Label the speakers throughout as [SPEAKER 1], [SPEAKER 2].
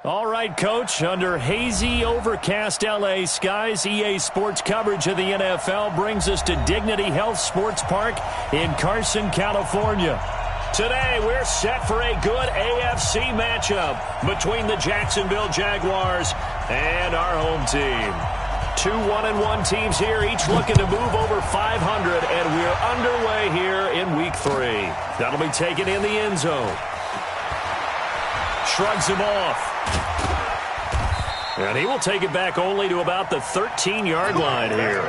[SPEAKER 1] All right, Coach, under hazy, overcast L.A. skies, EA Sports coverage of the NFL brings us to Dignity Health Sports Park in Carson, California. Today, we're set for a good AFC matchup between the Jacksonville Jaguars and our home team. Two 1-1 teams here, each looking to move over 500, and we're underway here in Week 3. That'll be taken in the end zone. Shrugs him off. And he will take it back only to about the 13-yard line here.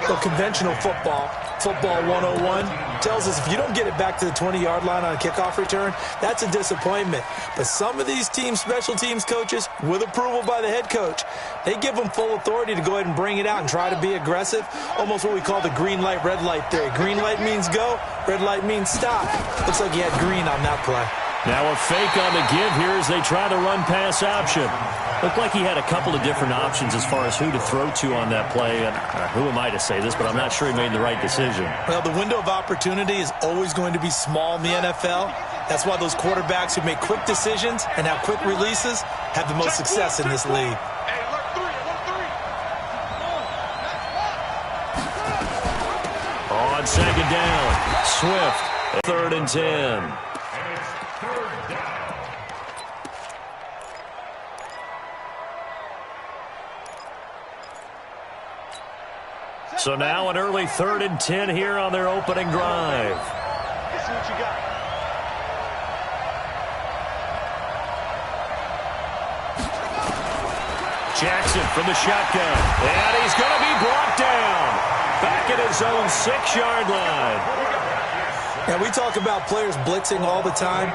[SPEAKER 2] Well, conventional football 101, tells us if you don't get it back to the 20-yard line on a kickoff return, that's a disappointment. But some of these teams, special teams coaches, with approval by the head coach, they give them full authority to go ahead and bring it out and try to be aggressive, almost what we call the green light, red light theory. Green light means go, red light means stop. Looks like he had green on that play.
[SPEAKER 1] Now a fake on the give here as they try to run pass option. Looked like he had a couple of different options as far as who to throw to on that play. And who am I to say this, but I'm not sure he made the right decision.
[SPEAKER 2] Well, the window of opportunity is always going to be small in the NFL. That's why those quarterbacks who make quick decisions and have quick releases have the most success in this league.
[SPEAKER 1] On second down, Swift, 3rd and 10. So now an early 3rd and 10 here on their opening drive.
[SPEAKER 3] Let's see what you got.
[SPEAKER 1] Jackson from the shotgun. And he's going to be brought down. Back at his own 6-yard line.
[SPEAKER 2] Yeah, we talk about players blitzing all the time.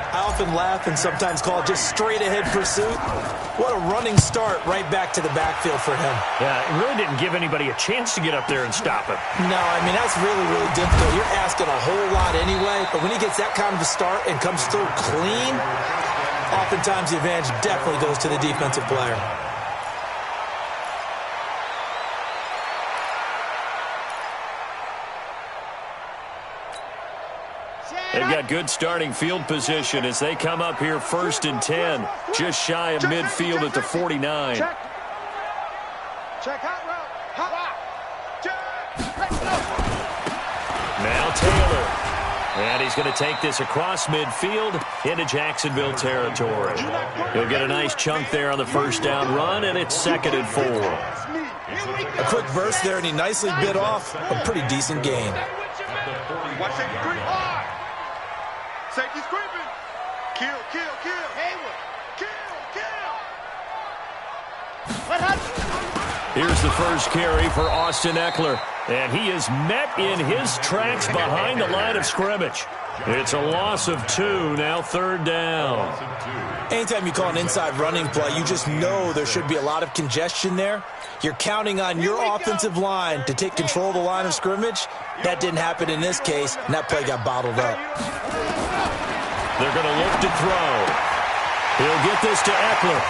[SPEAKER 2] I often laugh and sometimes call it just straight-ahead pursuit. What a running start right back to the backfield for him.
[SPEAKER 1] Yeah, it really didn't give anybody a chance to get up there and stop him.
[SPEAKER 2] No, I mean, that's really, really difficult. You're asking a whole lot anyway, but when he gets that kind of a start and comes through clean, oftentimes the advantage definitely goes to the defensive player.
[SPEAKER 1] They've got good starting field position as they come up here 1st and 10, just shy of midfield at the 49.
[SPEAKER 3] Check hot route. Hot route. Let's go.
[SPEAKER 1] Now Taylor. And he's going to take this across midfield into Jacksonville territory. He'll get a nice chunk there on the first down run, and it's 2nd and 4.
[SPEAKER 2] A quick burst there, and he nicely bit off a pretty decent gain.
[SPEAKER 3] Watch safety creep hard. Safety's creeping. Kill. Hayward. Kill.
[SPEAKER 1] Here's the first carry for Austin Eckler. And he is met in his tracks behind the line of scrimmage. It's a loss of 2, now 3rd down.
[SPEAKER 2] Anytime you call an inside running play, you just know there should be a lot of congestion there. You're counting on your offensive line to take control of the line of scrimmage. That didn't happen in this case, and that play got bottled up.
[SPEAKER 1] They're going to look to throw. He'll get this to Eckler.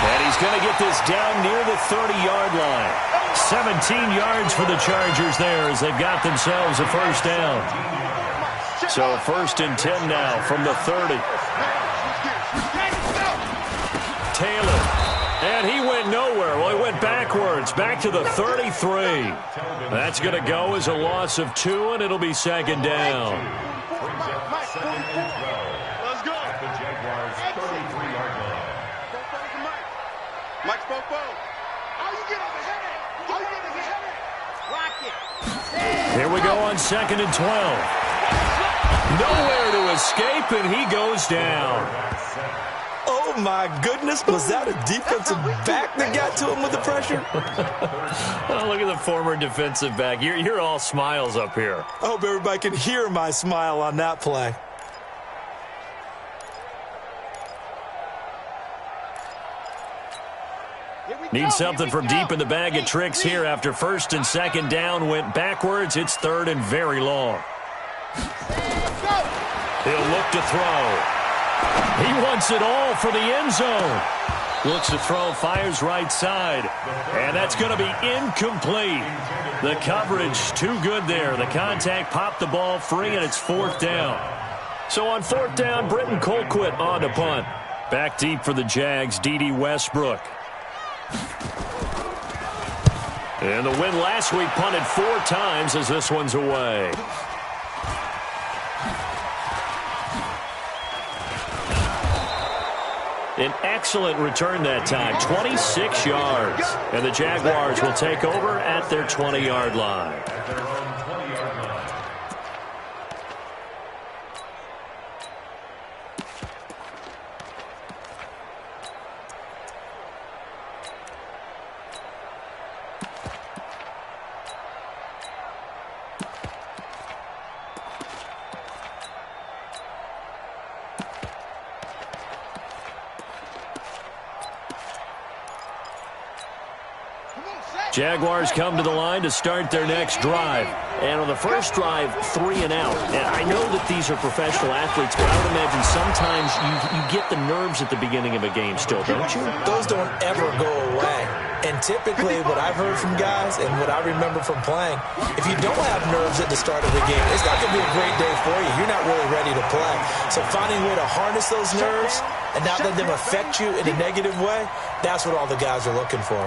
[SPEAKER 1] And he's going to get this down near the 30-yard line. 17 yards for the Chargers there as they've got themselves a first down. So 1st and 10 now from the 30. Taylor. And he went nowhere. Well, he went backwards, back to the 33. That's going to go as a loss of 2, and it'll be 2nd down.
[SPEAKER 3] Let's go. The Jaguars' 33-yard line. Mike Spofo. How you get over here? Rock it.
[SPEAKER 1] Here we go on 2nd and 12. Nowhere to escape, and he goes down.
[SPEAKER 2] Oh, my goodness. Was that a defensive back that got to him with the pressure?
[SPEAKER 1] Oh, look at the former defensive back. You're all smiles up here.
[SPEAKER 2] I hope everybody can hear my smile on that play.
[SPEAKER 1] Need something from deep in the bag of tricks here after first and second down went backwards. It's third and very long. He'll look to throw. He wants it all for the end zone. Looks to throw, fires right side. And that's going to be incomplete. The coverage too good there. The contact popped the ball free, and it's fourth down. So on fourth down, Britton Colquitt on to punt. Back deep for the Jags, D.D. Westbrook. And the win last week punted 4 times as this one's away. An excellent return that time, 26 yards. And the Jaguars will take over at their 20-yard line. Jaguars come to the line to start their next drive. And on the first drive, 3 and out. And I know that these are professional athletes, but I would imagine sometimes you get the nerves at the beginning of a game still, don't you?
[SPEAKER 2] Those don't ever go away. And typically what I've heard from guys and what I remember from playing, if you don't have nerves at the start of the game, it's not going to be a great day for you. You're not really ready to play. So finding a way to harness those nerves and not let them affect you in a negative way, that's what all the guys are looking for.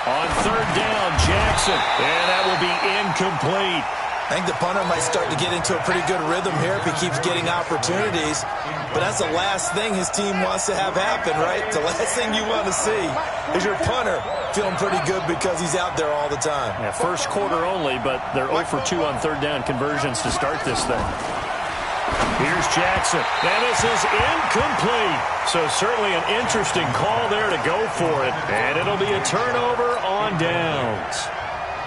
[SPEAKER 1] On third down, Jackson, and that will be incomplete.
[SPEAKER 2] I think the punter might start to get into a pretty good rhythm here if he keeps getting opportunities. But that's the last thing his team wants to have happen, right? The last thing you want to see is your punter feeling pretty good because he's out there all the time.
[SPEAKER 1] Yeah, first quarter only, but they're 0 for 2 on third down conversions to start this thing. Here's Jackson, and this is incomplete. So certainly an interesting call there to go for it, and it'll be a turnover on downs.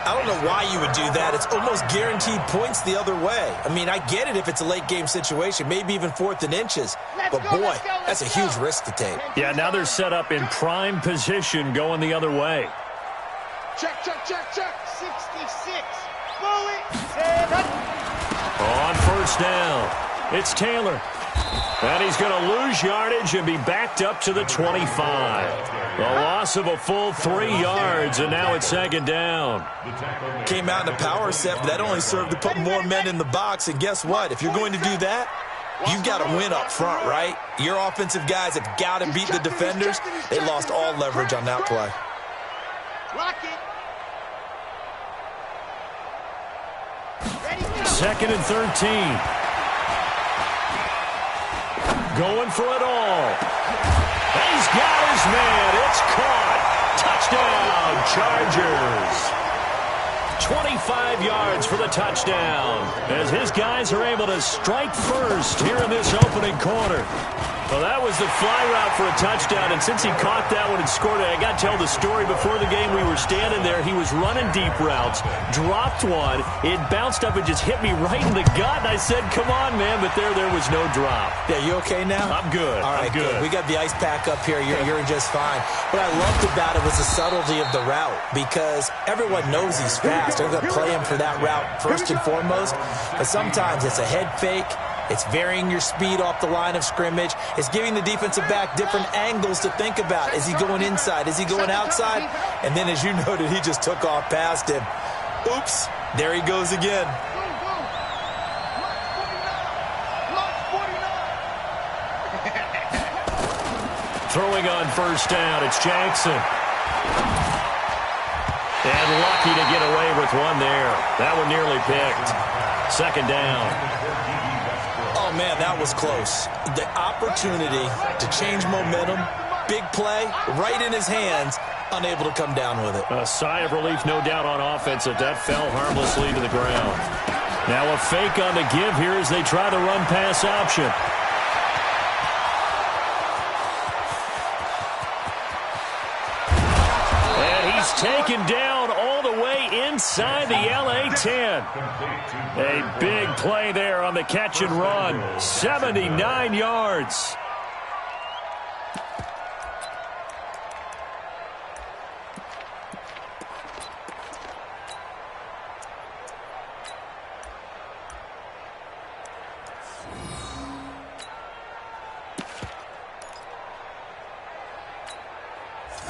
[SPEAKER 2] I don't know why you would do that. It's almost guaranteed points the other way. I mean, I get it if it's a late game situation, maybe even 4th and inches. But boy, that's a huge risk to take.
[SPEAKER 1] Yeah, now they're set up in prime position going the other way.
[SPEAKER 4] Check. 66. Bullet. 7.
[SPEAKER 1] On first down, it's Taylor. And he's going to lose yardage and be backed up to the 25. A loss of a full 3 yards, and now it's second down.
[SPEAKER 2] Came out in a power set, but that only served to put more men in the box. And guess what? If you're going to do that, you've got to win up front, right? Your offensive guys have got to beat the defenders. They lost all leverage on that play.
[SPEAKER 1] Second and 13. Going for it all. He's got his man. It's caught. Touchdown, Chargers. 25 yards for the touchdown as his guys are able to strike first here in this opening quarter. Well, that was the fly route for a touchdown, and since he caught that one and scored it, I got to tell the story. Before the game, we were standing there. He was running deep routes, dropped one. It bounced up and just hit me right in the gut, and I said, come on, man, but there was no drop.
[SPEAKER 2] Yeah, you okay now?
[SPEAKER 1] I'm good.
[SPEAKER 2] All right,
[SPEAKER 1] I'm good.
[SPEAKER 2] We got the ice pack up here. You're just fine. What I loved about it was the subtlety of the route because everyone knows he's fast. They're going to play him for that route first and foremost, but sometimes it's a head fake. It's varying your speed off the line of scrimmage. It's giving the defensive back different angles to think about. Is he going inside? Is he going outside? And then, as you noted, he just took off past him. Oops, there he goes again.
[SPEAKER 1] Throwing on first down, it's Jackson. And lucky to get away with one there. That one nearly picked. Second down.
[SPEAKER 2] Oh, man, that was close. The opportunity to change momentum, big play, right in his hands, unable to come down with it.
[SPEAKER 1] A sigh of relief, no doubt, on offense if that fell harmlessly to the ground. Now a fake on the give here as they try the run-pass option. And he's taken down all the way inside the LA 10. A big play there on the catch and run. 79 yards.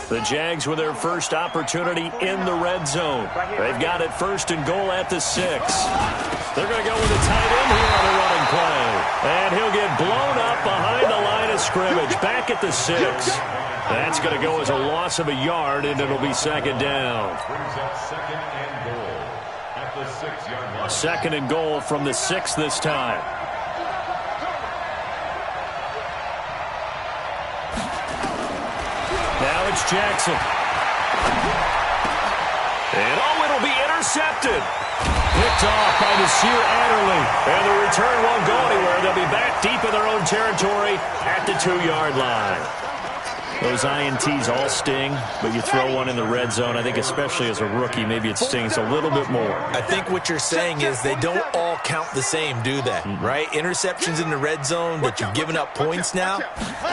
[SPEAKER 1] The Jags with their first opportunity in the red zone. They've got it 1st and goal at the 6. They're going to go with a tight end here on the running play. And he'll get blown up behind the line of scrimmage. Back at the 6. That's going to go as a loss of a yard, and it'll be 2nd down.
[SPEAKER 3] Brings up 2nd and goal at the 6-yard line.
[SPEAKER 1] 2nd and goal from the 6 this time. Now it's Jackson. And, it'll be intercepted. Picked off by Nasir Adderley. And the return won't go anywhere. They'll be back deep in their own territory at the 2-yard line. Those INTs all sting, but you throw one in the red zone, I think especially as a rookie, maybe it stings a little bit more.
[SPEAKER 2] I think what you're saying is they don't all count the same, do they? Right? Interceptions in the red zone that you've given up points now,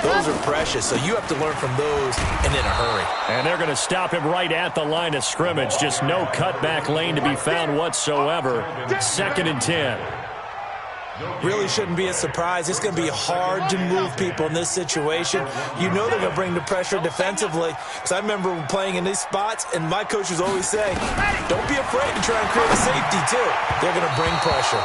[SPEAKER 2] those are precious. So you have to learn from those and in a hurry.
[SPEAKER 1] And they're going to stop him right at the line of scrimmage. Just no cutback lane to be found whatsoever. 2nd and 10.
[SPEAKER 2] Really shouldn't be a surprise. It's going to be hard to move people in this situation. You know they're going to bring the pressure defensively. Because I remember playing in these spots, and my coaches always say, don't be afraid to try and create a safety, too. They're going to bring pressure.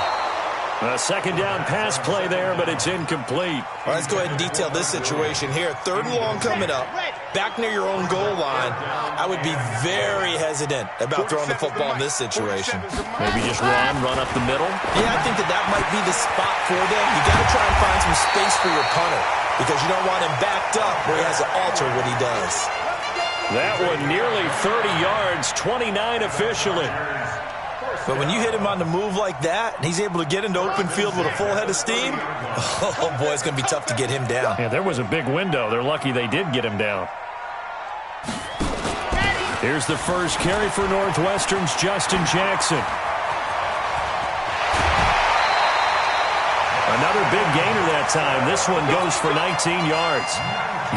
[SPEAKER 1] A 2nd down pass play there, but it's incomplete.
[SPEAKER 2] All right, let's go ahead and detail this situation here. 3rd and long coming up. Back near your own goal line. I would be very hesitant about throwing the football in this situation.
[SPEAKER 1] Maybe just run up the middle.
[SPEAKER 2] Yeah, I think that might be the spot for them. You got to try and find some space for your punter because you don't want him backed up where he has to alter what he does.
[SPEAKER 1] That one nearly 30 yards, 29 officially.
[SPEAKER 2] But when you hit him on the move like that, and he's able to get into open field with a full head of steam, oh boy, it's going to be tough to get him down.
[SPEAKER 1] Yeah, there was a big window. They're lucky they did get him down. Here's the first carry for Northwestern's Justin Jackson. Another big gainer that time. This one goes for 19 yards.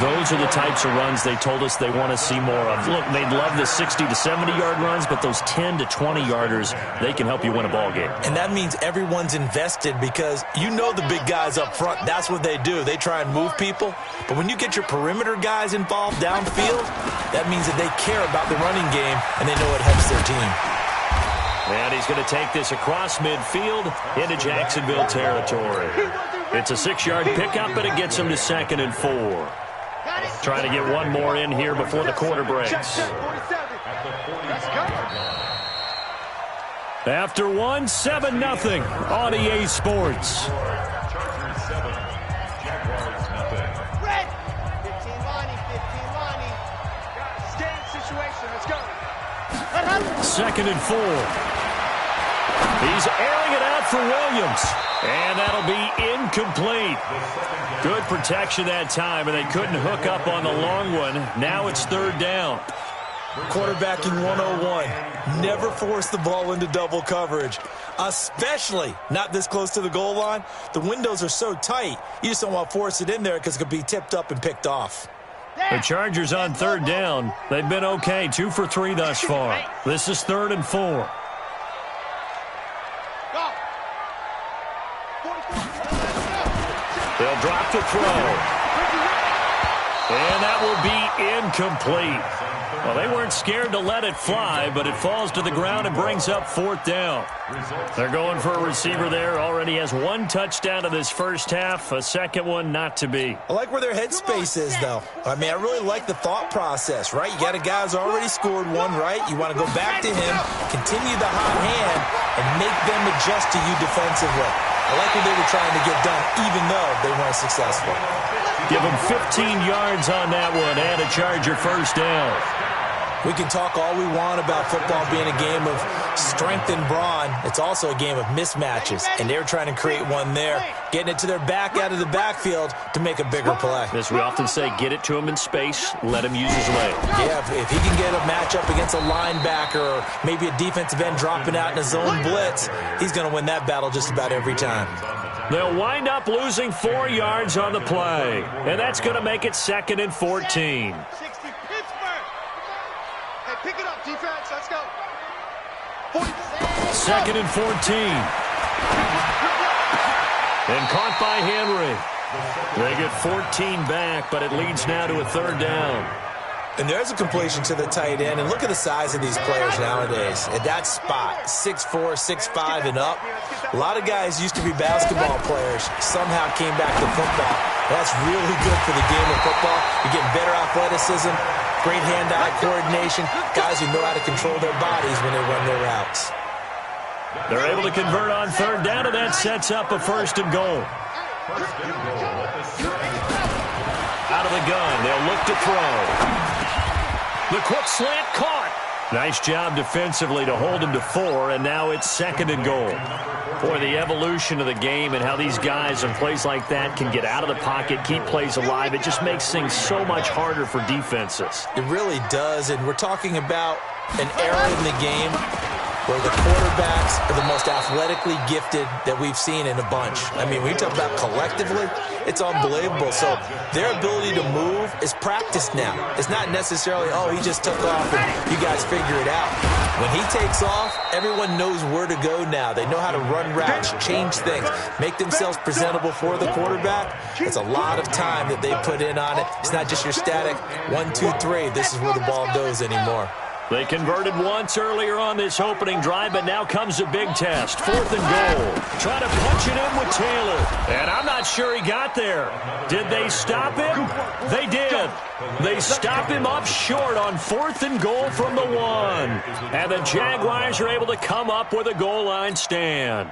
[SPEAKER 1] Those are the types of runs they told us they want to see more of. Look, they'd love the 60 to 70-yard runs, but those 10 to 20-yarders, they can help you win a ball game.
[SPEAKER 2] And that means everyone's invested because you know the big guys up front, that's what they do. They try and move people. But when you get your perimeter guys involved downfield, that means that they care about the running game and they know it helps their team.
[SPEAKER 1] And he's going to take this across midfield into Jacksonville territory. It's a 6-yard pickup, but it gets him to 2nd and 4. Trying to get one more in here before the quarter breaks. After one, 7-0 on EA Sports.
[SPEAKER 3] Chargers 7, Jaguars nothing.
[SPEAKER 4] Red. 15 Lonnie, 15 Lonnie. Stand situation, let's go.
[SPEAKER 1] 2nd and 4. He's airing it out for Williams. And that'll be incomplete. Good protection that time, and they couldn't hook up on the long one. Now it's 3rd down.
[SPEAKER 2] Quarterbacking 101. Never force the ball into double coverage, especially not this close to the goal line. The windows are so tight, you just don't want to force it in there because it could be tipped up and picked off.
[SPEAKER 1] The Chargers on 3rd down. They've been okay, 2 for 3 thus far. This is 3rd and 4. They'll drop to throw. And that will be incomplete. Well, they weren't scared to let it fly, but it falls to the ground and brings up 4th down. They're going for a receiver there. Already has 1 touchdown in this first half. A second one not to be.
[SPEAKER 2] I like where their headspace is, though. I mean, I really like the thought process, right? You got a guy who's already scored one, right? You want to go back to him, continue the hot hand, and make them adjust to you defensively. I like what they were trying to get done, even though they weren't successful.
[SPEAKER 1] Give him 15 yards on that one and a Charger first down.
[SPEAKER 2] We can talk all we want about football being a game of strength and brawn. It's also a game of mismatches, and they're trying to create one there, getting it to their back out of the backfield to make a bigger play.
[SPEAKER 1] As we often say, get it to him in space, let him use his leg.
[SPEAKER 2] Yeah, if he can get a matchup against a linebacker or maybe a defensive end dropping out in a zone blitz, he's going to win that battle just about every time.
[SPEAKER 1] They'll wind up losing 4 yards on the play, and that's going to make it 2nd and 14.
[SPEAKER 4] Pick it up, defense. Let's go.
[SPEAKER 1] 2nd and 14. And caught by Henry. They get 14 back, but it leads now to a 3rd down.
[SPEAKER 2] And there's a completion to the tight end. And look at the size of these players nowadays. At that spot, 6'4", 6'5", and up. A lot of guys used to be basketball players, somehow came back to football. That's really good for the game of football. You're getting better athleticism, great hand-eye coordination, guys who know how to control their bodies when they run their routes.
[SPEAKER 1] They're able to convert on 3rd down, and that sets up a 1st and goal. Out of the gun, they'll look to throw. The quick slant caught. Nice job defensively to hold him to 4, and now it's 2nd and goal. Boy, the evolution of the game and how these guys in plays like that can get out of the pocket, keep plays alive, it just makes things so much harder for defenses.
[SPEAKER 2] It really does, and we're talking about an era in the game where the quarterbacks are the most athletically gifted that we've seen in a bunch. I mean, when you talk about collectively, it's unbelievable. So their ability to move is practiced now. It's not necessarily, oh, he just took off and you guys figure it out. When he takes off, everyone knows where to go now. They know how to run routes, change things, make themselves presentable for the quarterback. It's a lot of time that they put in on it. It's not just your static 1, 2, 3. This is where the ball goes anymore.
[SPEAKER 1] They converted once earlier on this opening drive, but now comes a big test. 4th and goal. Trying to punch it in with Taylor. And I'm not sure he got there. Did they stop him? They did. They stop him up short on 4th and goal from the 1. And the Jaguars are able to come up with a goal line stand.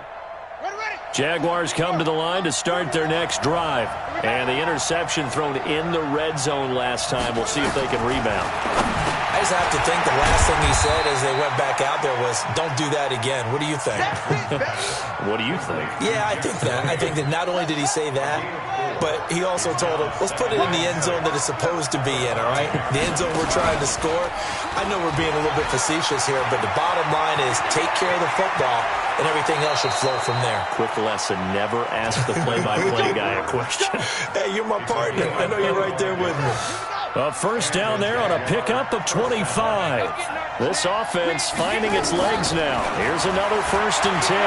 [SPEAKER 1] Jaguars come to the line to start their next drive. And the interception thrown in the red zone last time. We'll see if they can rebound.
[SPEAKER 2] I just have to think the last thing he said as they went back out there was, don't do that again. What do you think?
[SPEAKER 1] What do you think?
[SPEAKER 2] Yeah, I think that. I think that not only did he say that, but he also told him, let's put it in the end zone that it's supposed to be in, all right? The end zone we're trying to score. I know we're being a little bit facetious here, but the bottom line is take care of the football, and everything else should flow from there.
[SPEAKER 1] Quick lesson, never ask the play-by-play guy a question.
[SPEAKER 2] Hey, you're my partner. I know you're right there with me.
[SPEAKER 1] A 1st down there on a pickup of 25. This offense finding its legs now. Here's another 1st and 10.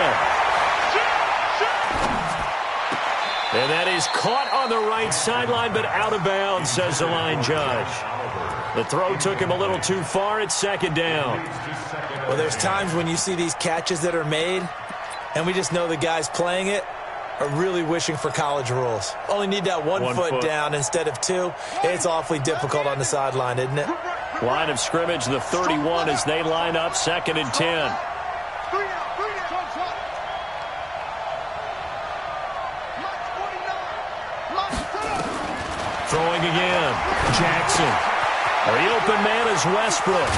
[SPEAKER 1] And that is caught on the right sideline, but out of bounds, says the line judge. The throw took him a little too far. It's 2nd down.
[SPEAKER 2] Well, there's times when you see these catches that are made, and we just know the guys playing it are really wishing for college rules. Only need that one foot down instead of 2. It's awfully difficult on the sideline, isn't it?
[SPEAKER 1] Line of scrimmage, the 31, as they line up 2nd and 10. Throwing again. Jackson. The open man is Westbrook.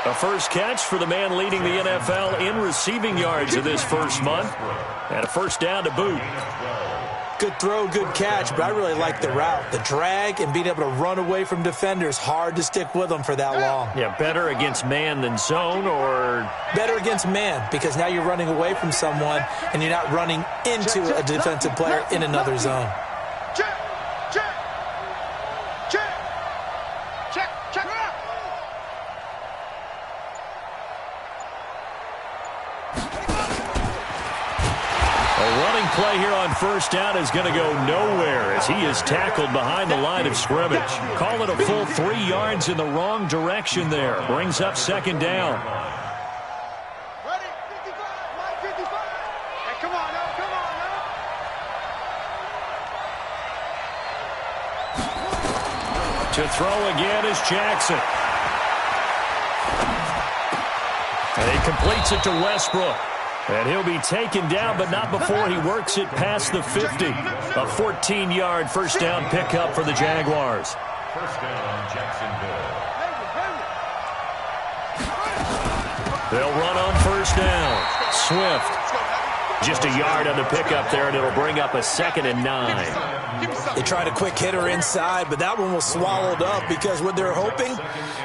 [SPEAKER 1] A first catch for the man leading the NFL in receiving yards of this first month. And a 1st down to boot.
[SPEAKER 2] Good throw, good catch, but I really like the route. The drag and being able to run away from defenders, hard to stick with them for that long.
[SPEAKER 1] Yeah, better against man than zone, or?
[SPEAKER 2] Better against man, because now you're running away from someone and you're not running into a defensive player in another zone.
[SPEAKER 1] Play here on 1st down is going to go nowhere as he is tackled behind the line of scrimmage. Call it a full 3 yards in the wrong direction there. Brings up 2nd down.
[SPEAKER 4] Ready? 55, line 55. Hey, come on now, come on now.
[SPEAKER 1] To throw again is Jackson. And he completes it to Westbrook. And he'll be taken down, but not before he works it past the 50. A 14-yard 1st down pickup for the Jaguars.
[SPEAKER 3] 1st down, Jacksonville.
[SPEAKER 1] They'll run on first down. Swift. Just a yard on the pickup there, and it'll bring up a 2nd and 9.
[SPEAKER 2] They tried a quick hitter inside, but that one was swallowed up because what they're hoping,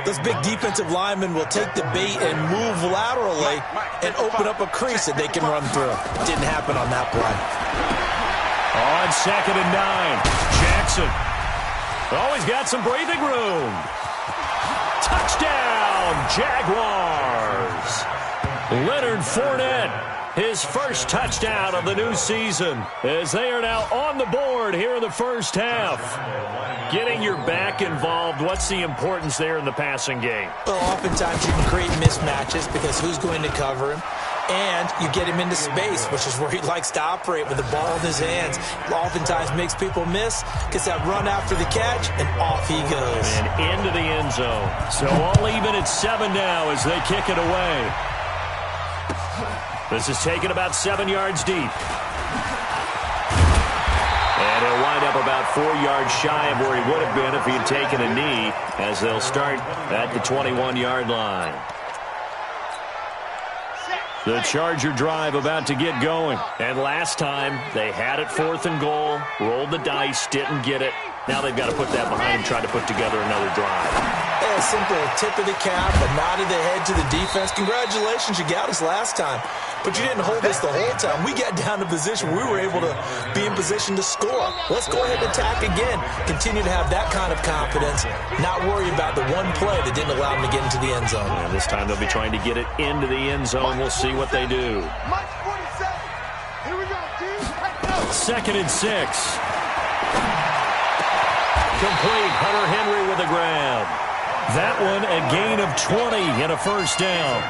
[SPEAKER 2] those big defensive linemen will take the bait and move laterally and open up a crease that they can run through. Didn't happen on that play.
[SPEAKER 1] On 2nd and 9, Jackson. Oh, he's got some breathing room. Touchdown, Jaguars. Leonard Fournette. His first touchdown of the new season as they are now on the board here in the first half. Getting your back involved, what's the importance there in the passing game?
[SPEAKER 2] Well, oftentimes you can create mismatches because who's going to cover him? And you get him into space, which is where he likes to operate with the ball in his hands. Oftentimes makes people miss, gets that run after the catch, and off he goes.
[SPEAKER 1] And into the end zone. So all even at 7 now as they kick it away. This is taken about 7 yards deep. And he'll wind up about 4 yards shy of where he would have been if he had taken a knee, as they'll start at the 21-yard line. The Charger drive about to get going. And last time, they had it 4th and goal, rolled the dice, didn't get it. Now they've got to put that behind and try to put together another drive.
[SPEAKER 2] A simple tip of the cap, a nod of the head to the defense. Congratulations, you got us last time. But you didn't hold us the whole time. We got down to position where we were able to be in position to score. Let's go ahead and attack again. Continue to have that kind of confidence. Not worry about the one play that didn't allow them to get into the end zone.
[SPEAKER 1] And this time they'll be trying to get it into the end zone. We'll see what they do.
[SPEAKER 4] Here we go, dude.
[SPEAKER 1] 2nd and 6. Complete. Hunter Henry with a grab. That one a gain of 20 and a first down.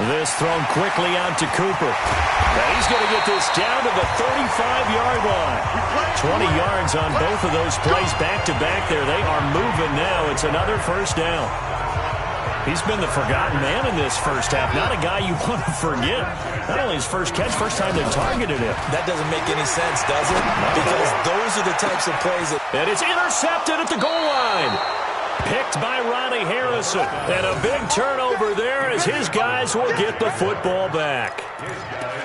[SPEAKER 1] This thrown quickly out to Cooper. Now he's going to get this down to the 35-yard line. 20 yards on both of those plays back-to-back there. They are moving now. It's another first down. He's been the forgotten man in this first half. Not a guy you want to forget. Not only his first catch, first time they targeted him.
[SPEAKER 2] That doesn't make any sense, does it? Because those are the types of plays that...
[SPEAKER 1] And it's intercepted at the goal line. Picked by Ronnie Harrison. And a big turnover there as his guys will get the football back.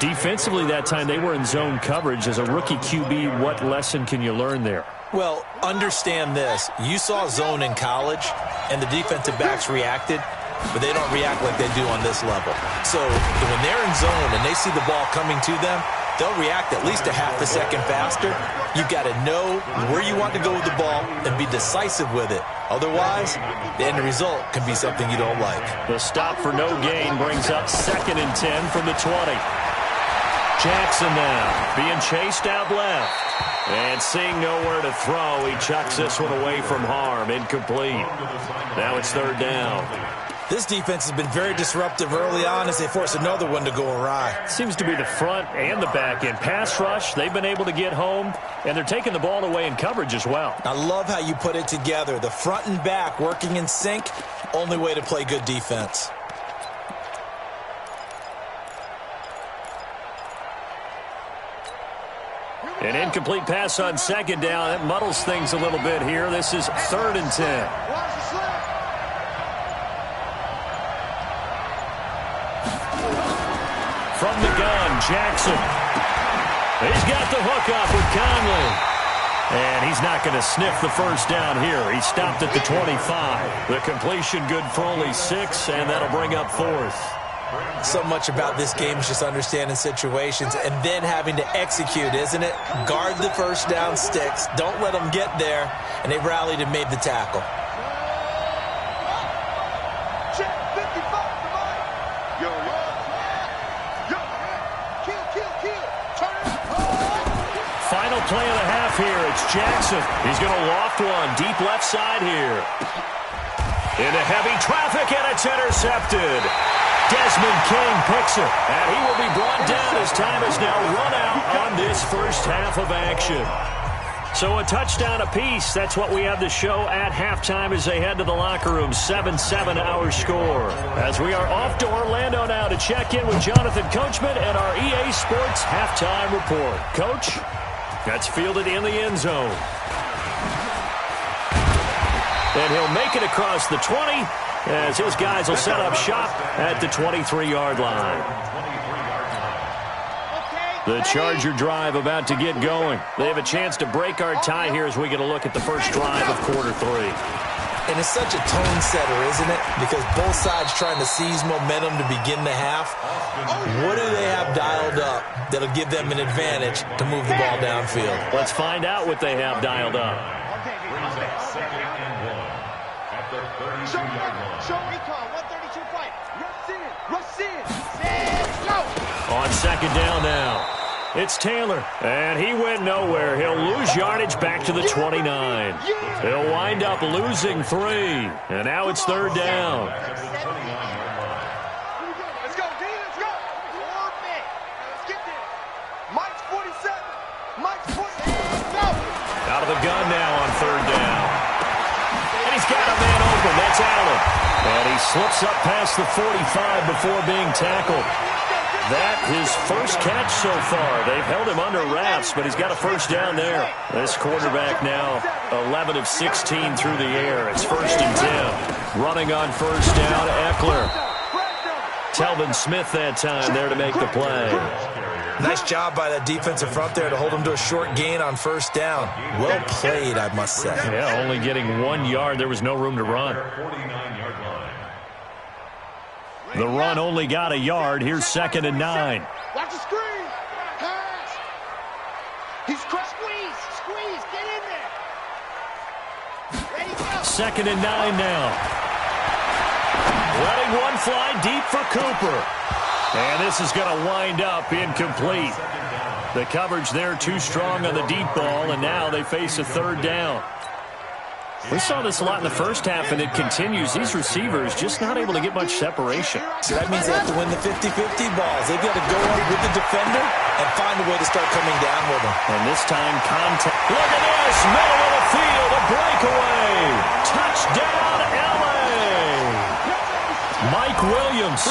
[SPEAKER 1] Defensively that time, they were in zone coverage. As a rookie QB, what lesson can you learn there?
[SPEAKER 2] Well, understand this. You saw zone in college, and the defensive backs reacted, but they don't react like they do on this level. So when they're in zone and they see the ball coming to them, they'll react at least a half a second faster. You've got to know where you want to go with the ball and be decisive with it. Otherwise, the end result can be something you don't like.
[SPEAKER 1] The stop for no gain brings up 2nd and 10 from the 20. Jackson now being chased out left. And seeing nowhere to throw, he chucks this one away from harm. Incomplete. Now it's 3rd down.
[SPEAKER 2] This defense has been very disruptive early on as they force another one to go awry.
[SPEAKER 1] Seems to be the front and the back end. Pass rush, they've been able to get home, and they're taking the ball away in coverage as well.
[SPEAKER 2] I love how you put it together. The front and back working in sync, only way to play good defense.
[SPEAKER 1] An incomplete pass on 2nd down. That muddles things a little bit here. This is 3rd and 10. From the gun, Jackson. He's got the hook up with Conley. And he's not going to sniff the first down here. He stopped at the 25. The completion good for only 6, and that'll bring up 4th.
[SPEAKER 2] So much about this game is just understanding situations and then having to execute, isn't it? Guard the first down sticks. Don't let them get there. And they rallied and made the tackle.
[SPEAKER 1] Final play of the half here. It's Jackson. He's going to loft one deep left side here. Into heavy traffic, and it's intercepted. Desmond King picks it, and he will be brought down as time is now run out on this first half of action. So a touchdown apiece. That's what we have to show at halftime as they head to the locker room. 7-7 our score. As we are off to Orlando now to check in with Jonathan Coachman and our EA Sports halftime report. Coach, that's fielded in the end zone. And he'll make it across the 20 as his guys will set up shop at the 23-yard line. The Charger drive about to get going. They have a chance to break our tie here as we get a look at the first drive of quarter 3.
[SPEAKER 2] And it's such a tone setter, isn't it? Because both sides trying to seize momentum to begin the half. What do they have dialed up that'll give them an advantage to move the ball downfield?
[SPEAKER 1] Let's find out what they have dialed up.
[SPEAKER 4] Show recon, 132 fight. Rush in. Go.
[SPEAKER 1] On second down now. It's Taylor, and he went nowhere. He'll lose yardage back to the 29. He'll wind up losing 3, and now it's third down.
[SPEAKER 4] Let's go, D, let's go. Let's get there. Mike's 47. Mike's 47. Go.
[SPEAKER 1] Out of the gun now on third down. And he's got a man open. That's Allen. And he slips up past the 45 before being tackled. That his first catch so far. They've held him under wraps, but he's got a first down there. This quarterback now 11 of 16 through the air. It's first and 10. Running on first down, Eckler. Telvin Smith that time there to make the play.
[SPEAKER 2] Nice job by that defensive front there to hold him to a short gain on first down. Well played, I must say.
[SPEAKER 1] Yeah, only getting 1 yard. There was no room to run. The run only got a yard. Here's second and 9.
[SPEAKER 4] Watch the screen. Pass. He's squeeze. Get in there. Ready, go.
[SPEAKER 1] Second and 9 now. Letting one fly deep for Cooper. And this is going to wind up incomplete. The coverage there too strong on the deep ball, and now they face a third down. We saw this a lot in the first half, and it continues. These receivers just not able to get much separation.
[SPEAKER 2] So that means they have to win the 50-50 balls. They've got to go on with the defender and find a way to start coming down with them.
[SPEAKER 1] And this time, contact. Look at this. Middle of the field, a breakaway. Touchdown, L.A. Mike Williams,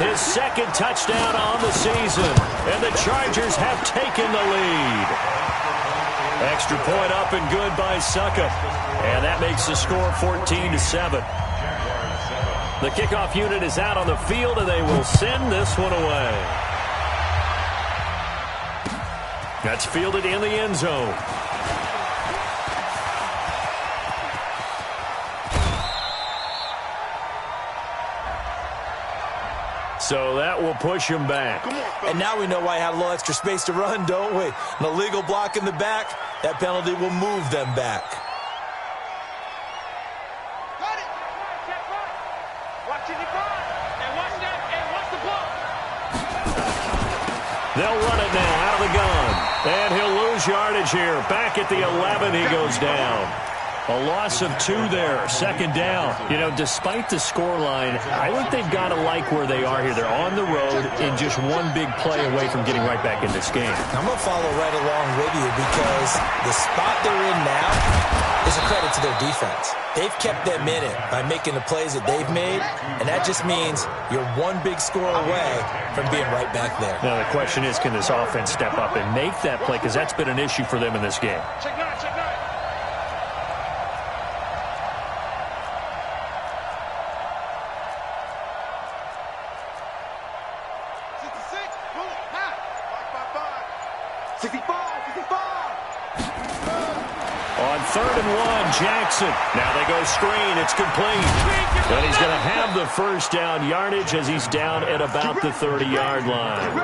[SPEAKER 1] his second touchdown on the season. And the Chargers have taken the lead. Extra point up and good by Suckup. And that makes the score 14-7. The kickoff unit is out on the field, and they will send this one away. That's fielded in the end zone. So that will push him back.
[SPEAKER 2] And now we know why I had a little extra space to run, don't we? An illegal block in the back, that penalty will move them back.
[SPEAKER 4] Got it. Watch it, and watch that, and watch the ball.
[SPEAKER 1] They'll run it now out of the gun. And he'll lose yardage here. Back at the 11, he goes down. A loss of 2 there, second down. You know, despite the scoreline, I think they've got to like where they are here. They're on the road and just one big play away from getting right back in this game.
[SPEAKER 2] I'm going to follow right along with you because the spot they're in now is a credit to their defense. They've kept them in it by making the plays that they've made, and that just means you're one big score away from being right back there.
[SPEAKER 1] Now, the question is, can this offense step up and make that play? Because that's been an issue for them in this game.
[SPEAKER 4] Check 9.
[SPEAKER 1] On third and 1, Jackson. Now they go screen. It's complete. And he's going to have the first down yardage as he's down at about the 30-yard line.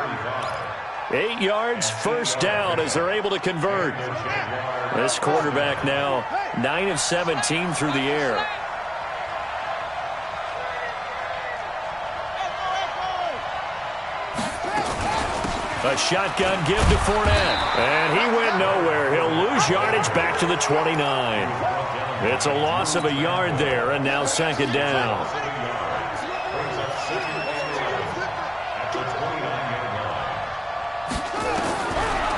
[SPEAKER 1] 8 yards, first down as they're able to convert. This quarterback now 9 of 17 through the air. A shotgun give to Fournette. And he went nowhere. He'll lose yardage back to the 29. It's a loss of a yard there, and now second down.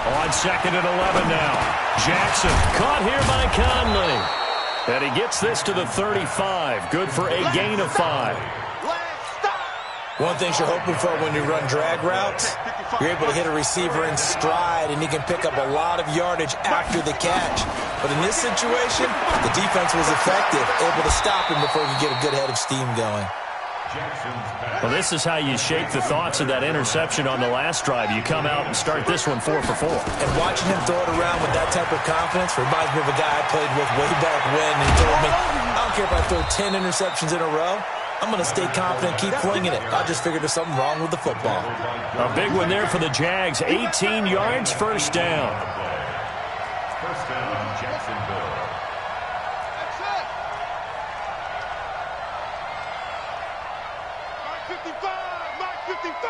[SPEAKER 1] On second and 11 now. Jackson caught here by Conley. And he gets this to the 35. Good for a gain of 5.
[SPEAKER 2] One thing you're hoping for when you run drag routes, you're able to hit a receiver in stride, and he can pick up a lot of yardage after the catch. But in this situation, the defense was effective, able to stop him before he could get a good head of steam going.
[SPEAKER 1] Well, this is how you shape the thoughts of that interception on the last drive. You come out and start this one 4 for 4.
[SPEAKER 2] And watching him throw it around with that type of confidence reminds me of a guy I played with way back when. And he told me, I don't care if I throw 10 interceptions in a row. I'm going to stay confident, keep flinging it. I just figured there's something wrong with the football.
[SPEAKER 1] A big one there for the Jags. 18 yards, first down.
[SPEAKER 3] First down, Jacksonville.
[SPEAKER 4] That's it. Mike 55, Mike 55.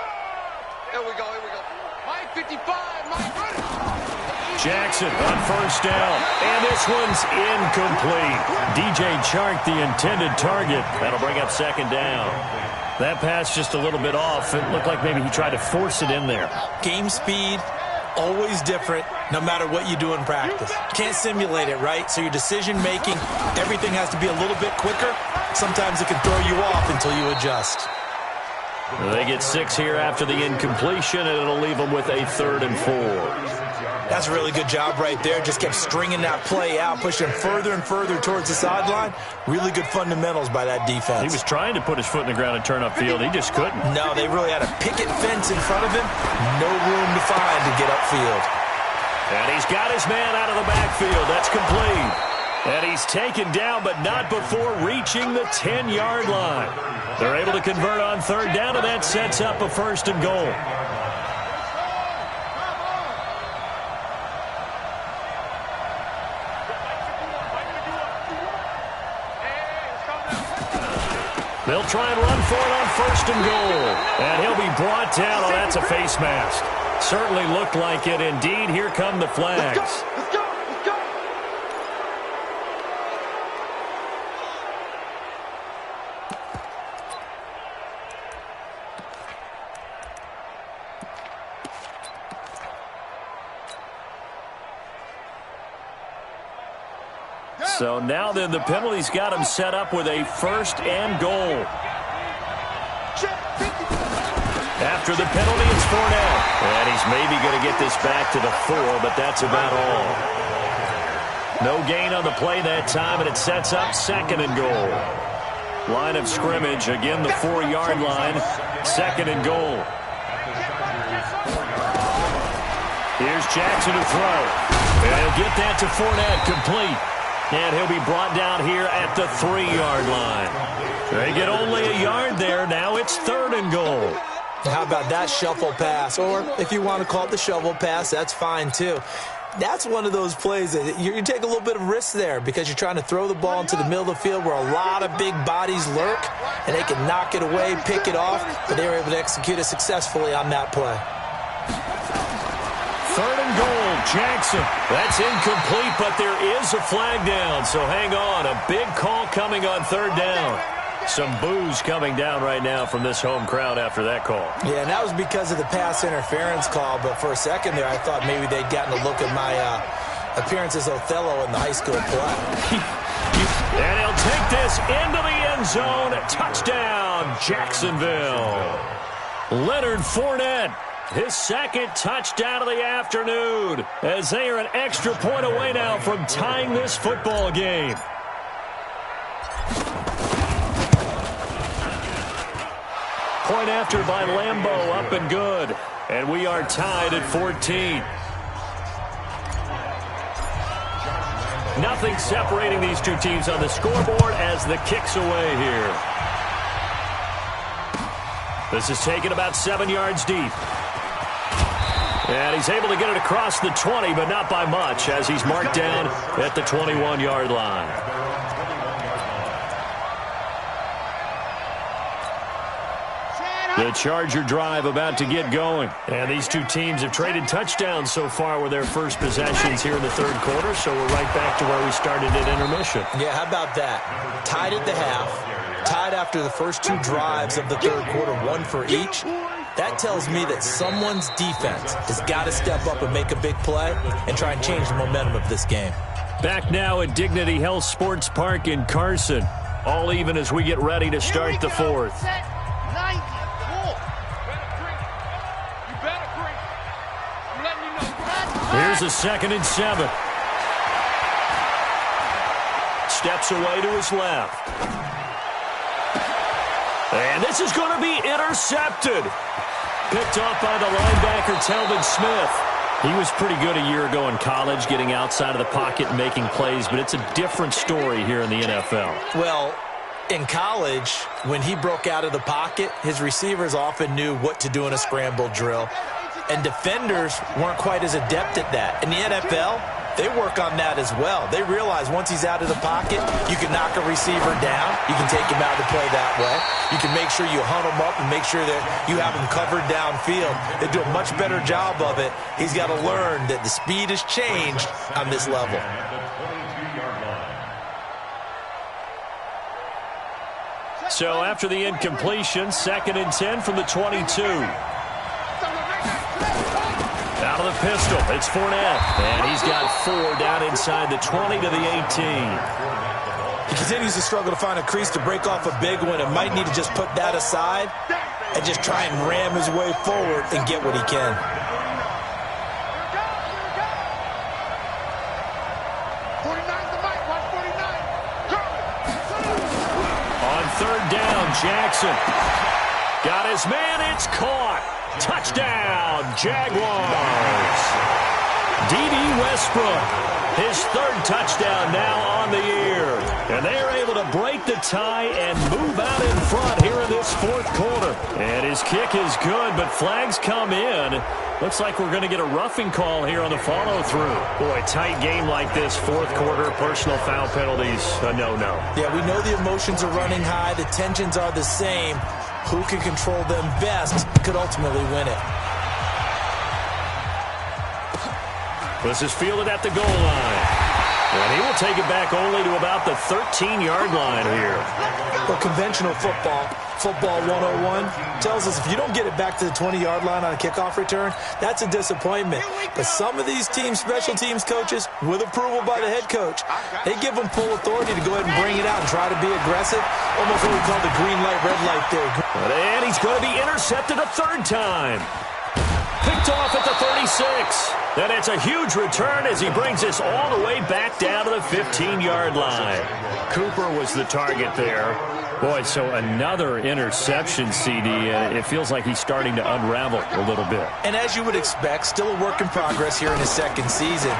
[SPEAKER 4] Here we go, here we go. Mike 55, Mike ready.
[SPEAKER 1] Jackson on first down, and this one's incomplete. DJ Chark, the intended target. That'll bring up second down. That pass just a little bit off. It looked like maybe he tried to force it in there.
[SPEAKER 2] Game speed, always different, no matter what you do in practice. Can't simulate it, right? So your decision-making, everything has to be a little bit quicker. Sometimes it can throw you off until you adjust.
[SPEAKER 1] They get 6 here after the incompletion, and it'll leave them with a 3rd and 4.
[SPEAKER 2] That's a really good job right there. Just kept stringing that play out, pushing further and further towards the sideline. Really good fundamentals by that defense.
[SPEAKER 1] He was trying to put his foot in the ground and turn upfield. He just couldn't.
[SPEAKER 2] No, they really had a picket fence in front of him. No room to find to get upfield.
[SPEAKER 1] And he's got his man out of the backfield. That's complete. And he's taken down, but not before reaching the 10-yard line. They're able to convert on 3rd down, and that sets up a 1st and goal. They'll try and run for it on 1st and goal. And he'll be brought down. Oh, that's a face mask. Certainly looked like it indeed. Here come the flags.
[SPEAKER 4] Let's go, let's go, let's go.
[SPEAKER 1] So now then the penalty's got him set up with a 1st and goal. After the penalty, it's Fournette. And he's maybe going to get this back to the 4, but that's about all. No gain on the play that time, and it sets up 2nd and goal. Line of scrimmage, again the 4-yard line. 2nd and goal. Here's Jackson to throw. And he'll get that to Fournette, complete. And he'll be brought down here at the 3-yard line. They get only a yard there. Now it's 3rd and goal.
[SPEAKER 2] How about that shuffle pass? Or if you want to call it the shovel pass, that's fine too. That's one of those plays that you take a little bit of risk there because you're trying to throw the ball into the middle of the field where a lot of big bodies lurk, and they can knock it away, pick it off, but they were able to execute it successfully on that play.
[SPEAKER 1] 3rd and goal, Jackson. That's incomplete, but there is a flag down, so hang on. A big call coming on 3rd down. Some boos coming down right now from this home crowd after that call.
[SPEAKER 2] Yeah, and that was because of the pass interference call, but for a second there I thought maybe they'd gotten a look at my appearance as Othello in the high school play.
[SPEAKER 1] And he'll take this into the end zone. Touchdown, Jacksonville. Leonard Fournette. His 2nd touchdown of the afternoon as they are an extra point away now from tying this football game. Point after by Lambeau, up and good. And we are tied at 14. Nothing separating these two teams on the scoreboard as the kick's away here. This is taken about 7 yards deep. And he's able to get it across the 20, but not by much, as he's marked down at the 21-yard line. The Charger drive about to get going. And these two teams have traded touchdowns so far with their first possessions here in the 3rd quarter, so we're right back to where we started at intermission.
[SPEAKER 2] Yeah, how about that? Tied at the half, tied after the first 2 drives of the 3rd quarter, 1 for each. That tells me that someone's defense has got to step up and make a big play and try and change the momentum of this game.
[SPEAKER 1] Back now at Dignity Health Sports Park in Carson. All even as we get ready to start the 4th.
[SPEAKER 4] Set, 90, 4.
[SPEAKER 1] Here's a 2nd and 7. Steps away to his left. And this is going to be intercepted. Picked off by the linebacker, Telvin Smith. He was pretty good a year ago in college, getting outside of the pocket and making plays, but it's a different story here in the NFL.
[SPEAKER 2] Well, in college, when he broke out of the pocket, his receivers often knew what to do in a scramble drill, and defenders weren't quite as adept at that. In the NFL, they work on that as well. They realize once he's out of the pocket, you can knock a receiver down. You can take him out of the play that way. You can make sure you hunt him up and make sure that you have him covered downfield. They do a much better job of it. He's got to learn that the speed has changed on this level.
[SPEAKER 1] So after the incompletion, 2nd and 10 from the 22. Out of the pistol, it's Fournette, and he's got 4 down inside the 20 to the 18.
[SPEAKER 2] He continues to struggle to find a crease to break off a big one and might need to just put that aside and just try and ram his way forward and get what he can.
[SPEAKER 1] On 3rd down, Jackson got his man, it's caught. Touchdown, Jaguars. D.D. Westbrook, his 3rd touchdown now on the year. And they are able to break the tie and move out in front here in this 4th quarter. And his kick is good, but flags come in. Looks like we're going to get a roughing call here on the follow-through. Boy, tight game like this, 4th quarter, personal foul penalties, a no-no.
[SPEAKER 2] Yeah, we know the emotions are running high. The tensions are the same. Who can control them best could ultimately win it.
[SPEAKER 1] This is fielded at the goal line. And he will take it back only to about the 13-yard line here.
[SPEAKER 2] Well, conventional football 101, tells us if you don't get it back to the 20-yard line on a kickoff return, that's a disappointment. But some of these teams, special teams coaches, with approval by the head coach, they give them full authority to go ahead and bring it out and try to be aggressive. Almost what we call the green light, red light there.
[SPEAKER 1] And he's going to be intercepted a 3rd time. Picked off at the 36. And it's a huge return as he brings us all the way back down to the 15-yard line. Cooper was the target there. Boy, so another interception, CD, and it feels like he's starting to unravel a little bit.
[SPEAKER 2] And as you would expect, still a work in progress here in his 2nd season.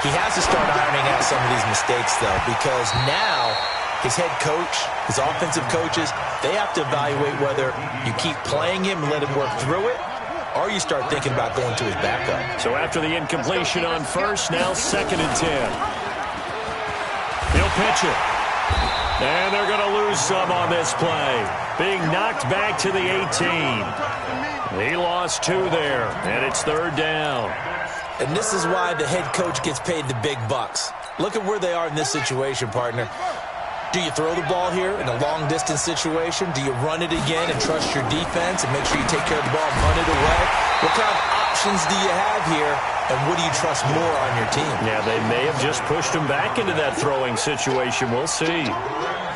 [SPEAKER 2] He has to start ironing out some of these mistakes, though, because now his head coach, his offensive coaches, they have to evaluate whether you keep playing him and let him work through it, or you start thinking about going to his backup.
[SPEAKER 1] So after the incompletion on 1st, now 2nd and 10. He'll pitch it. And they're going to lose some on this play. Being knocked back to the 18. He lost 2 there, and it's 3rd down.
[SPEAKER 2] And this is why the head coach gets paid the big bucks. Look at where they are in this situation, partner. Do you throw the ball here in a long-distance situation? Do you run it again and trust your defense and make sure you take care of the ball and punt it away? What kind of options do you have here, and what do you trust more on your team?
[SPEAKER 1] Yeah, they may have just pushed him back into that throwing situation. We'll see.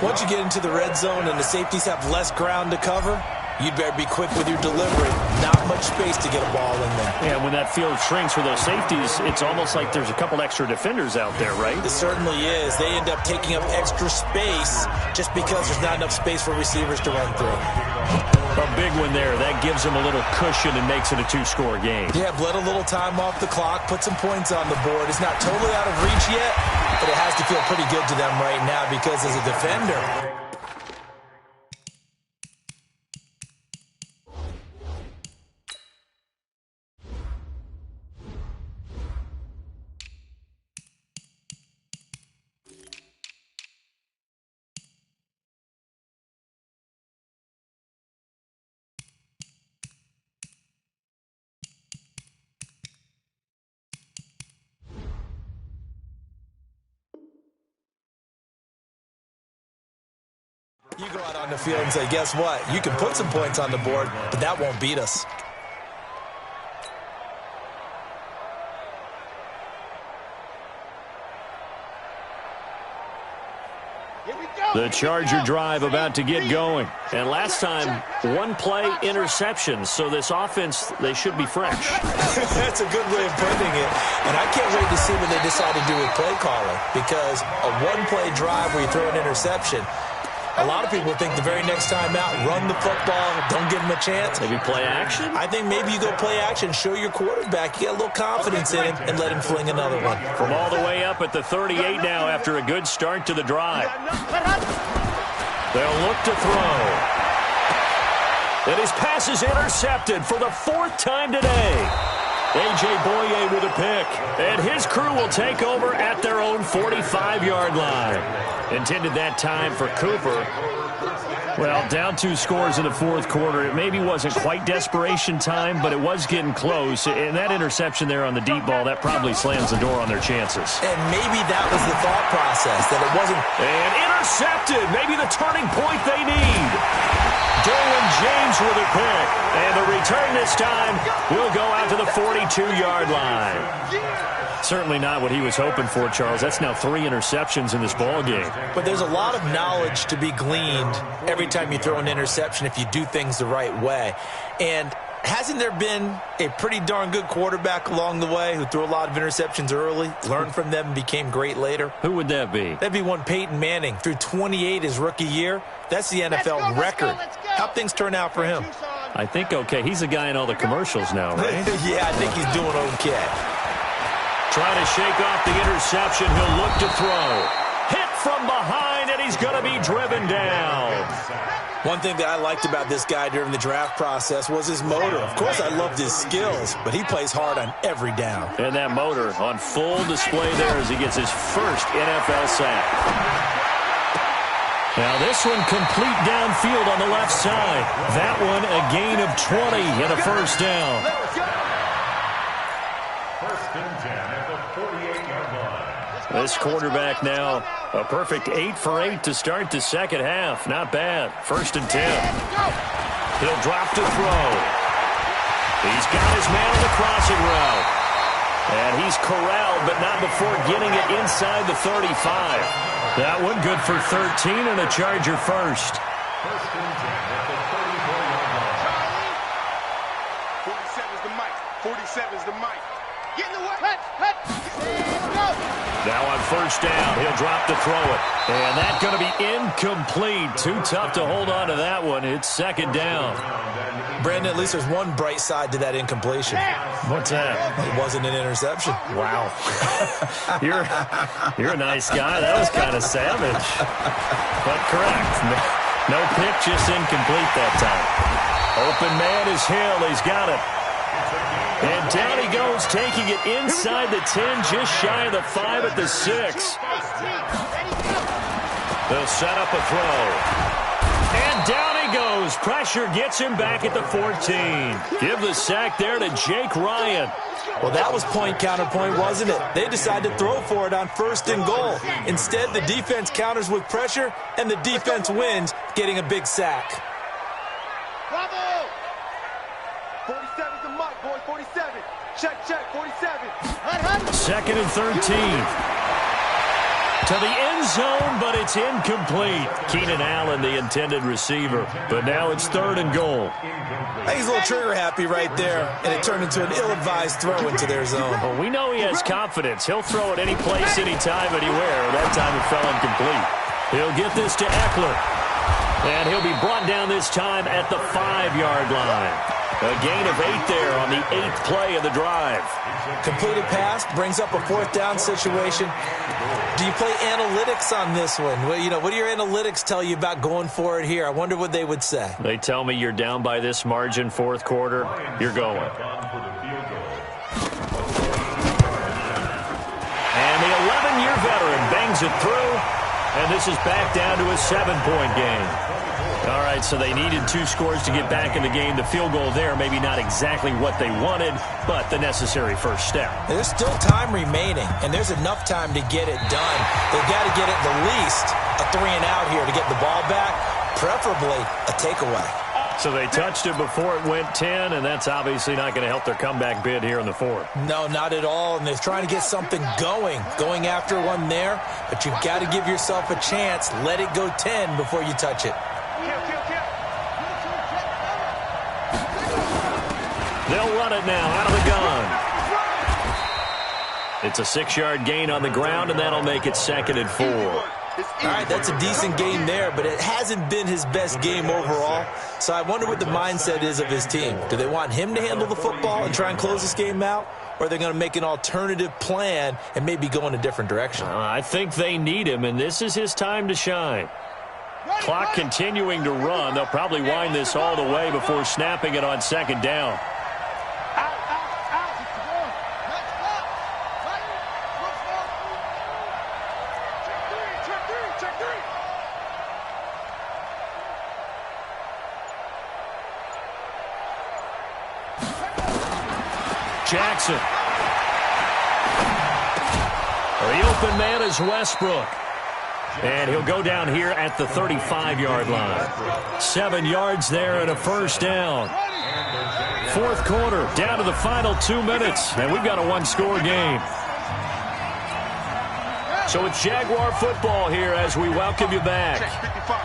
[SPEAKER 2] Once you get into the red zone and the safeties have less ground to cover, you'd better be quick with your delivery. Not much space to get a ball in there.
[SPEAKER 1] Yeah, when that field shrinks for those safeties, it's almost like there's a couple extra defenders out there, right?
[SPEAKER 2] It certainly is. They end up taking up extra space just because there's not enough space for receivers to run through.
[SPEAKER 1] A big one there. That gives them a little cushion and makes it a 2-score game.
[SPEAKER 2] Yeah, bled a little time off the clock, put some points on the board. It's not totally out of reach yet, but it has to feel pretty good to them right now because as a defender, you go out on the field and say, guess what? You can put some points on the board, but that won't beat us.
[SPEAKER 4] Here we go.
[SPEAKER 1] The Charger drive about to get going.
[SPEAKER 5] And last time, one play interception. So this offense, they should be fresh.
[SPEAKER 2] That's a good way of putting it. And I can't wait to see what they decide to do with play calling. Because a one-play drive where you throw an interception, a lot of people think the very next time out, run the football, don't give him a chance.
[SPEAKER 5] Maybe play action?
[SPEAKER 2] I think maybe you go play action, show your quarterback you got a little confidence in him, and let him fling another one.
[SPEAKER 1] From all the way up at the 38 now after a good start to the drive. They'll look to throw. And his pass is intercepted for the 4th time today. A.J. Boye with a pick. And his crew will take over at their own 45-yard line. Intended that time for Cooper. Well, down 2 scores in the 4th quarter. It maybe wasn't quite desperation time, but it was getting close. And that interception there on the deep ball, that probably slams the door on their chances.
[SPEAKER 2] And maybe that was the thought process, that it wasn't...
[SPEAKER 1] And intercepted. Maybe the turning point they need. Derwin James with a pick. And the return this time will go out to the 42-yard line. Certainly not what he was hoping for, Charles. That's now 3 interceptions in this ball game.
[SPEAKER 2] But there's a lot of knowledge to be gleaned every time you throw an interception if you do things the right way. And hasn't there been a pretty darn good quarterback along the way who threw a lot of interceptions early, learned from them, and became great later?
[SPEAKER 1] Who would that be?
[SPEAKER 2] That'd be one Peyton Manning. Threw 28 his rookie year. That's the NFL record. How'd things turn out for him?
[SPEAKER 1] I think okay. He's a guy in all the commercials now, right?
[SPEAKER 2] Yeah, I think he's doing okay.
[SPEAKER 1] Trying to shake off the interception. He'll look to throw. Hit from behind, and he's going to be driven down.
[SPEAKER 2] One thing that I liked about this guy during the draft process was his motor. Of course, I loved his skills, but he plays hard on every down.
[SPEAKER 1] And that motor on full display there as he gets his first NFL sack. Now this one complete downfield on the left side. That one a gain of 20 and a first down.
[SPEAKER 3] First and 10 at the 48-yard line.
[SPEAKER 1] This quarterback now a perfect 8 for 8 to start the second half. Not bad. First and 10. He'll drop to throw. He's got his man on the crossing route. And he's corralled, but not before getting it inside the 35. That one good for 13 and a Charger first.
[SPEAKER 3] First and 10 at the 34-yard line.
[SPEAKER 4] 47's the mic. 47's the mic. Get in the way. Go.
[SPEAKER 1] Now on first down, he'll drop to throw it. And that's going to be incomplete. Too tough to hold on to that one. It's second down.
[SPEAKER 2] Brandon, at least there's one bright side to that incompletion.
[SPEAKER 1] What's that?
[SPEAKER 2] It wasn't an interception.
[SPEAKER 1] Wow. You're a nice guy. That was kind of savage. But correct. No pick, just incomplete that time. Open man is Hill. He's got it. And down he goes, taking it inside the 10, just shy of the 5 at the 6. They'll set up a throw. And down he goes. Pressure gets him back at the 14. Give the sack there to Jake Ryan.
[SPEAKER 2] Well, that was point counterpoint, wasn't it? They decided to throw for it on first and goal. Instead, the defense counters with pressure, and the defense wins, getting a big sack.
[SPEAKER 4] Bravo. 47's the mic, boy. 47. Check, 47.
[SPEAKER 1] Second and 13. To the end zone, but it's incomplete. Keenan Allen, the intended receiver. But now it's third and goal.
[SPEAKER 2] I think he's a little trigger happy right there, and it turned into an ill-advised throw into their zone.
[SPEAKER 1] Well, we know he has confidence. He'll throw it any place, anytime, anywhere. That time it fell incomplete. He'll get this to Eckler. And he'll be brought down this time at the 5-yard line. A gain of 8 there on the 8th play of the drive.
[SPEAKER 2] Completed pass brings up a 4th down situation. Do you play analytics on this one? Well, what do your analytics tell you about going for it here? I wonder what they would say.
[SPEAKER 1] They tell me you're down by this margin, 4th quarter. You're going. And the 11-year veteran bangs it through. And this is back down to a 7-point game. All right, so they needed 2 scores to get back in the game. The field goal there, maybe not exactly what they wanted, but the necessary first step.
[SPEAKER 2] There's still time remaining, and there's enough time to get it done. They've got to get at the least a 3-and-out here to get the ball back, preferably a takeaway.
[SPEAKER 1] So they touched it before it went 10, and that's obviously not going to help their comeback bid here in the fourth.
[SPEAKER 2] No, not at all, and they're trying to get something going after one there, but you've got to give yourself a chance. Let it go 10 before you touch it.
[SPEAKER 1] They'll run it now out of the gun. It's a 6-yard gain on the ground, and that'll make it 2nd and 4.
[SPEAKER 2] All right, that's a decent game there, but it hasn't been his best game overall. So I wonder what the mindset is of his team. Do they want him to handle the football and try and close this game out? Or are they going to make an alternative plan and maybe go in a different direction?
[SPEAKER 1] I think they need him, and this is his time to shine. Clock continuing to run. They'll probably wind this all the way before snapping it on 2nd down. Jackson. The open man is Westbrook. And he'll go down here at the 35-yard line. 7 yards there and a first down. Fourth quarter, down to the final 2 minutes, and we've got a one-score game. So it's Jaguar football here as we welcome you back.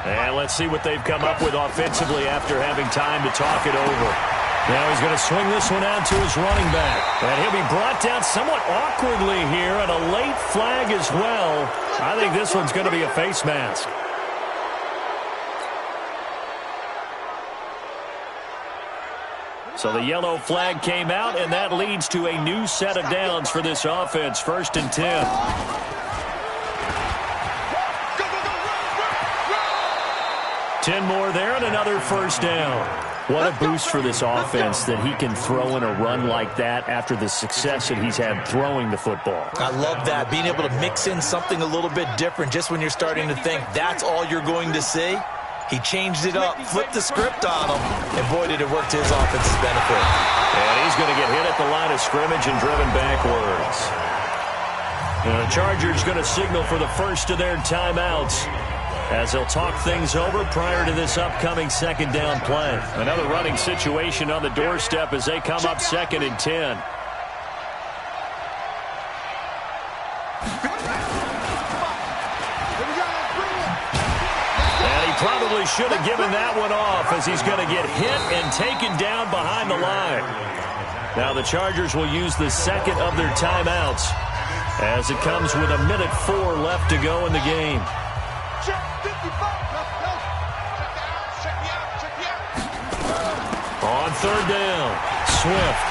[SPEAKER 1] And let's see what they've come up with offensively after having time to talk it over. Now he's going to swing this one out to his running back. And he'll be brought down somewhat awkwardly here, and a late flag as well. I think this one's going to be a face mask. So the yellow flag came out, and that leads to a new set of downs for this offense. 1st and 10. 10 more there and another first down. What a boost for this offense that he can throw in a run like that after the success that he's had throwing the football.
[SPEAKER 2] I love that, being able to mix in something a little bit different just when you're starting to think that's all you're going to see. He changed it up, flipped the script on him, and boy, did it work to his offense's benefit.
[SPEAKER 1] And he's going to get hit at the line of scrimmage and driven backwards. And the Chargers going to signal for the first of their timeouts as they'll talk things over prior to this upcoming 2nd down play. Another running situation on the doorstep as they come up 2nd and 10. And he probably should have given that one off as he's going to get hit and taken down behind the line. Now the Chargers will use the 2nd of their timeouts as it comes with 1:04 left to go in the game. On 3rd down, Swift.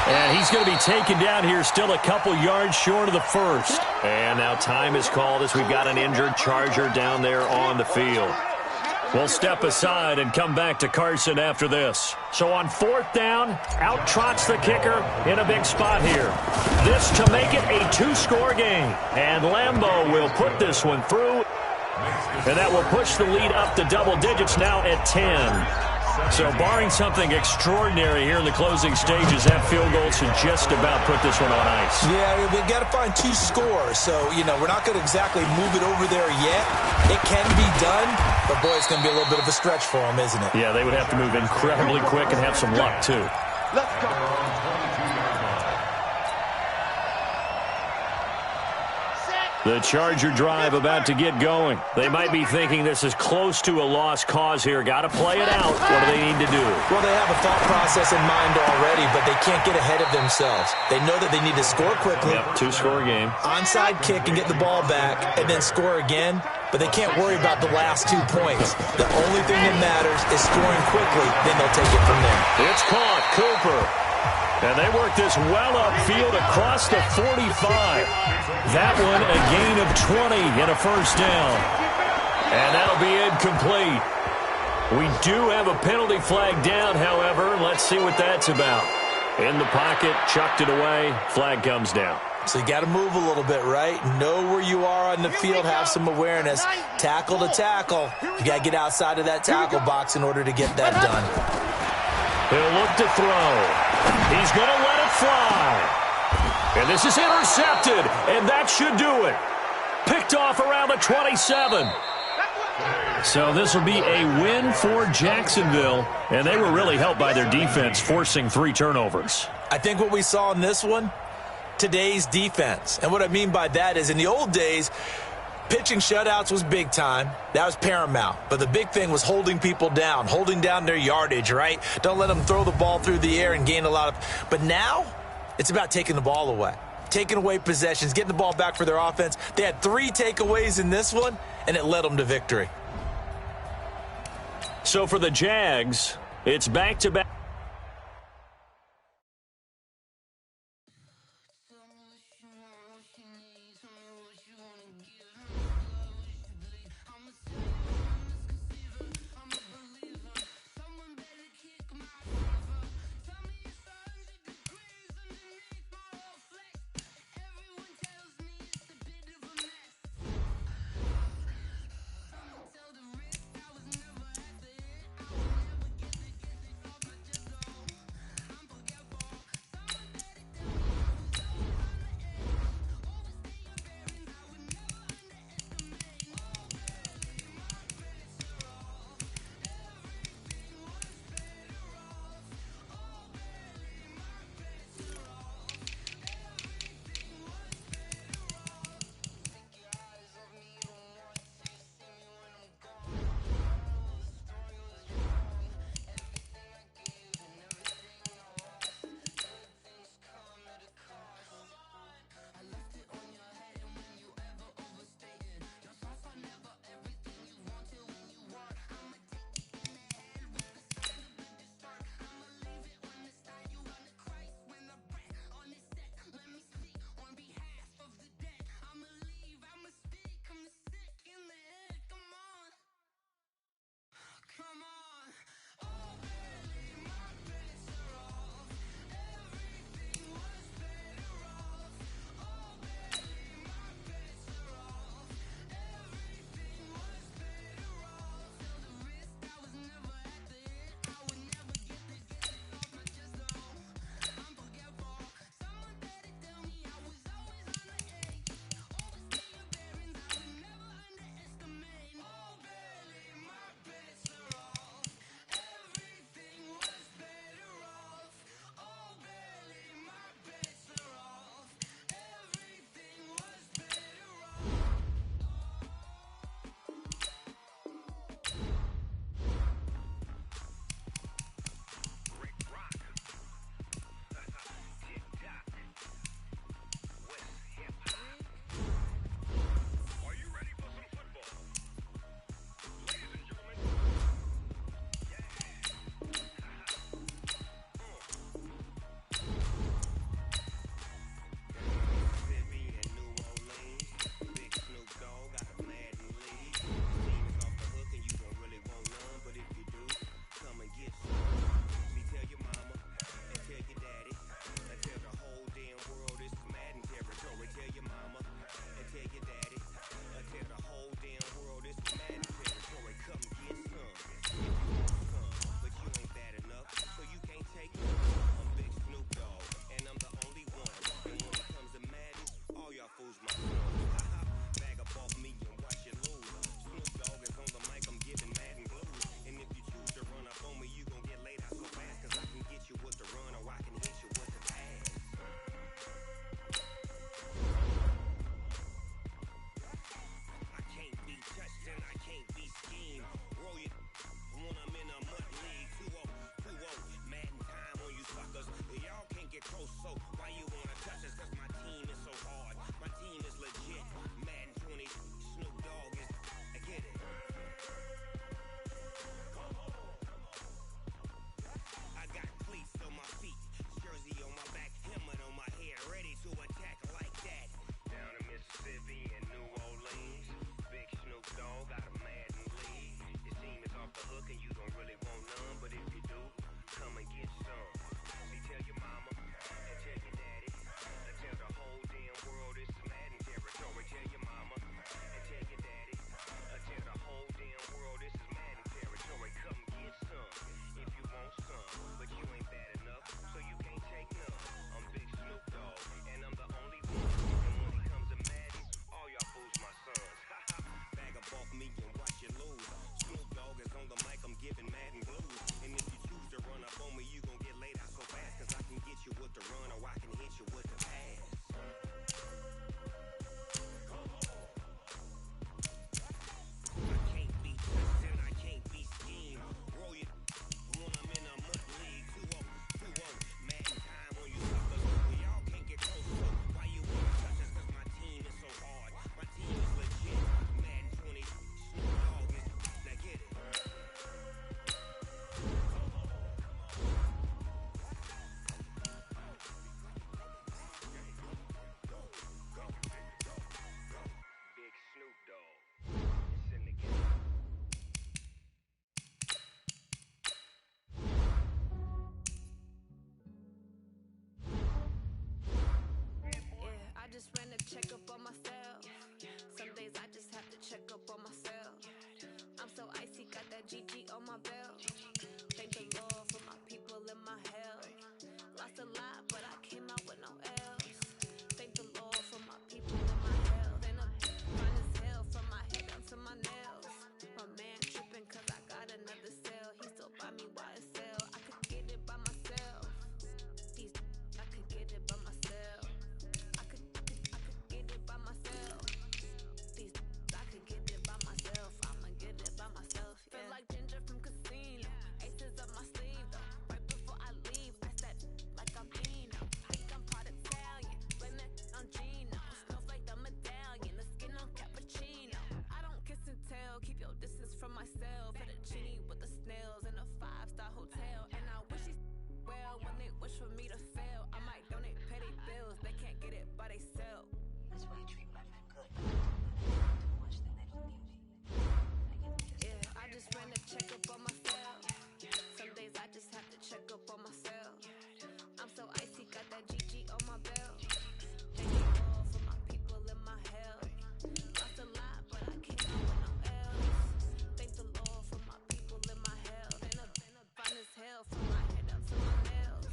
[SPEAKER 1] And he's going to be taken down here still a couple yards short of the first. And now time is called as we've got an injured Charger down there on the field. We'll step aside and come back to Carson after this. So on 4th down, out trots the kicker in a big spot here. This to make it a 2-score game. And Lambeau will put this one through. And that will push the lead up to double digits now at 10. So barring something extraordinary here in the closing stages, that field goal should just about put this one on ice.
[SPEAKER 2] Yeah, we've got to find 2 scores. So, we're not going to exactly move it over there yet. It can be done, but boy, it's going to be a little bit of a stretch for them, isn't it?
[SPEAKER 1] Yeah, they would have to move incredibly quick and have some luck, too.
[SPEAKER 4] Let's go.
[SPEAKER 1] The Charger drive about to get going. They might be thinking this is close to a lost cause here. Got to play it out. What do they need to do?
[SPEAKER 2] Well, they have a thought process in mind already, but they can't get ahead of themselves. They know that they need to score quickly.
[SPEAKER 1] Yep, 2-score game.
[SPEAKER 2] Onside kick and get the ball back and then score again, but they can't worry about the last 2 points. The only thing that matters is scoring quickly, then they'll take it from there.
[SPEAKER 1] It's caught. Cooper. And they work this well upfield across the 45. That one a gain of 20 and a first down. And that'll be incomplete. We do have a penalty flag down, however. Let's see what that's about. In the pocket, chucked it away. Flag comes down.
[SPEAKER 2] So you got to move a little bit, right? Know where you are on the field, have some awareness. Tackle to tackle. You got to get outside of that tackle box in order to get that done.
[SPEAKER 1] He'll look to throw. He's going to let it fly. And this is intercepted, and that should do it. Picked off around the 27. So this will be a win for Jacksonville, and they were really helped by their defense forcing 3 turnovers.
[SPEAKER 2] I think what we saw in this one, today's defense. And what I mean by that is in the old days, pitching shutouts was big time. That was paramount. But the big thing was holding people down, holding down their yardage, right? Don't let them throw the ball through the air and gain a lot of... But now, it's about taking the ball away. Taking away possessions, getting the ball back for their offense. They had 3 takeaways in this one, and it led them to victory.
[SPEAKER 5] So for the Jags, it's back-to-back.
[SPEAKER 6] GG on my belt. Thank the Lord for my people in my hell. Lost a lot, but I came out with no L's. Thank the Lord for my people in my hell. Then I'm fine as hell from my head down to my nails. My man tripping cause I got another cell. He still buy me YSL. I could get it by myself. I could get it by myself. I could get it by myself. I could get it by myself. I'ma get it by myself. Yeah. Feel like Ginger from Casino. Aces up my sleeve though. Right before I leave, I said like I'm Eno. Think I'm part Italian. Blame that on Gino. Smells like the medallion. The skin on cappuccino. I don't kiss and tell. Keep your distance from myself. Fettuccine with the snails in a 5-star hotel. And I wish he's well when they wish for me to fail. I might donate petty bills. They can't get it by themselves.
[SPEAKER 7] That's why I treat my friend good.
[SPEAKER 6] Yeah, I just ran a checkup on myself. Some days I just have to check up on myself. I'm so icy, got that GG on my belt. Thank you all for my people in my hell. Lost a lot, but I came out with no L's. Thank the Lord for my people in my hell. Been up fine as hell from my head down to my nails.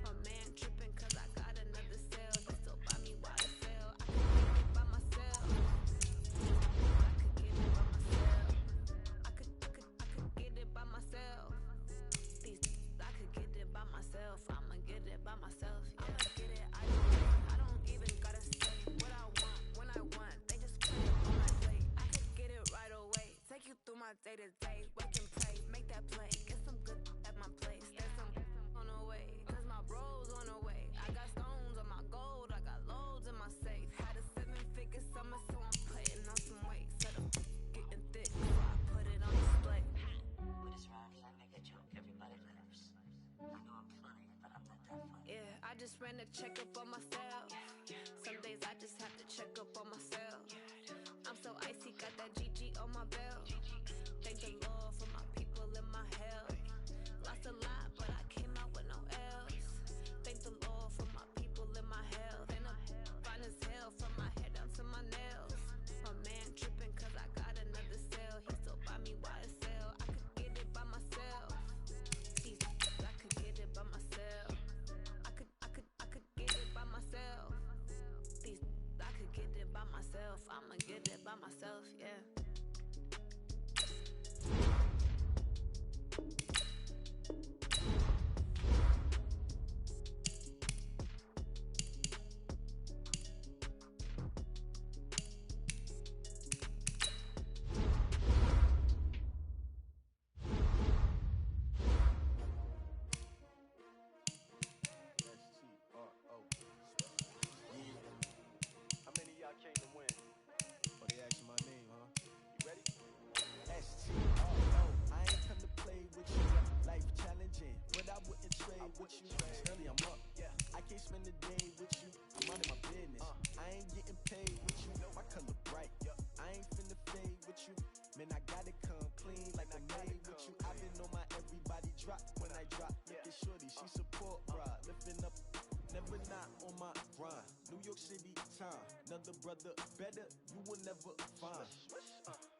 [SPEAKER 6] My man tripping cause I got another cell. They still buy me YSL. I could get it by myself. I could get it by myself. I could get it by myself. I could get it by myself. I'ma get it by myself. Yeah. I'ma get it. I don't even gotta say what I want when I want. They just put it on my plate. I could get it right away. Take you through my day to day. Wake and pray. Make that play. Get some good at my place. There's some on the way. Cause my bro's on the way. I got stones on my gold. I got loads in my safe. Had a 7-figure summer, so I'm putting on some weight. Set up getting thick, so I put it on display.
[SPEAKER 7] With this rhymes, I make a joke everybody laughs. I know I'm funny, but I'm not that funny.
[SPEAKER 6] Yeah, I just ran a checkup on myself. Some days I just have to check up on myself. I'm so icy, got that GG on my belt. Thank the Lord for my people in my hell. Lost a lot, but I came out with no L's. Thank the Lord for my people in my hell. Then I'm fine as hell from my head down to my nails. My man tripping cause I got another cell. He still buy me YSL. I could get it by myself. I could get it by myself. I could get it by myself. I could get it by myself. I'ma get it by myself, yeah.
[SPEAKER 4] How many of y'all came to win?
[SPEAKER 8] Oh, they asking my name, huh?
[SPEAKER 4] You ready?
[SPEAKER 8] S-T-R-O. I ain't come to play with you. Life challenging, but I wouldn't trade with you. Early I'm up, yeah. I can't spend the day with you. I'm minding my business. I ain't getting paid with you. My color bright. I ain't finna fade with you. Man, I gotta come clean like I made with you. I've been on my everybody drop when I drop. Look at shorty, she support ride. Lifting up, never not on my grind. New York City time. Another brother better, you will never find.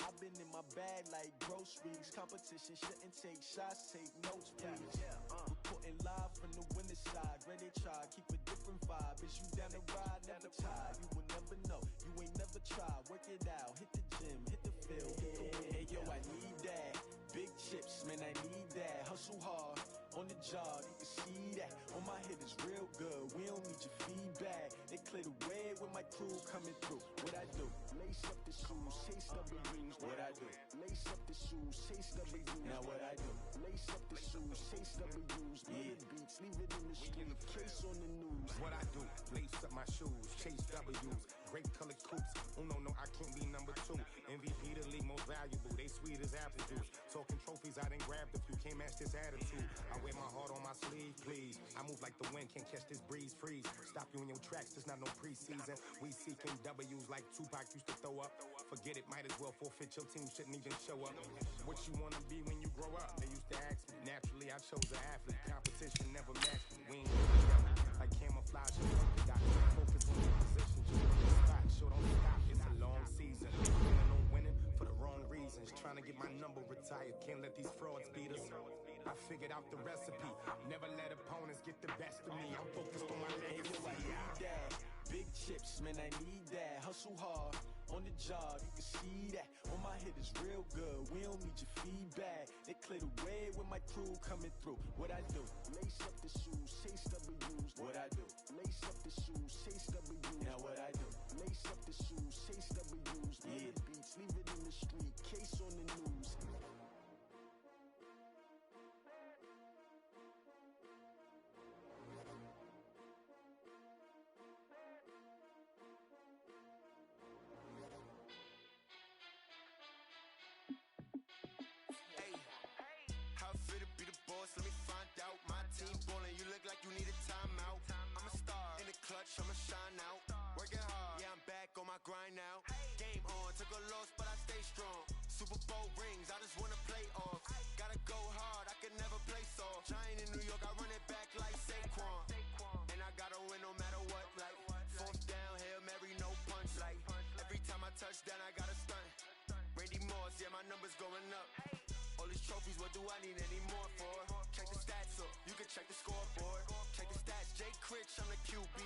[SPEAKER 8] I've been in my bag like groceries. Competition shouldn't take shots, take notes, please. Reporting live from the winning side. Ready to try, keep a different vibe. Is you down the ride, never tired. You will never know, you ain't never tried. Work it out, hit the gym, hit the field, hit the win. Hey yo, I need that. Big chips, man, I need that. Hustle hard, on the job, you can see that. On my head is real good, we don't need your feedback. They clear the way with my crew coming through. What I do? Lace up the shoes, chase W's. What I do? Lace up the shoes, chase W's. Now what I do? Lace up the shoes, chase W's. Yeah, beats, leave it in the street, case on the news.
[SPEAKER 9] What I do? Lace up my shoes, chase W's. Great colored coops. Oh no, I can't be number 2. MVP the league most valuable. They sweet as apple juice. Talking trophies, I done grabbed a few. Can't match this attitude. I wear my heart on my sleeve, please. I move like the wind, can't catch this breeze, freeze. Stop you in your tracks, there's not no preseason. We seeking W's like Tupac used to throw up. Forget it, might as well forfeit. Your team shouldn't even show up. What you wanna be when you grow up? They used to ask me. Naturally, I chose an athlete. Competition never matched me. We ain't together. Like camouflage and polka dot. Focus on your position, just on the spot. Sure don't stop, it's a long season. Winning on winning for the wrong reasons. Trying to get my number retired. tired, can't let these frauds beat us. I figured out the recipe, never let opponents get the best of me. I'm focused on my legacy.
[SPEAKER 8] I need that. Big chips, man, I need that. Hustle hard, on the job, you can see that. On my hit is real good, we don't need your feedback. They clear the way with my crew coming through. What I do? Lace up the shoes, chase W's. What I do? Lace up the shoes, chase W's. Now what I do? Lace up the shoes, chase W's. Yeah. The beats, leave it in the street, case on the news.
[SPEAKER 9] Let me find out. My team ballin', you look like you need a timeout. I'm a star in the clutch, I'ma shine out. Working hard, yeah, I'm back on my grind now. Game on, took a loss, but I stay strong. Super Bowl rings, I just wanna play off. Gotta go hard, I can never play soft. Giant in New York, I run it back like Saquon. And I gotta win no matter what, like fourth down, Hail Mary, no punch. Like every time I touch down, I gotta stunt. Randy Moss, yeah, my numbers going up. All these trophies, what do I need any more for? Check the stats up, you can check the scoreboard. Check the stats, Jay Critch, I'm the QB.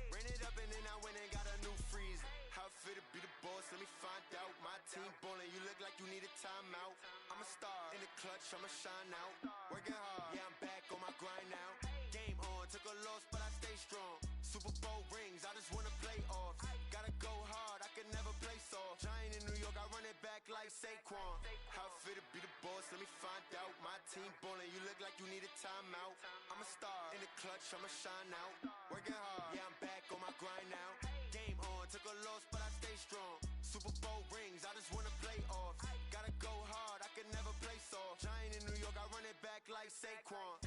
[SPEAKER 9] Ran it up and then I went and got a new freeze. How it fit to be the boss, let me find out. My team ballin', you look like you need a timeout. I'm a star in the clutch, I'ma shine out. Working hard, yeah, I'm back on my grind now. Game on, took a loss, but I stay strong. Super Bowl rings, I just wanna play off. Gotta go hard, I can never play soft. Giant in New York, I run it back like Saquon. How it fit to be the boss, let me find out. My team ballin', you look like you need a timeout. I'm a star in the clutch, I'ma shine out. Working hard, yeah, I'm back on my grind now. Game on, took a loss, but I stay strong. Super Bowl rings, I just wanna play off. Gotta go hard, I can never play soft. Giant in New York, I run it back like Saquon.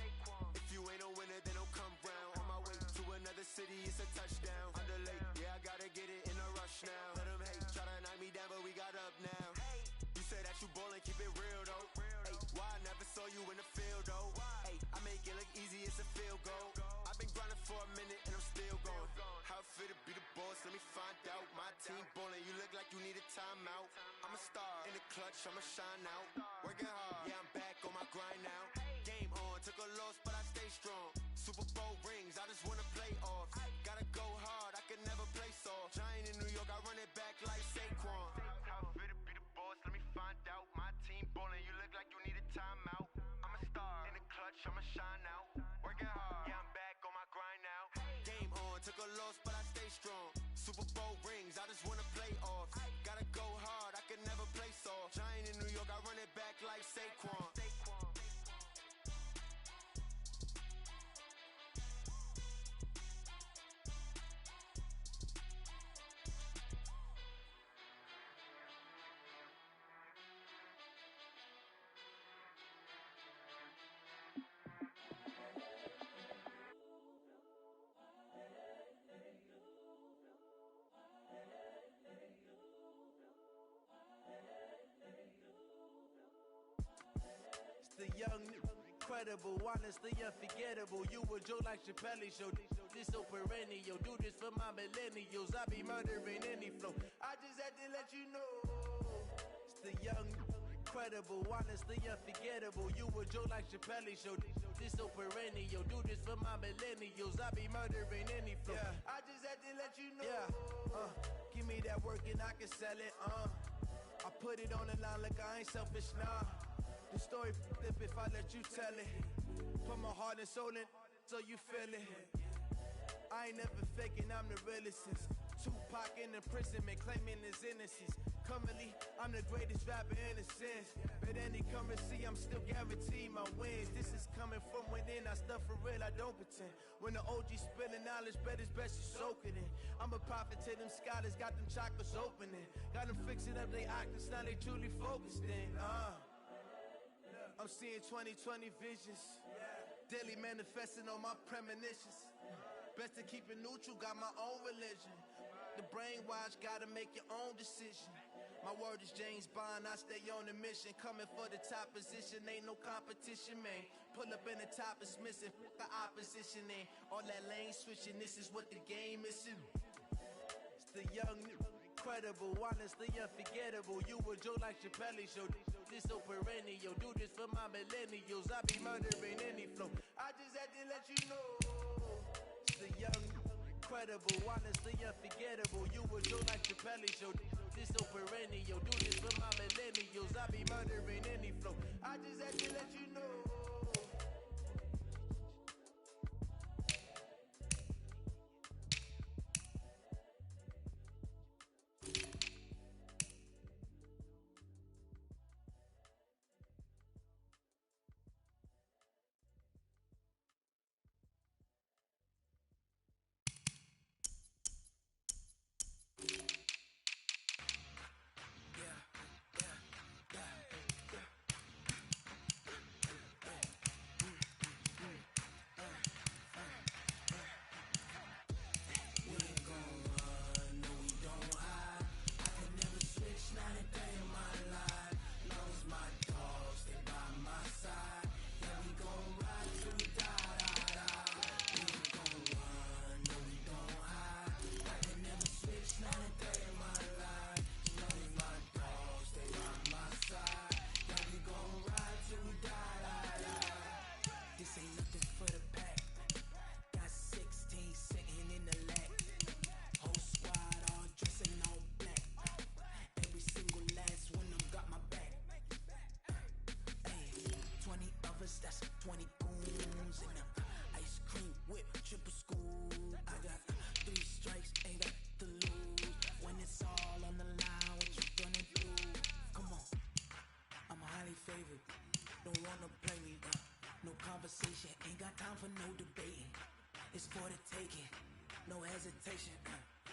[SPEAKER 9] If you ain't a winner, then don't come round. On my way to another city, it's a touchdown. Underlay, yeah, I gotta get it in a rush now. Let them hate, try to knock me down, but we got up now. You say that you ballin', keep it real though. Hey, why I never saw you in the field though? Hey, I make it look easy, it's a field goal. I've been grinding for a minute and I'm still going. How it fit to be the boss, let me find out. My team ballin', you look like you need a timeout. I'm a star in the clutch, I'ma shine out. Working hard, yeah, I'm back on my grind now. Game on, took a loss, but I stay strong. Super Bowl rings, I just wanna play off. Gotta go hard, I can never play soft. Giant in New York, I run it back like Saquon. How it fit to be the boss, let me find out. My team ballin', you look like you need a timeout. I'm a star in the clutch, I'ma shine out. Working hard, yeah, I'm back on my grind now. Game on, took a loss, but I stay strong. Super Bowl rings, I just wanna play off. Gotta go hard, I can never play soft. Giant in New York, I run it back like Saquon.
[SPEAKER 8] The young, incredible, honestly unforgettable. You a Joe like Chappelle show. This so perennial. Do this for my millennials. I be murdering any flow. I just had to let you know. It's the young, incredible, honestly unforgettable. You a Joe like Chappelle show. This so perennial. Do this for my millennials. I be murdering any flow. Yeah. I just had to let you know. Yeah. Give me that work and I can sell it. I put it on the line like I ain't selfish, nah. The story flip if I let you tell it. Put my heart and soul in so you feel it. I ain't never faking, I'm the realest since Tupac in imprisonment, claiming his innocence. Currently, I'm the greatest rapper in a sense. But any currency, I'm still guaranteed my wins. This is coming from within, I stuff for real, I don't pretend. When the OG spilling knowledge, bet it's best you soak it in. I'm a prophet to them scholars, got them chakras opening. Got them fixing up they octaves, now they truly focused in. I'm seeing 2020 visions. Daily manifesting on my premonitions. Best to keep it neutral, got my own religion. The brainwash, gotta make your own decision. My word is James Bond, I stay on the mission. Coming for the top position, ain't no competition, man. Pull up in the top, it's missing, the opposition ain't. All that lane switching, this is what the game is. It's the young, incredible, honestly unforgettable. You a Joe like Chappelle show. This so perennial, do this for my millennials. I be murdering any flow. I just had to let you know. It's a young, incredible, honestly unforgettable. You would do like the Pelly Show. This so perennial, do this for my millennials. I be murdering any flow. I just had to let you know. That's 20 goons in the ice cream whip, triple scoop. I got 3 strikes, ain't got to lose. When it's all on the line, what you gonna do? Come on, I'm highly favored. Don't wanna play me, no conversation. Ain't got time for no debating. It's for the taking, no hesitation.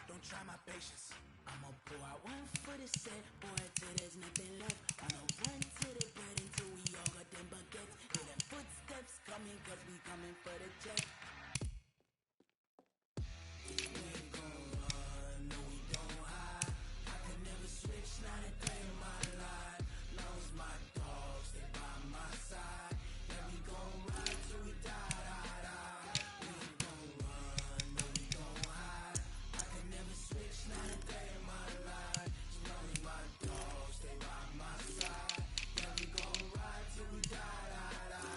[SPEAKER 8] Don't try my patience. I'ma pour out one for the set, boy, till there's nothing left. I'ma run to the bed until we all got them baguettes. Hear them footsteps coming, cause we coming for the check. We ain't gon' run, no we don't hide. I can never switch, not a day in my life. Long as my dogs stay by my side. Yeah, we gon' ride till we die, die, die. We ain't gon' run, no we don't hide. I can never switch, not a day in my life. As long as my dogs stay by my side. Yeah, we gon' ride till we die, die, die.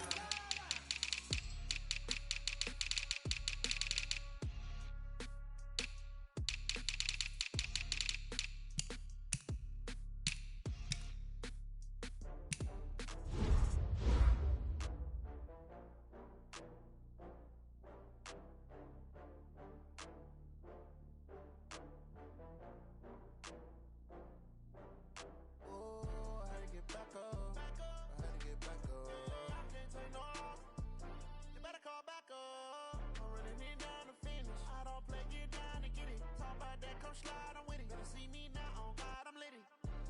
[SPEAKER 8] Oh, I had to get back up. I had to get back up. I can't take no loss. You better call back up. I'm running it down to finish. I don't play, get down to get it. Talk about that, come slide, I'm with it. Better see me now, on God, I'm litty.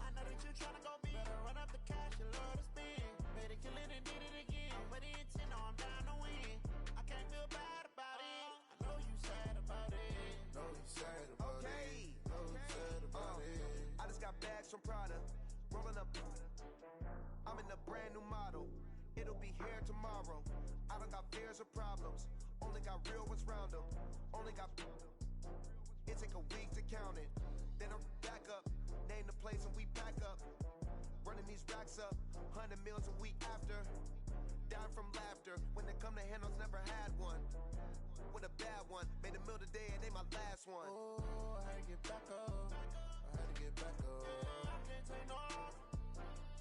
[SPEAKER 8] I know that you tryna go big. Better run up the cash, you love to spend. Better kill it and did it again. Put the intent on, I'm down to win. I can't feel bad about it. I know you sad about it.
[SPEAKER 10] Know you sad about it. Know you sad about it. I just got bags from Prada. Rolling up. I'm in a brand new model. It'll be here tomorrow. I don't got fears or problems. Only got real ones round them. Only got. It take a week to count it. Then I'm back up. Name the place and we pack up. Running these racks up. 100 meals a week after. Down from laughter. When they come to handles, never had one. With a bad one. Made a meal today and they my last one.
[SPEAKER 8] Oh, I had to get back up. I had to get back up. I can't take no loss.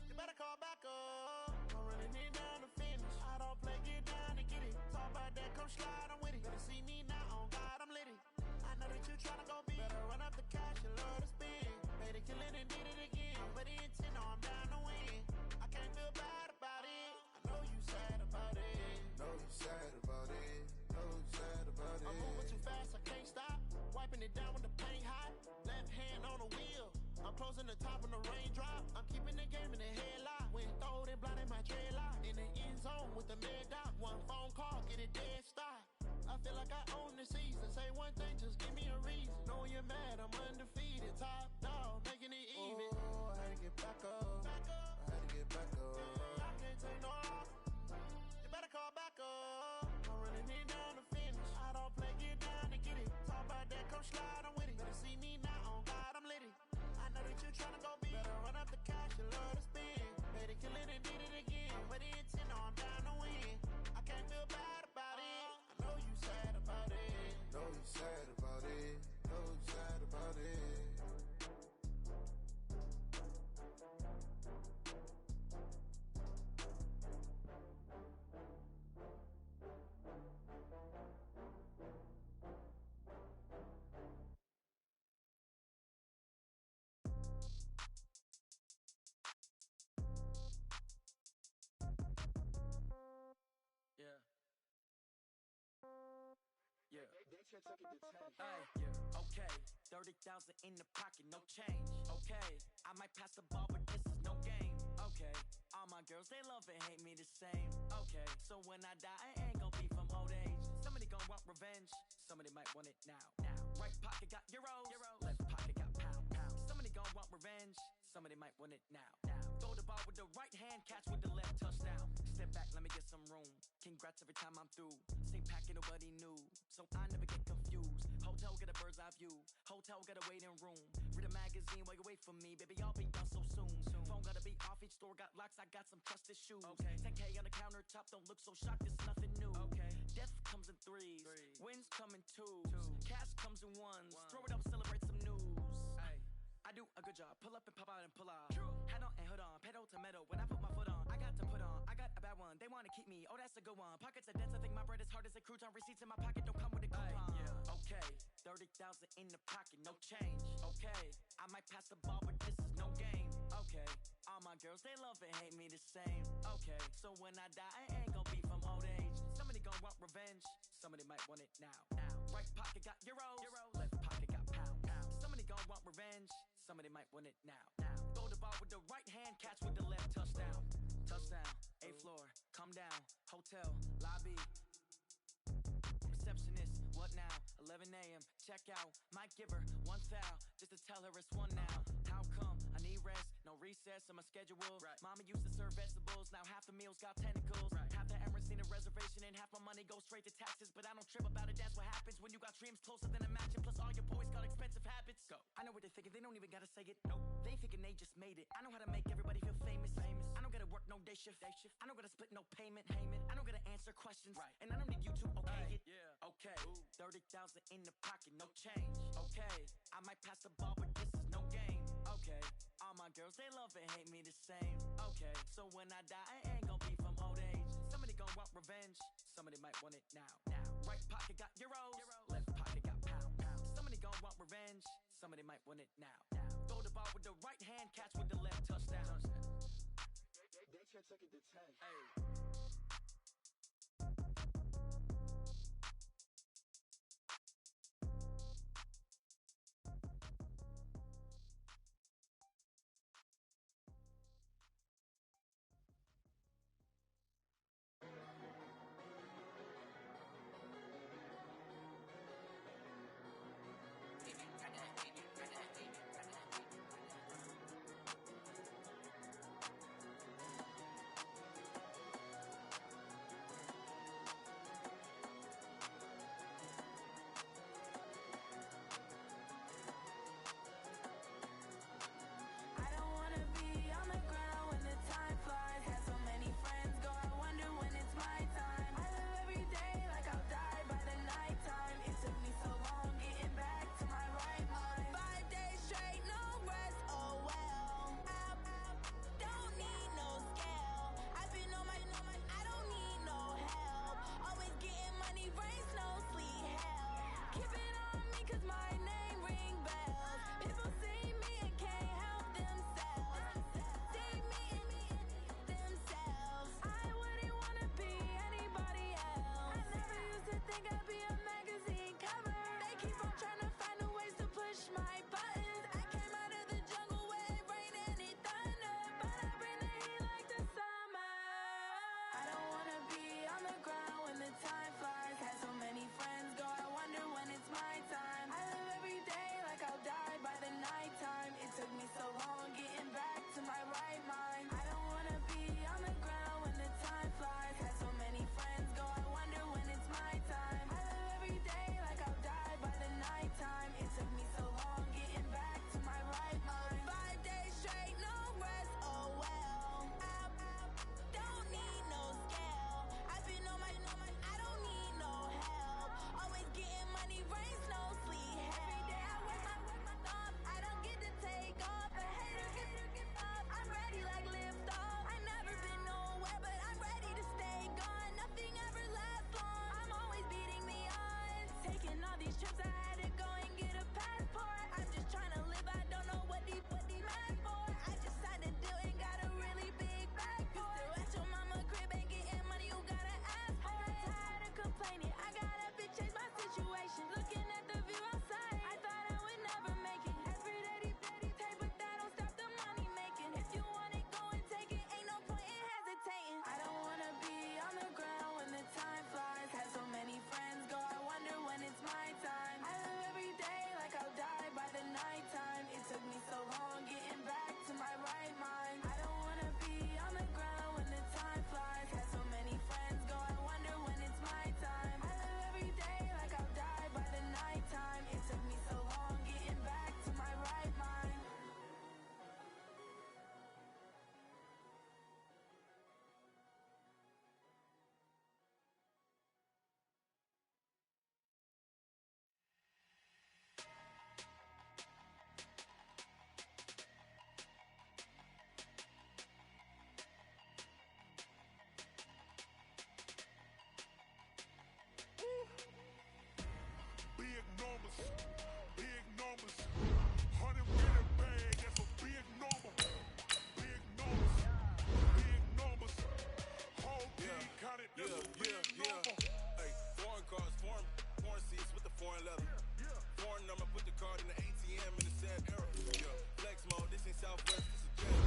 [SPEAKER 8] You better call back up. I'm running it down to finish. I don't play, get down to get it. Talk about that, come slide, I'm with it. Better see me now, on God, I'm litty. I know that you tryna go big. Better run up the cash, you love to spend. Made it, kill it, and did it again. But the intent, no, I'm down to win. I can't feel bad about it. I know you sad about it.
[SPEAKER 10] Know you sad about it. Know you sad about it.
[SPEAKER 8] I'm moving too fast, I can't stop. Wiping it down with the paint hot. Left hand on the wheel. I'm closing the top when the raindrop. I'm keeping the game in the headlock. When throwed and blinded my dreadlock. In the end zone with the mad dot. One phone call, get it dead stop. I feel like I own the season. Say one thing, just give me a reason. Knowing you're mad, I'm undefeated. Top dog, making it even. Oh, I had to get back up. I had to get back up. I can't take no loss. You better call back up. I'm running it down to finish. I don't play, get down to get it. Talk about that, come slide, I'm with it. Better see me now, on God, I'm litty. I know that you tryna go big. Better run up the cash, you love to spend. Better kill
[SPEAKER 11] Okay, 30,000 in the pocket, no change. Okay, I might pass the ball, but this is no game. Okay, all my girls, they love and hate me the same. Okay, so when I die, I ain't gon' be from old age. Somebody gon' want revenge, somebody might want it now. Right pocket got euros, left pocket got pound. Somebody gon' want revenge, somebody might want it now. Throw the ball with the right hand, catch with the left, touchdown. Step back, let me get some room. Congrats every time I'm through. Same packet, nobody knew, so I never get confused. Hotel get a bird's eye view, hotel got a waiting room. Read a magazine while you wait for me, baby, I'll be done so soon. Phone gotta be off, each store got locks, I got some trusted shoes. 10K on the countertop, don't look so shocked, it's nothing new. Death comes in threes, wins come in twos, cash comes in ones. Throw it up, celebrate some news. I do a good job, pull up and pop out and pull off. Hat on and hood on, pedal to metal. When I put my foot on, I got to put on. I got a bad one, they wanna keep me, oh that's a good one. Pockets are dense, I think my bread is hard as a crouton. Receipts in my pocket don't come with a coupon. Okay, 30,000 in the pocket, no change. Okay, I might pass the ball, but this is no game. Okay, all my girls, they love and hate me the same. Okay, so when I die, I ain't gon' be from old age. Somebody gon' want revenge, somebody might want it now. Right pocket got euros, left pocket got pound. Somebody gon' want revenge, somebody might want it now. Throw the ball with the right hand, catch with the left, touchdown. Touchdown, 8th floor, come down, hotel, lobby. Receptionist, what now? 11 a.m., check out. Might give her one foul, just to tell her it's one now. How come? I need rest, no recess on my schedule. Mama used to serve vegetables, now half the meals got tentacles. Half the Emirates need a reservation and half my money goes straight to taxes. But I don't trip about it, that's what happens when you got dreams closer than a mansion. Plus all your boys got expensive habits. Go. I know what they're thinking, they don't even gotta say it. Nope. They thinking they just made it. I know how to make everybody feel famous. I don't gotta work no day shift. I don't gotta split no payment. I don't gotta answer questions. And I don't need you to okay it. Okay, 30,000 in the pocket, no change. Okay, I might pass the ball, but this is no game. Okay, all my girls, they love and hate me the same. Okay, so when I die, I ain't gon' be from old age. Somebody gon' want revenge, somebody might want it now. Right pocket got euros, left pocket got pound. Somebody gon' want revenge, somebody might want it now. Throw the ball with the right hand, catch with the left, touchdown.
[SPEAKER 8] They check it to 10.
[SPEAKER 9] big numbers. 100 in the bag, that's a big number. Big numbers, big numbers. Whole team counted, that's a big number.
[SPEAKER 12] Hey, foreign cars, foreign seats with the foreign leather. Foreign number, put the card in the ATM in the sad era. Yeah, flex mode, this ain't Southwest, this is jet.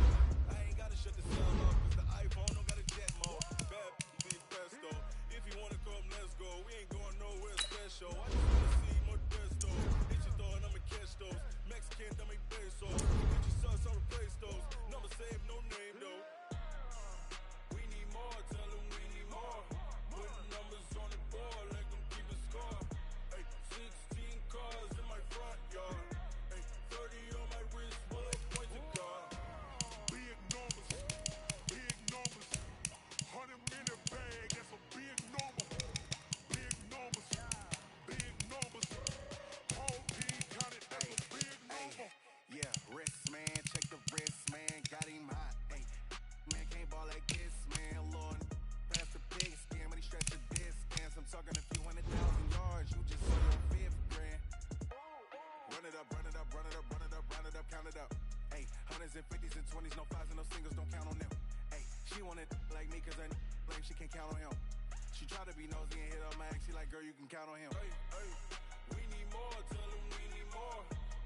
[SPEAKER 12] I ain't gotta shut the cell off, cause the iPhone don't got a jet mode. Bad be best though. If you wanna come, let's go. We ain't going nowhere special. I just wanna see more Modesto. Hit your door and I'ma catch those. Mexican, dummy pesos. Get your sauce, I'll replace those. Number save, no name though. We need more, tell them we need more. Putting numbers on the board, let them keep a score. Hey, 16 cars in my front yard. Hey, 30 on my wrist, well, point to God.
[SPEAKER 9] Big numbers, big numbers. 100 in the bag, that's a big number. Big numbers, big numbers. Whole team counted, that's a big number.
[SPEAKER 12] Yeah, wrist, man, check the wrist, man. Got him hot, hey. Man, can't ball like this, man. Lord, pass the big scam, but he stretch the distance. I'm talking a few 100,000 yards, you just saw your fifth grand. Run it up, run it up, run it up, run it up, run it up, count it up. Hey, hundreds and fifties and 20s, no fives and no singles, don't count on them. Hey, she wanted like me, cause I like she can't count on him. She tried to be nosy and hit up my ex, she like, girl, you can count on him.
[SPEAKER 9] Hey, hey,
[SPEAKER 12] We need more, tell them we need more.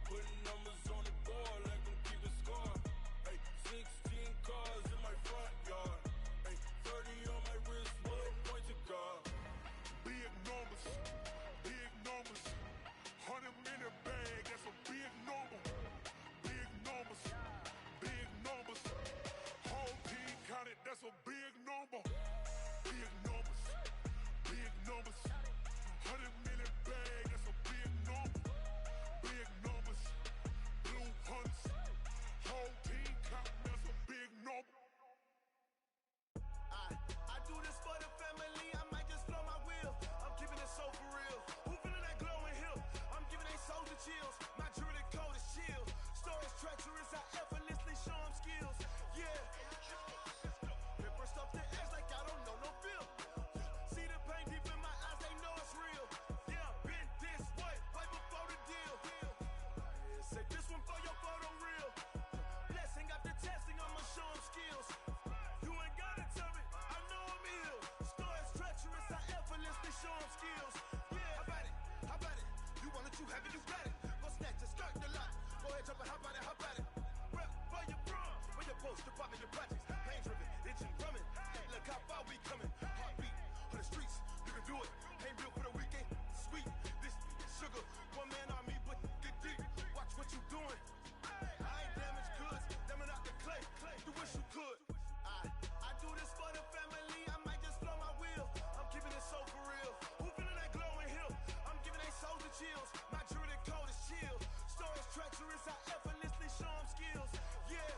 [SPEAKER 12] Putting numbers on the board, let them keep a score. Hey, 16 cars in my front yard. Hey, 30 on my wrist, well, point to God.
[SPEAKER 9] big numbers, big numbers. 100 in the bag, that's a big number. Big numbers, big numbers. Whole team counted, that's a big number. Big numbers, big numbers. 100 in the bag, that's a big number. Big numbers, blue hunts. Whole team counting, that's a big number.
[SPEAKER 10] I do this for the family, I might just blow my wheel. I'm keeping it so for real. Who feeling that glowing hill? I'm giving they soldier chills. My jewelry code is chill. Stories treacherous, I effortlessly show them skills. Yeah. Ripper stuff the edge like I don't know no feel. See the pain deep in my eyes, they know it's real. Yeah, been this way, way before the deal. Say this one for your photo reel. Blessing after testing, I'ma show them skills. You ain't gotta tell me, I know I'm ill. Stories treacherous, I effortlessly show them skills. Yeah, how about it? How about it? You want it, you have it, you got it. Go snatch it, start the lot. Go ahead, jump it, how about it? How about it? Rep for your brum, for your post, your pop, and your projects. Pain driven, itching, drumming. Look how far we coming. Heartbeat on the streets, you can do it. Ain't built for the weekend. Sweet, this sugar, one man army, but get deep. Watch what you doing. I ain't damaged goods, damn it out the clay. You wish you could. I do this for the family, I might just blow my wheel. I'm keeping it so for real. Who feeling that glowing hill? I'm giving they soldier chills. My jewelry code is chill. Stories treacherous, I effortlessly show them skills. Yeah.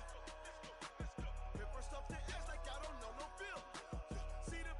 [SPEAKER 10] Ripper stuff the edge like I don't know no feel. See the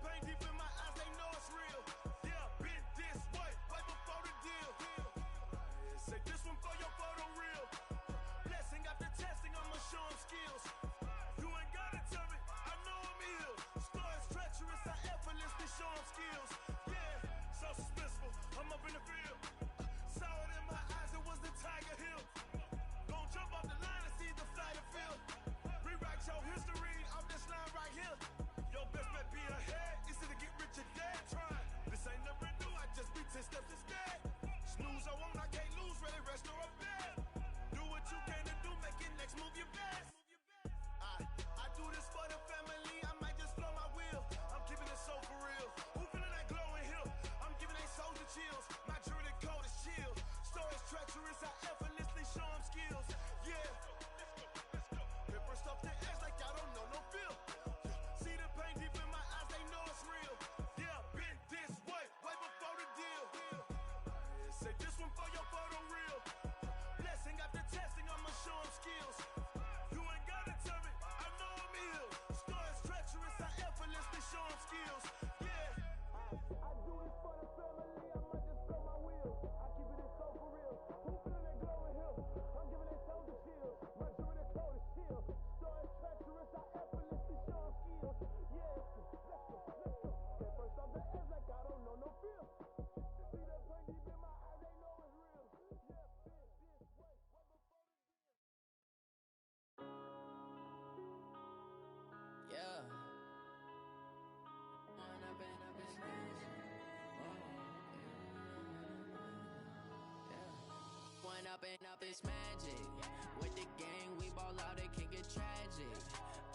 [SPEAKER 13] up, it's magic. With the gang, we ball out, it can get tragic.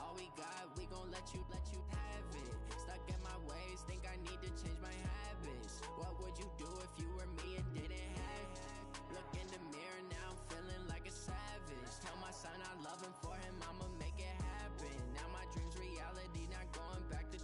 [SPEAKER 13] All we got, we gon' let you have it. Stuck in my ways, think I need to change my habits. What would you do if you were me and didn't have it? Look in the mirror, now I'm feeling like a savage. Tell my son I love him, for him I'ma make it happen. Now my dream's reality, not going back to.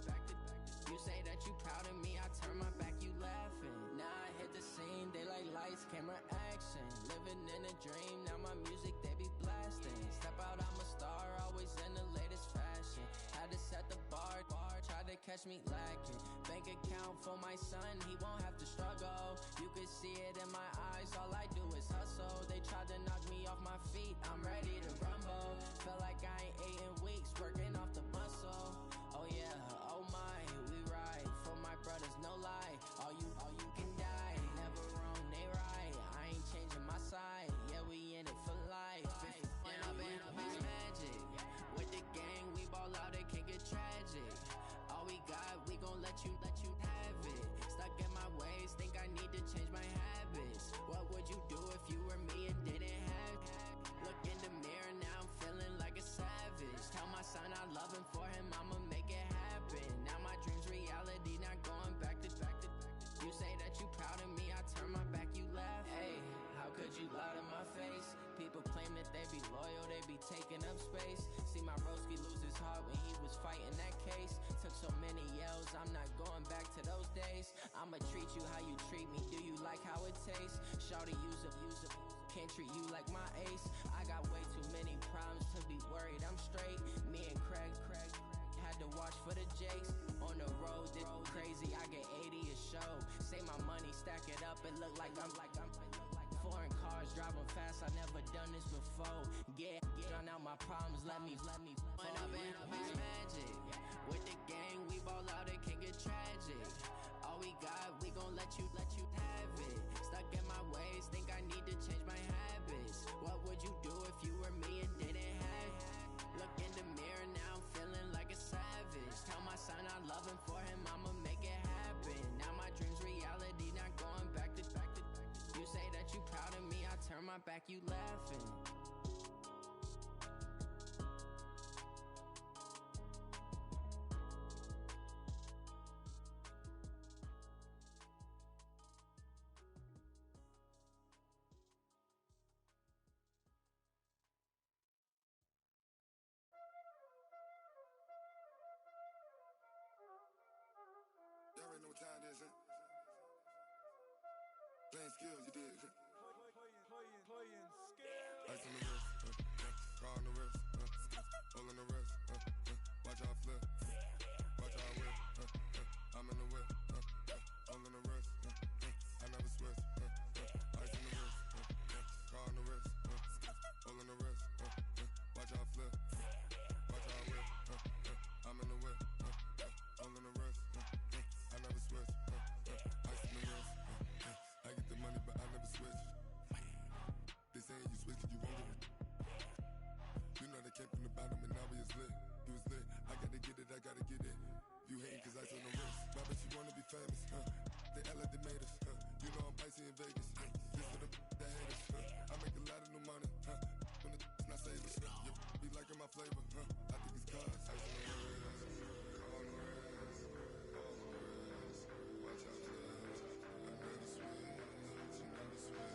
[SPEAKER 13] You say that you proud of me, I turn my back, you laughing. Now I hit the scene, they like lights, camera, action. Living in a dream, now my music, they be blasting. Step out, I'm a star, always in the latest fashion. Had to set the bar, tried to catch me lacking. Bank account for my son, he won't have to struggle. You could see it in my eyes, all I do is hustle. They tried to knock me off my feet, I'm ready to rumble. Feel like I ain't ate in weeks, working off the muscle. Oh yeah, oh my, we ride for my brothers, no lie. All you can die, never wrong, they right. I ain't changing my side, yeah, we in it for life. When up, it's magic. With the gang, we ball out, it can get tragic. All we got, we gon' let you have it. Stuck in my ways, think I need to change my habits. What would you do if you were me and didn't have it? Look in the mirror, now I'm feeling like a savage. Tell my son I love him, for him I'ma make it happen. Now my dream's reality, not going back to. You say that you proud of me, I turn my back, you laugh. Hey, how could you lie to my face? People claim that they be loyal, they be taking up space. See my broski lose his heart when he was fighting that case. Took so many yells, I'm not going back to those days. I'ma treat you how you treat me, do you like how it tastes? Shawty, use up, can't treat you like my ace. I got way too many problems to be worried, I'm straight. Me and Craig had to watch for the Jakes. On the road, this crazy, I get 80 a show. Save my money, stack it up, it look like I'm foreign cars, driving fast, I never done this before. Drown out my problems, let me When up, it's magic. With the gang, we ball out, it can get tragic. All we got, we gon' let you have it. Stuck in my ways, think I need to change my habits. What would you do if you were me and didn't have it? Look in the mirror, now I'm feeling like a savage. Tell my son I love him, for him I'ma make it happen. Now my dream's reality, not going back to. You say that you proud of me, I turn my back, you laughing.
[SPEAKER 9] Y'all already know what time it is, huh? Playing skills, you did.
[SPEAKER 8] Playing skills.
[SPEAKER 9] Ice on the wrist, car on the wrist, hole in the wrist, watch out flip, watch out whip, I'm in the whip, hole in the wrist, I never switch, ice on the wrist, car on the wrist, hole in the wrist, watch out flip, watch out whip, I'm in the whip, hole in the wrist, I never switch, ice on the wrist, I get the money but I never switch. They saying you switch, you won't get it. You know they came from the bottom and now we is lit. You was lit, I gotta get it, I gotta get it. You hating cause I on the wrist. Why bet you wanna be famous, They Ella, they made us, You know I'm icy in Vegas, This for the that hate us, I make a lot of new money, When the not savers, You be liking my flavor, I think it's cause ice on the wrist, on the wrist, on the wrist. Watch out, flips, I never switch, you never switch.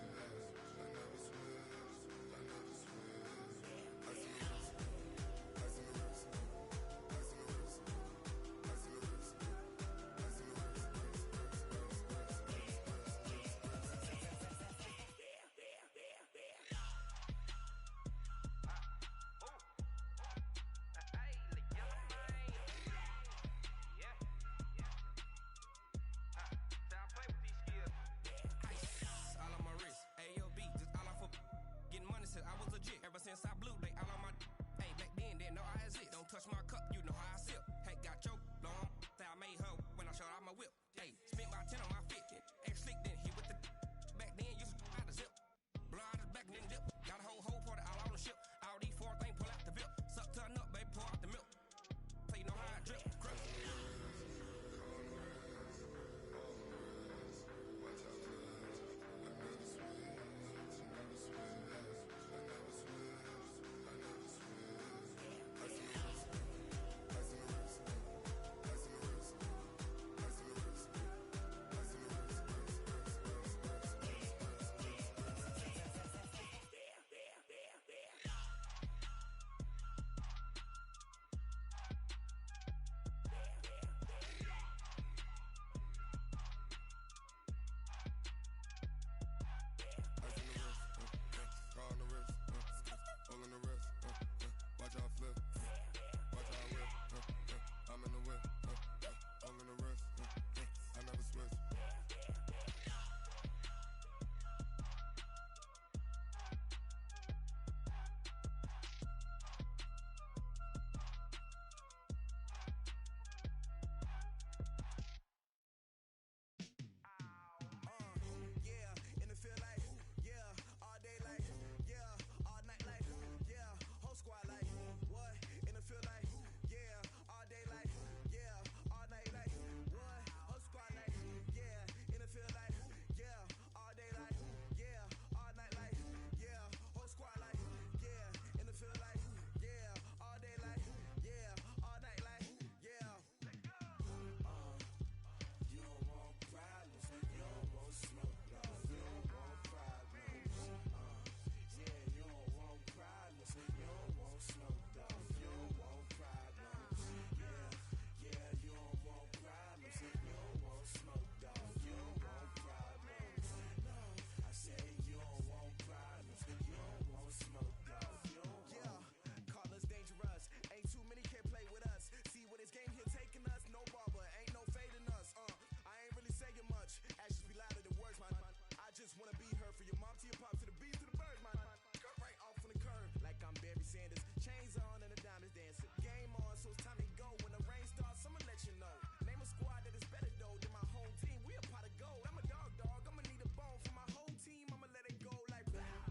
[SPEAKER 10] Sanders. Chains on and the diamonds dancing. Game on, so it's time to go. When the rain starts, I'ma let you know. Name a squad that is better though than my home team. We a pot of gold. I'm a dog. I'ma need a bone for my whole team. I'ma let it go like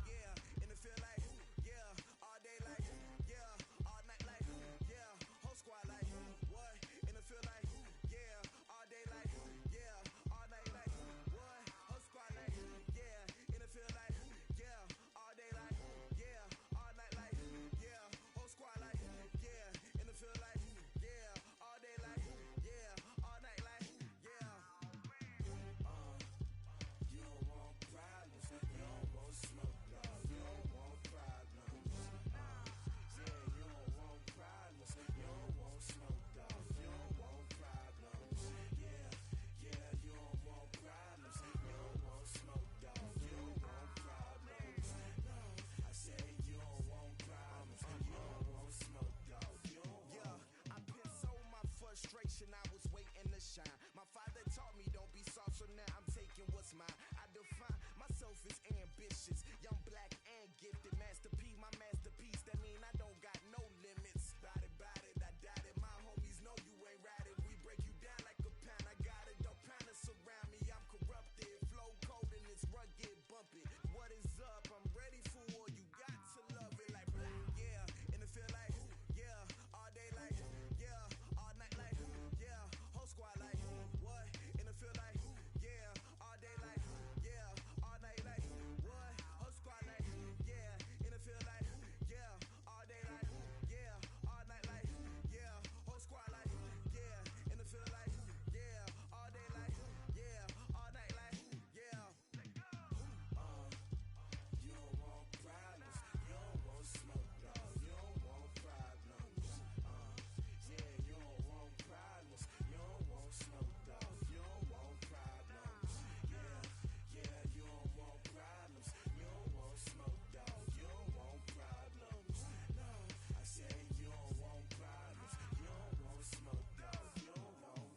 [SPEAKER 10] yeah. And it feel like yeah. All day like yeah. All night like yeah. Whole squad like what? And it feel like yeah. All day like yeah. All night like what? Whole squad like yeah. And it feel like yeah. All day like yeah. All night like yeah. Whole squad like yeah. And it feel like yeah. All day like yeah. All night like yeah. You don't want problems. You don't want smoke, dog. You don't want problems. Yeah, you don't want problems. You don't want smoke, dog. You don't want problems. Yeah, you don't want problems. You don't want smoke, dog. You don't want problems. No, I said you don't want problems. You don't want smoke, dog. You don't want. Yeah, I pissed so my frustration. I was waiting to shine. My father taught me don't be soft, so now I'm taking what's mine. I define myself as ambitious, young, black, and gifted. Master P, my masterpiece. That mean I don't got no limits. Bout it, I doubt it. My homies know you ain't ratted. We break you down like a pound. I got it, don't pound to surround me. I'm corrupted, flow cold and it's rugged, bumpy. What is up? I'm ready for war. You got to love it like yeah. And it feel like yeah. All day like yeah. All night like yeah. Whole squad like what? And it feel like yeah. All day like yeah. All night like what? Whole squad like yeah. And it feel like yeah. All day like yeah. All night like yeah. Whole squad like yeah. And it feel like yeah. All day like yeah. All night like yeah. You don't want problems. You don't want smoke, dog. You don't want problems. Yeah, you don't want problems. You don't want smoke, dog. You don't want problems. Yeah, you don't want problems. You don't want smoke, dog. You don't want problems. No, I said you don't want problems. You don't want smoke, dog. You don't want.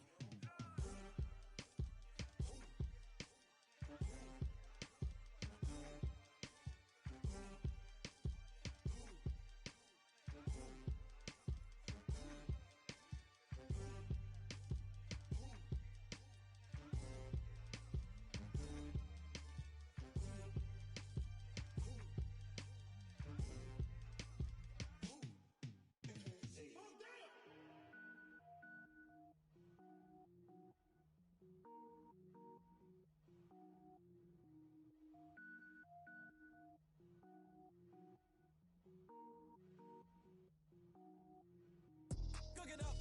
[SPEAKER 11] Cook it up,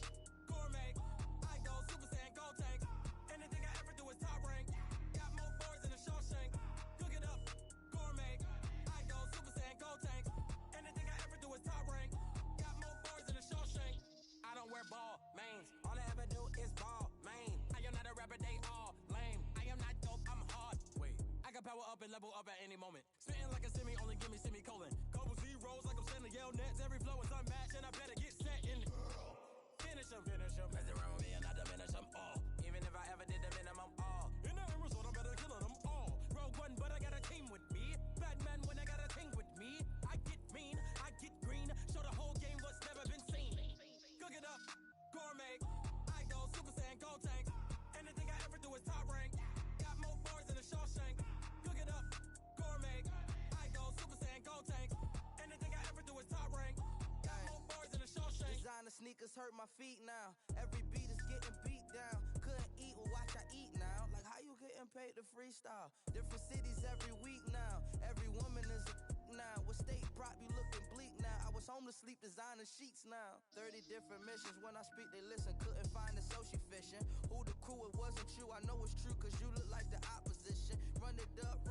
[SPEAKER 11] gourmet. I go Super Saiyan, Gold Tank. Anything I ever do is top rank. Got more boards than a Shawshank. Cook it up, gourmet. I go Super Saiyan, Gold Tank. Anything I ever do is top rank. Got more boards than a Shawshank. I don't wear ball mains. All I ever do is ball main. I am not a rapper, they all lame. I am not dope, I'm hard. Wait, I can power up and level up at any moment. Spitting like a semi, only give me semicolon. Couple zeros like I'm sending yell nets. Every flow is unmatched and I better get set in. Finish them. Mess around with me and I diminish them all. Even if I ever did the minimum all. In the end result, I'm better killing them all. Rogue One, but I got a team with me. Batman when I got a team with me. I get mean, I get green. Show the whole game what's never been seen. Cook it up, gourmet. I go Super Saiyan, Gold Tank. Anything I ever do is top rank. Got more bars than a Shawshank. Cook it up, gourmet. I go Super Saiyan, Gold Tank. Anything I ever do is top rank. Got more bars than a Shawshank.
[SPEAKER 14] Designer sneakers hurt my feet now. Every beat is getting beat down. Couldn't eat, well watch I eat now. Like how you getting paid to freestyle? Different cities every week now. Every woman is a now. What state prop you looking bleak now? I was home to sleep designer sheets now. 30 different missions. When I speak they listen. Couldn't find it so she fishing. Who the crew, it wasn't you. I know it's true cause you look like the opposition. Run it up.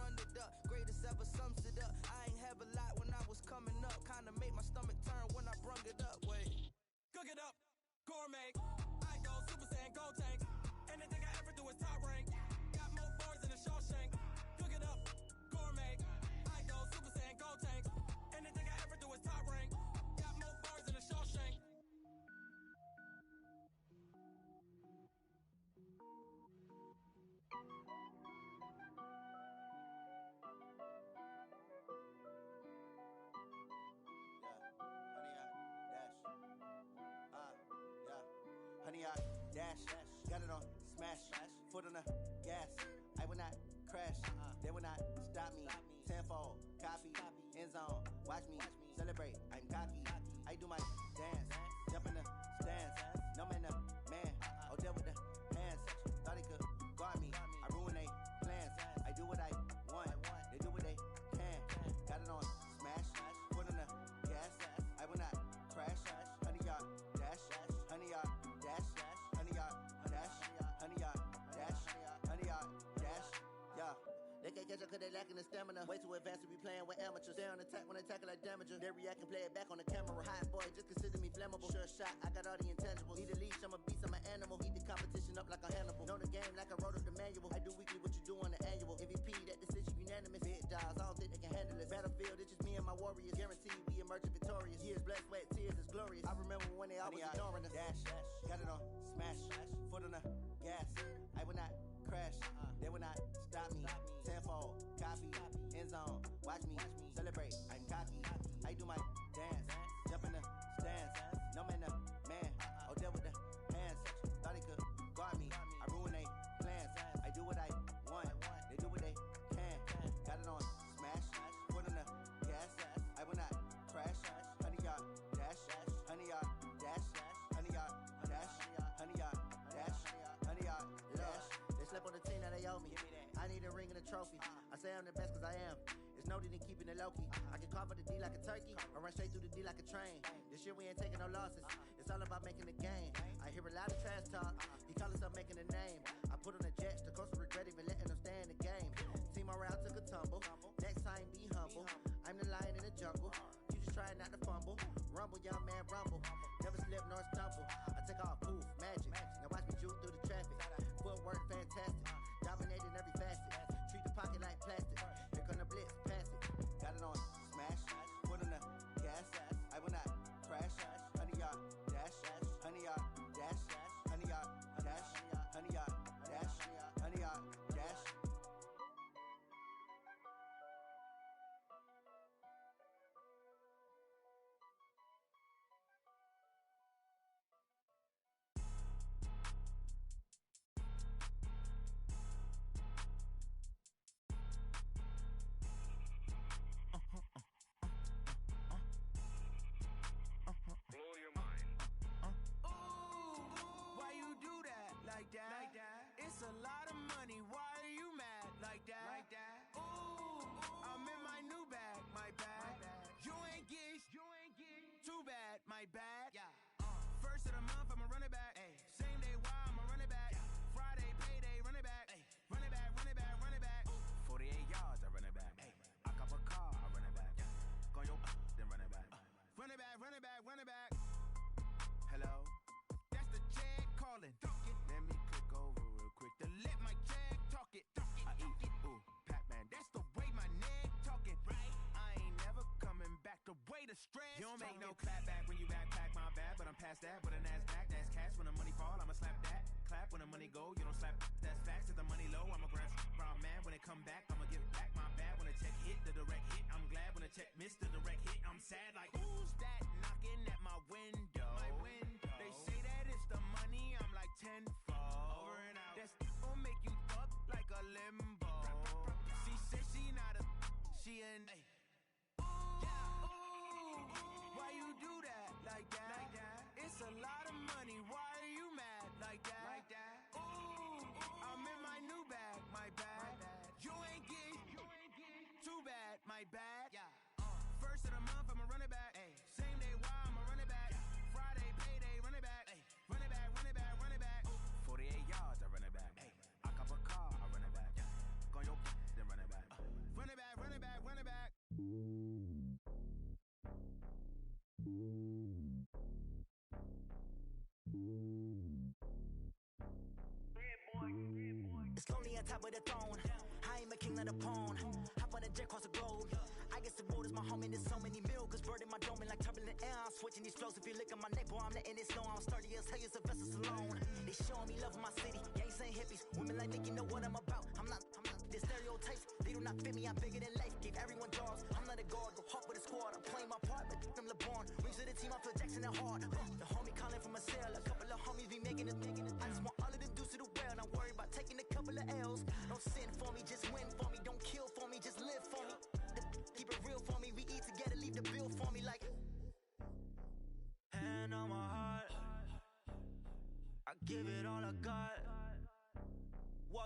[SPEAKER 14] Greatest ever sums it up. I ain't have a lot when I was coming up. Kinda made my stomach turn when I brung it up. Wait.
[SPEAKER 11] Cook it up, gourmet. I go Super Saiyan, Gold Tank. Anything I ever do is top rank. Got more bars than a Shawshank. Cook it up, gourmet. I go Super Saiyan, Gold Tank. Anything I ever do is top rank. Got more bars than a Shawshank.
[SPEAKER 15] honey yard, dash, got it on, smash, foot on the gas. I will not crash, they will not stop me. Tenfold, copy, end zone, watch me celebrate. I'm cocky, I do my dance, jump in the stands. No man, the man, oh deal with the hands. Thought he could guard me, I ruin they plans. I do what I want, they do what they can. Got it on, smash, foot on the gas. I will not crash, honey yard, dash, honey yard, dash, honey yard, dash, honey yard, dash, honey yard, dash, yeah. They can't catch up cause they lacking the stamina. Way too advanced to be playing with amateurs. Stay on attack when they tackle like damager. They react and play it back on the camera. Hot boy, just consider me flammable. Sure shot, I got all the intangibles. Need a leash, I'm a beast, I'm an animal. Heat the competition up like a Hannibal. Know the game like I wrote up the manual. I do weekly what you do on the annual. MVP, that decision unanimous. Big dials, I don't think they can handle it. Battlefield, it's just me and my warriors. Guaranteed we emerging victorious. Years, blood, sweat, tears, it's glorious. I remember when they always ignoring us. Dash, got it on, smash, foot on the gas. I will not crash, they will not stop me. Tenfold, copy, end zone, watch me celebrate. I'm cocky, I do my dance, jump in the stands. No man, the man, oh deal with the hands. Thought he could guard me, I ruin they plans. I do what I want, they do what they can. Got it on, smash, foot on the gas. I will not crash, honey yard, dash, honey yard, dash, honey yard, dash, honey yard, dash, honey yard, dash. They slept on the team that they owe me. I need a ring and a trophy. I say I'm the best cause I am. It's no need in keeping it low-key. I can carve the D like a turkey or run straight through the D like a train. This year we ain't taking no losses. It's all about making the game. I hear a lot of trash talk. He call himself making a name. I put on the jets. The coach will regret even letting them stay in the game. Team around took a tumble. Next time be humble. I'm the lion in the jungle. You just try not to fumble. Rumble, young man, rumble. Never slip nor stumble. I take off, poof, magic. Now watch me juke through the traffic. Footwork fantastic. Dominating every facet. Treat the pocket like plastic. Here come the blitz, pass it. Got it on, smash, foot on the gas. I will not crash. Honey yard, dash, honey yard, dash, honey yard, dash, honey yard, dash, honey yard, dash.
[SPEAKER 11] Blow your mind.
[SPEAKER 14] Why you do that? Like that? Like that? It's a lot of money. Why are you mad? Like that? Like that? Ooh, I'm in my new bag. My bag. You ain't get. Too bad. My bad. Yeah. First of the month, I'ma run it back. Ay. Same day, why I'ma run it back. Friday, payday, run it back. Ay. Run it back, run it back, run it back. 48 yards, I run it back. Ay. I cop a car, I run it back. Go your then run it back. Run it back, run it back, run it back. Hello? That's the jag calling. Let me click over real quick to let my jag talk it. I eat, ooh, Pac-Man. That's the way my neck talking. Right? I ain't never coming back the way the stress. You don't make no clap back when you backpack my bad, but I'm past that. With a NASDAQ, that's cash. When the money fall, I'ma slap that. Clap when the money go, you don't slap. That's facts. If the money low, I'ma grab brown man. When it come back, I'ma give back my bad. When the check hit, the direct hit. I'm glad when the check missed the direct hit. I'm sad like, who's that knocking at my window? My window. They say that it's the money, I'm like tenfold. Over and out. That's gon' make you up like a limbo. She said she not a, she an. Ay. Why you do that? Like that? Like that? It's a lot of money. Why are you mad? Like that? Like that? Ooh, I'm in my new bag. My bag. You ain't get. Too bad. My bad. Yeah. First of the month, I'ma run it back. Ay. Same day, why I'ma run it back. Friday, payday, run it back. Ay. Run it back, run it back, run it back. 48 yards, I run it back. Ay. I cop a car, I run it back. Go your then run it back. Run it back, run it back, run it back.
[SPEAKER 16] It's lonely on top of the throne. I am a king, not a pawn. Hop on a jet across the globe. I guess the road is my home and there's so many milkers bird in my dome and like turbulent air. I'm switching these flows. If you look at my neck, boy, I'm letting it slow. I'm sturdy as hell, it's a vessel alone. They showing me love in my city. Gangs ain't hippies. Women like think you know what I'm about. I'm not the stereotypes. They do not fit me. I'm bigger than life. Give everyone jobs. I'm not a guard. Go hop with a squad. I'm playing my part. Like them LeBron. Rings to the team. I feel Jackson and hard. The homie calling from a cell. A couple of homies be making it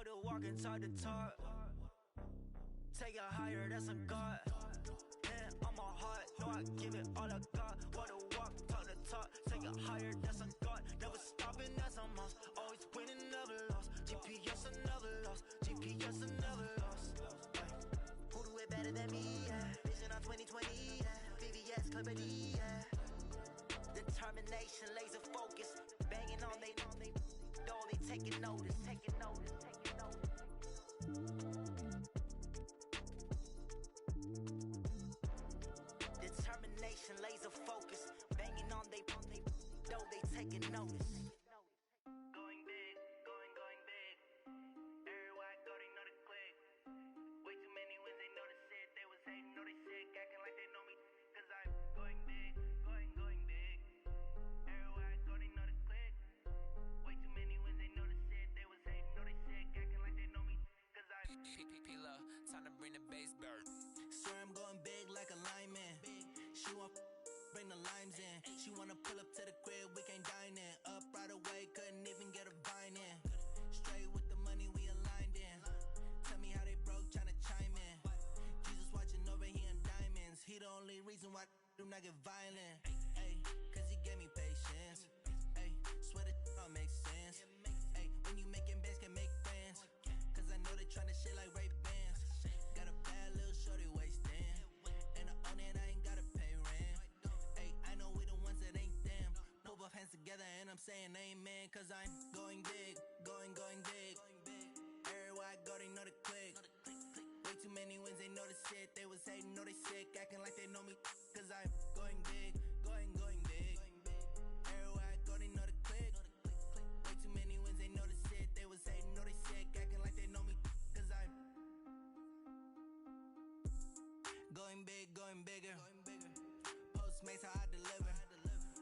[SPEAKER 11] Walk the walk and talk the talk. Take it higher, that's a God. Hand on my heart, know I give it all I got. Walk the walk, talk the talk. Take it higher, that's a God. Never stopping, that's a must. Always winning, never lost. GPS, I never lost. GPS, I never lost. Who do it better than me? Yeah. Vision on 2020. Yeah. VVS, Clippity. Yeah. Determination, laser focus. Banging on they door, they taking notice. Taking notice, taking notice. Determination, laser focus. Banging on they door, they taking notice. Going big, going big. Everywhere I go, they know the click. Way too many wins, they know the shit. They was hating, know they sick, acting like they know me. Cause I'm going big, going big. Everywhere I go, they know the click. Way too many wins, they know the shit. They was hating, know they sick, acting like they know me. Cause I'm
[SPEAKER 17] P-P-P-Lo, time to bring the bass bird.
[SPEAKER 14] Swear I'm going big like a lineman. She want bring the limes in. She wanna pull up to the crib, we can't dine in. Up right away, couldn't even get a vine in. Straight with the money we aligned in. Tell me how they broke, tryna chime in. Jesus watching over here in diamonds. He the only reason why do not get violent. Ay, cause he gave me patience. Ay, swear that all makes sense. Ay, when you making bands, can make friends. Cause I know they tryna shit like Ray-Bans. Got a bad little shorty wasting. And I own it, I ain't gotta pay rent. Ay, I know we the ones that ain't them. Put both hands together and I'm saying amen. Cause I'm going big, going big. Everywhere I go, they know the click. Way too many wins, they know the shit. They was hating, know they sick, acting like they know me. Cause I'm going big, going big. Everywhere I go, they know the click. Way too many wins, they know the shit. They was hating, know they sick, acting like they know me. Cause I'm going big, going bigger. Postmates how I deliver.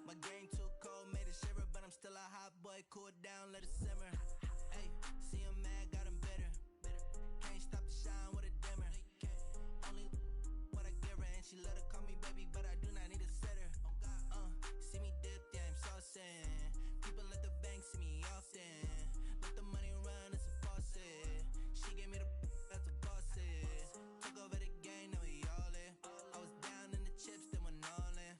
[SPEAKER 14] My game too cold, made it shiver, but I'm still a hot boy. Cool it down, let it simmer. Hey, see him mad, got him bitter. Can't stop the shine with a dimmer. Only what I give her, and she let her call me baby, but I do not need a sitter. See me dip, yeah, I'm saucing. People let the bank see me often. Let the money run, it's a faucet. She gave me the that's a faucet. Took over the game, now we all in. I was down in the chips, then went all in.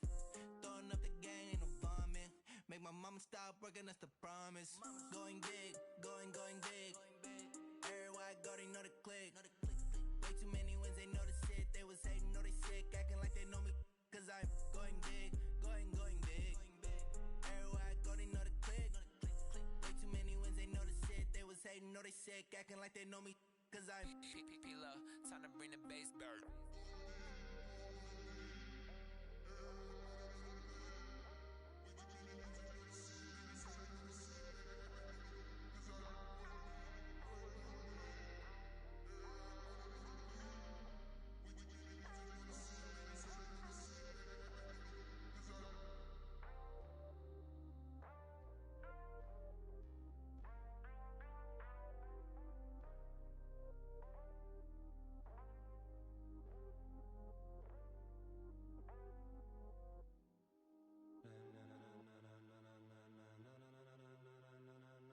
[SPEAKER 14] Throwing up the gang, ain't no vomit. Make my mama stop working, that's the promise. Going big, going big. Everywhere I go, they know the click. Way too many wins, they know the shit. They was hating, know they sick, acting like they know me. Cause I'm going big, going big. Everywhere I go, they know the click. Way too many wins, they know the shit. They was hating, know they sick, acting like they know me. Cause I'm
[SPEAKER 17] P-P-P-Lo, time to bring the bass bird.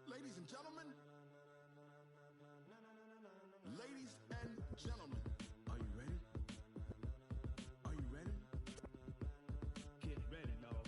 [SPEAKER 18] Ladies and gentlemen, ladies and gentlemen, are you ready? Are you ready? Get ready, dog.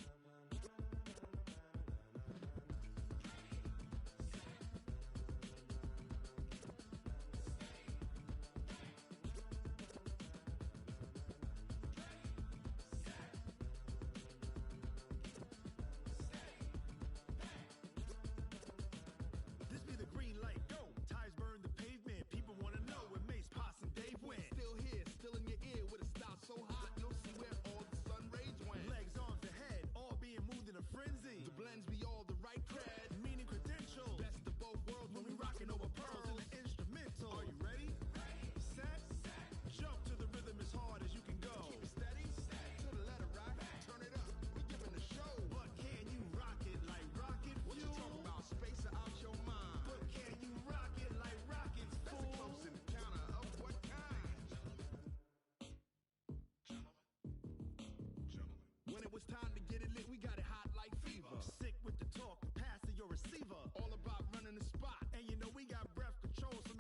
[SPEAKER 18] This be the green light, go. Ties burn the pavement. People wanna know where Mace, Poss, and Dave went. Still here, still in your ear with a style so hot, you'll see where all the sun rays went. Legs, arms, and head, all being moved in a frenzy. The blends be all the right cred, meaning credentials. Best of both worlds when we rockin' over pearls in the instrumental. Are you ready? Set, jump to the rhythm as hard as you can go. Keep it steady, to the letter rock. Turn it up, we giving the show. But can you rock it like rocket fuel? What you talking about? Space out your mind. But can you rock it like rockets, fool? That's a close encounter of what kind? When it was time to get it lit, we got it hot like fever. Sick with the talk, pass to your receiver. All about running the spot, and you know we got breath control, so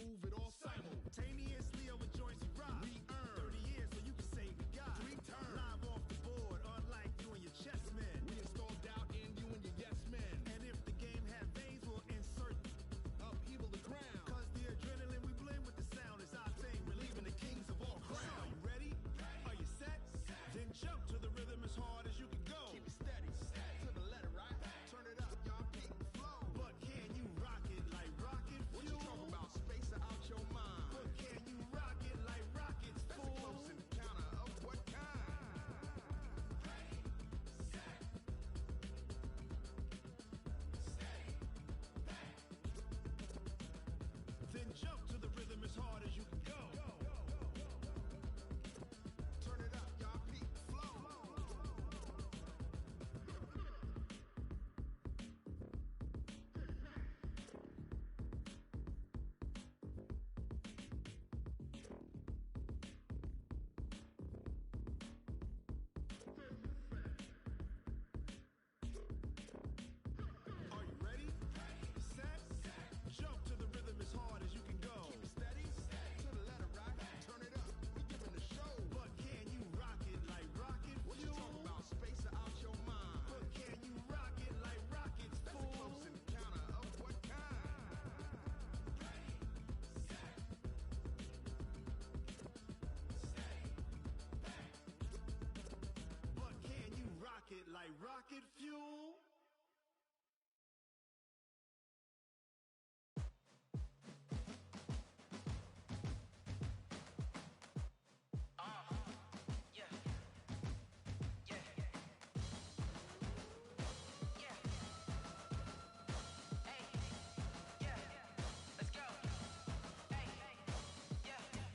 [SPEAKER 18] move it all simultaneously over joints you rock. We earn 30 years so you can say we got 3 turns. Live off the board, unlike you and your chess men. We install doubt in you and your yes men. And if the game had veins, we'll insert upheaval the ground. Cause the adrenaline we blend with the sound is our thing, relieving the kings of all crowns. Are you ready? Are you set? Then jump to the rhythm as hard as you can go. Keep it steady, to the letter, right? Turn it up, y'all peak flow. But can you rock it like rocket fuel? What you talking about? Space out your mind. But can you rock it like rockets, fool? That's a close encounter of what kind? Then jump to the rhythm as hard as you can go. Turn it up, y'all peak flow. Are you ready? Set? Jump to the rhythm as hard as you can go. Keep it steady, to the letter, right? Turn it up, we giving the show. But can you rock it like rocket fuel? What you talking about? Space out your mind. But can you rock it like rockets, fool? That's a close encounter of what kind? But can you rock it like rocket fuel?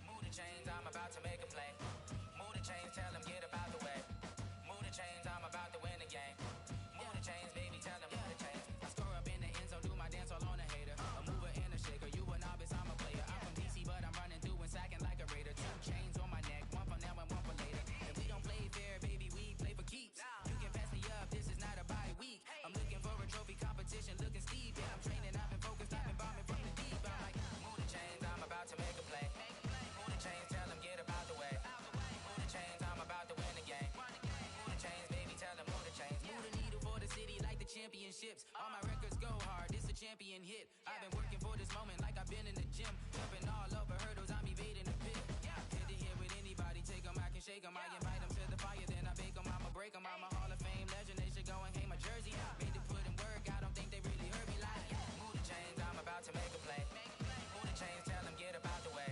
[SPEAKER 17] Move the chains, I'm about to make a play. Move the chains, tell them get about the way. Move the chains, I'm about to win the game. Move the chains, baby, tell them move the chains. I score up in the end zone, do my dance all on a hater. A mover and a shaker, you a novice, I'm a player. I'm from DC, but I'm running through and sacking like a raider. 2 chains on my neck, one for now and one for later. And we don't play fair, baby, we play for keeps. You can pass me up, this is not a bye week. I'm looking for a trophy competition, looking steep. Yeah, I'm training, I've been focused, I've been bombing from the deep. I'm like, move the chains, I'm about to make a play. Move the chains, tell them get about the way. Move the chains, I'm about to win the game. Move the chains, baby, tell them move the chains. Move the needle for the city like the championships. All my records go hard, this a champion hit. I've been working for this moment like I've been in the gym. Jumping all over hurdles, I'm evading the pit. Hit to hit with anybody, take them, I can shake them. I invite them to the fire, then I bake them. I'ma break them, I'm a Hall of Fame legend. They should go and hang my jersey. Made to put in work, I don't think they really heard me like. Move the chains, I'm about to make a play. Move the chains, tell them get about the way.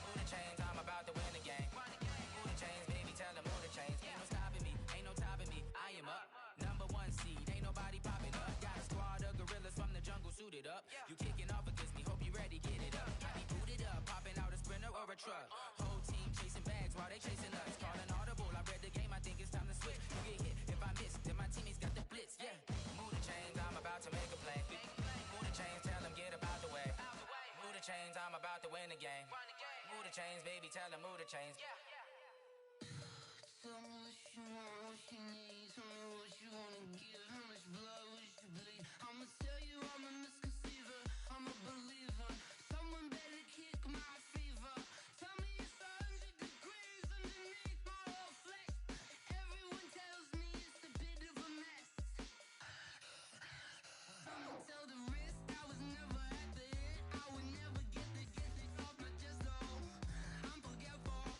[SPEAKER 17] Move the chains, I'm about to win the game. Move the chains, baby, tell them move the chains. Ain't no stopping me, ain't no topping me. I am up, #1 seed, ain't nobody popping up. Got a squad of gorillas from the jungle suited up. You kicking off against me, hope you ready, get it up. I be booted up, popping out a Sprinter or a truck. Whole team chasing bags while they chasing us. Calling audible, I read the game, I think it's time to switch. You get hit, if I miss, then my teammates got the blitz, yeah. Move the chains, I'm about to make a play. Move the chains, tell them get about the way. Move the chains, I'm about to win the game. Move the chains, baby, tell them move the chains.
[SPEAKER 13] Tell me what you want, what you need. Tell me what you wanna give. How much blood would you bleed? I'ma tell you I'm a misconceiver. I'm a believer. Someone better kick my fever. Tell me it's 100 degrees underneath my whole flesh. Everyone tells me it's a bit of a mess. Someone tell the wrist I was never at the hit. I would never get the off my chest though. I'm forgetful.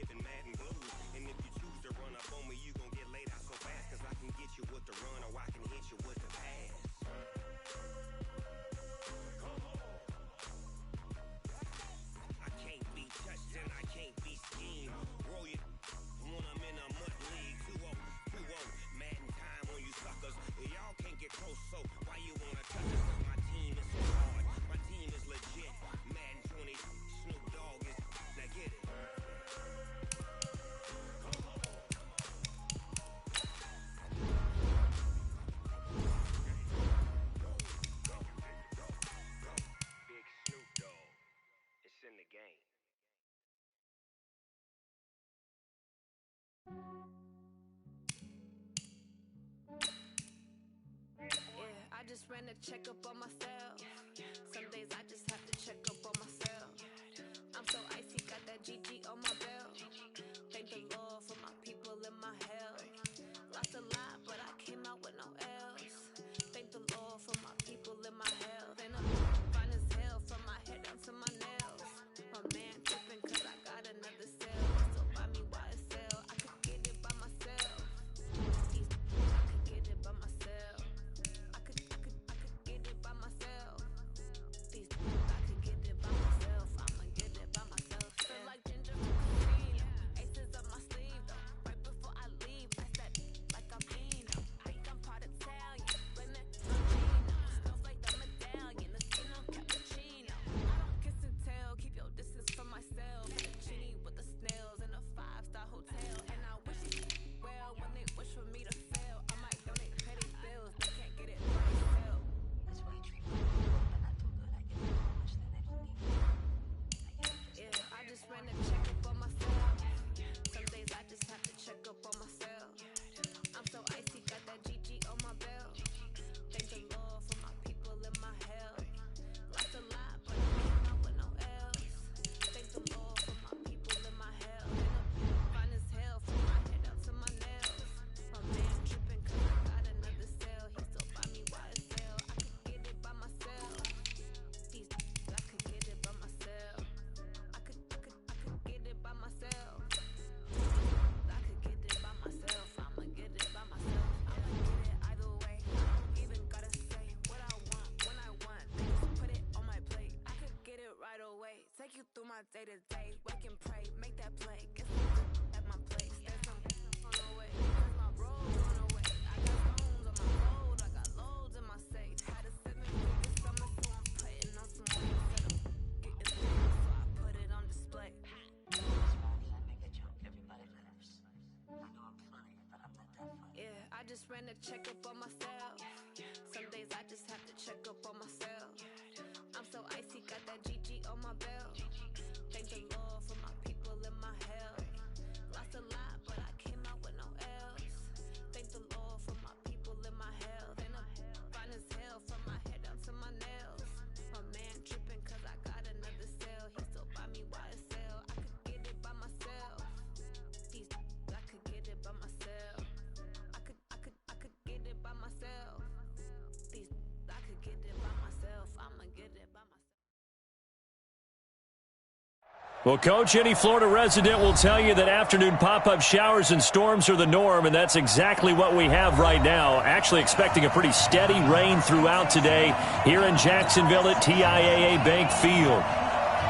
[SPEAKER 9] living mad and blue. And if you choose to run up on me, you gon' get laid out so fast. Cause I can get you with the run or I can hit you with the pass. I can't be touched and I can't be schemed. Roll you when I'm in a mud league. 2-0, 2-0, mad in time on you suckers. Y'all can't get close, so why you wanna touch us? Cause my team is so hard, my team is legit. Madden 20, Snoop Dogg is, now get it. Big Snoop Dogg, it's in the game.
[SPEAKER 6] Yeah, I just ran a checkup on myself. Some days I just have to check up on myself. I'm so icy, got that GG on my belt. Thank the Lord for my people in my health. Lost a lot, but I came out with no L's. Thank the Lord for my people in my health. And I'm fine as hell from my head down to my nails. My man tripping cause I got another cell. So buy me YSL, I could get it by myself. I could get it by myself. I could get it by myself. I could get it by myself. I'ma get it by myself. Feel like ginger green. Aces up my sleeve though. Right before I leave, that's that like I'm Eno. Think I'm part Italian. Blame it on Gino. Smells like the medallion. The Sino cappuccino. I don't kiss and tell. Keep your distance from myself. The genie with the snails in a 5-star hotel. And I wish it well when they wish for me to fail. I might donate petty bills. They can't get it by themselves.
[SPEAKER 7] That's why I treat my people, but not too good. I give them so much that they don't need me.
[SPEAKER 6] Yeah, I just ran a checkup on myself. Some days I just have to check up on myself. I'm so icy, got that GG on my belt. Thank the Lord for my people in my health. Lost a lot, but I came out with no L's. Thank the Lord for my people in my health. And I'm fine as hell from my head down to my nails. My man tripping cause I got another cell. He still buy me YSL. I could get it by myself. I could get it by myself. I could get it by myself. I could get it by myself. I'ma get it by myself. I'ma get it either way. I don't even gotta say what I want when I want. They just put it on my plate. I could get it right away. Take you through my day to day. Wake and pray, make that play. Get some at my place. There's some on the way. Cause my bros on the way. I got stones on my load. I got loads in my safe. Had a 7-figure summer, so I'm putting on some weight. Said I'm getting big, so I put it on display.
[SPEAKER 7] I make a joke, everybody laughs. I know I'm funny, but I'm not that funny.
[SPEAKER 6] Yeah, I just ran a checkup on myself. Some days I just have to check up on myself. I'm so icy, got that GG on my belt. Thank the Lord for my people in my health. Lost a lot, but I came out with no L's. Thank the Lord for my people in my health. And I'm fine as hell from my head down to my nails. My man tripping cause I got another cell. He still buy me YSL. I could get it by myself. I could get it by myself. I could get it by myself. I could get it by myself. I'ma get it by myself.
[SPEAKER 1] Well, Coach, any Florida resident will tell you that afternoon pop-up showers and storms are the norm, and that's exactly what we have right now. Actually expecting a pretty steady rain throughout today here in Jacksonville at TIAA Bank Field.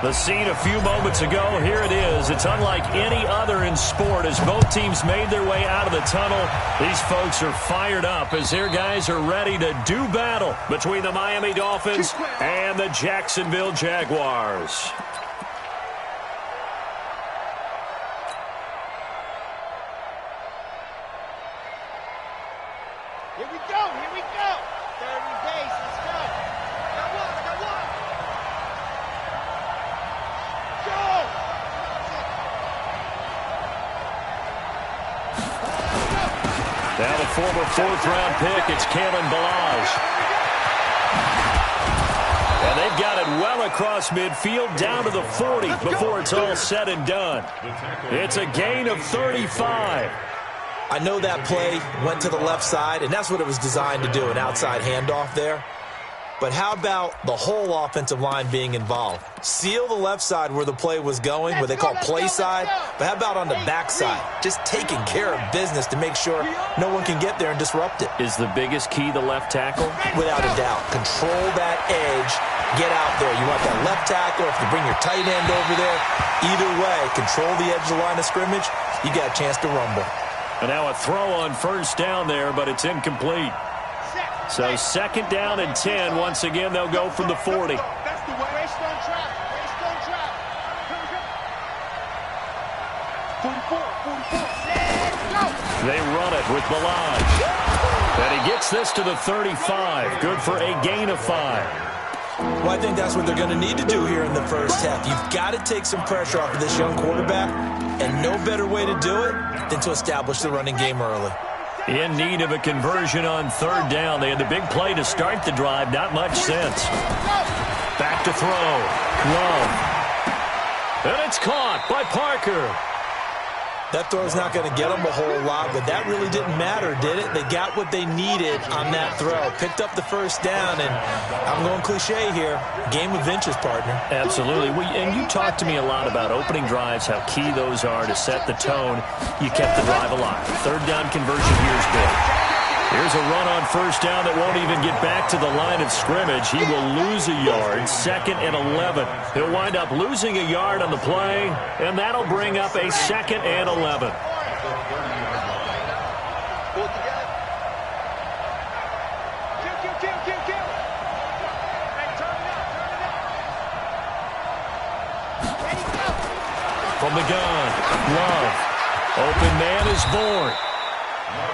[SPEAKER 1] The scene a few moments ago, here it is. It's unlike any other in sport as both teams made their way out of the tunnel. These folks are fired up as their guys are ready to do battle between the Miami Dolphins and the Jacksonville Jaguars.
[SPEAKER 4] Here we go, here we go. 30 base, let's go. Got one. Go!
[SPEAKER 1] Now the former fourth-round pick, it's Kalen Balazs. And they've got it well across midfield, down to the 40 before it's all said and done. It's a gain of 35.
[SPEAKER 2] I know that play went to the left side, and that's what it was designed to do, an outside handoff there. But how about the whole offensive line being involved? Seal the left side where the play was going, what they call play side. But how about on the back side? Just taking care of business to make sure no one can get there and disrupt it.
[SPEAKER 5] Is the biggest key the left tackle?
[SPEAKER 2] Without a doubt. Control that edge. Get out there. You want that left tackle. If you bring your tight end over there, either way, control the edge of the line of scrimmage, you got a chance to rumble.
[SPEAKER 1] And now a throw on first down there, but it's incomplete. So second down and 10. Once again, they'll go from the 40.
[SPEAKER 4] That's the way. Waste on trap. Waste on trap. 44. Let's go.
[SPEAKER 1] They run it with Balaj. And he gets this to the 35. Good for a gain of 5.
[SPEAKER 2] Well, I think that's what they're going to need to do here in the first half. You've got to take some pressure off of this young quarterback, and no better way to do it than to establish the running game early.
[SPEAKER 1] In need of a conversion on third down. They had the big play to start the drive. Not much sense. Back to throw. Love. And it's caught by Parker.
[SPEAKER 2] That throw's not going to get them a whole lot, but that really didn't matter, did it? They got what they needed on that throw. Picked up the first down, and I'm going cliche here. Game of inches, partner.
[SPEAKER 1] Absolutely. And you talked to me a lot about opening drives, how key those are to set the tone. You kept the drive alive. Third down conversion here is big. Here's a run on first down that won't even get back to the line of scrimmage. He will lose a yard, 2nd and 11. He'll wind up losing a yard on the play, and that'll bring up a 2nd and 11. From the gun, Love. Open man is born.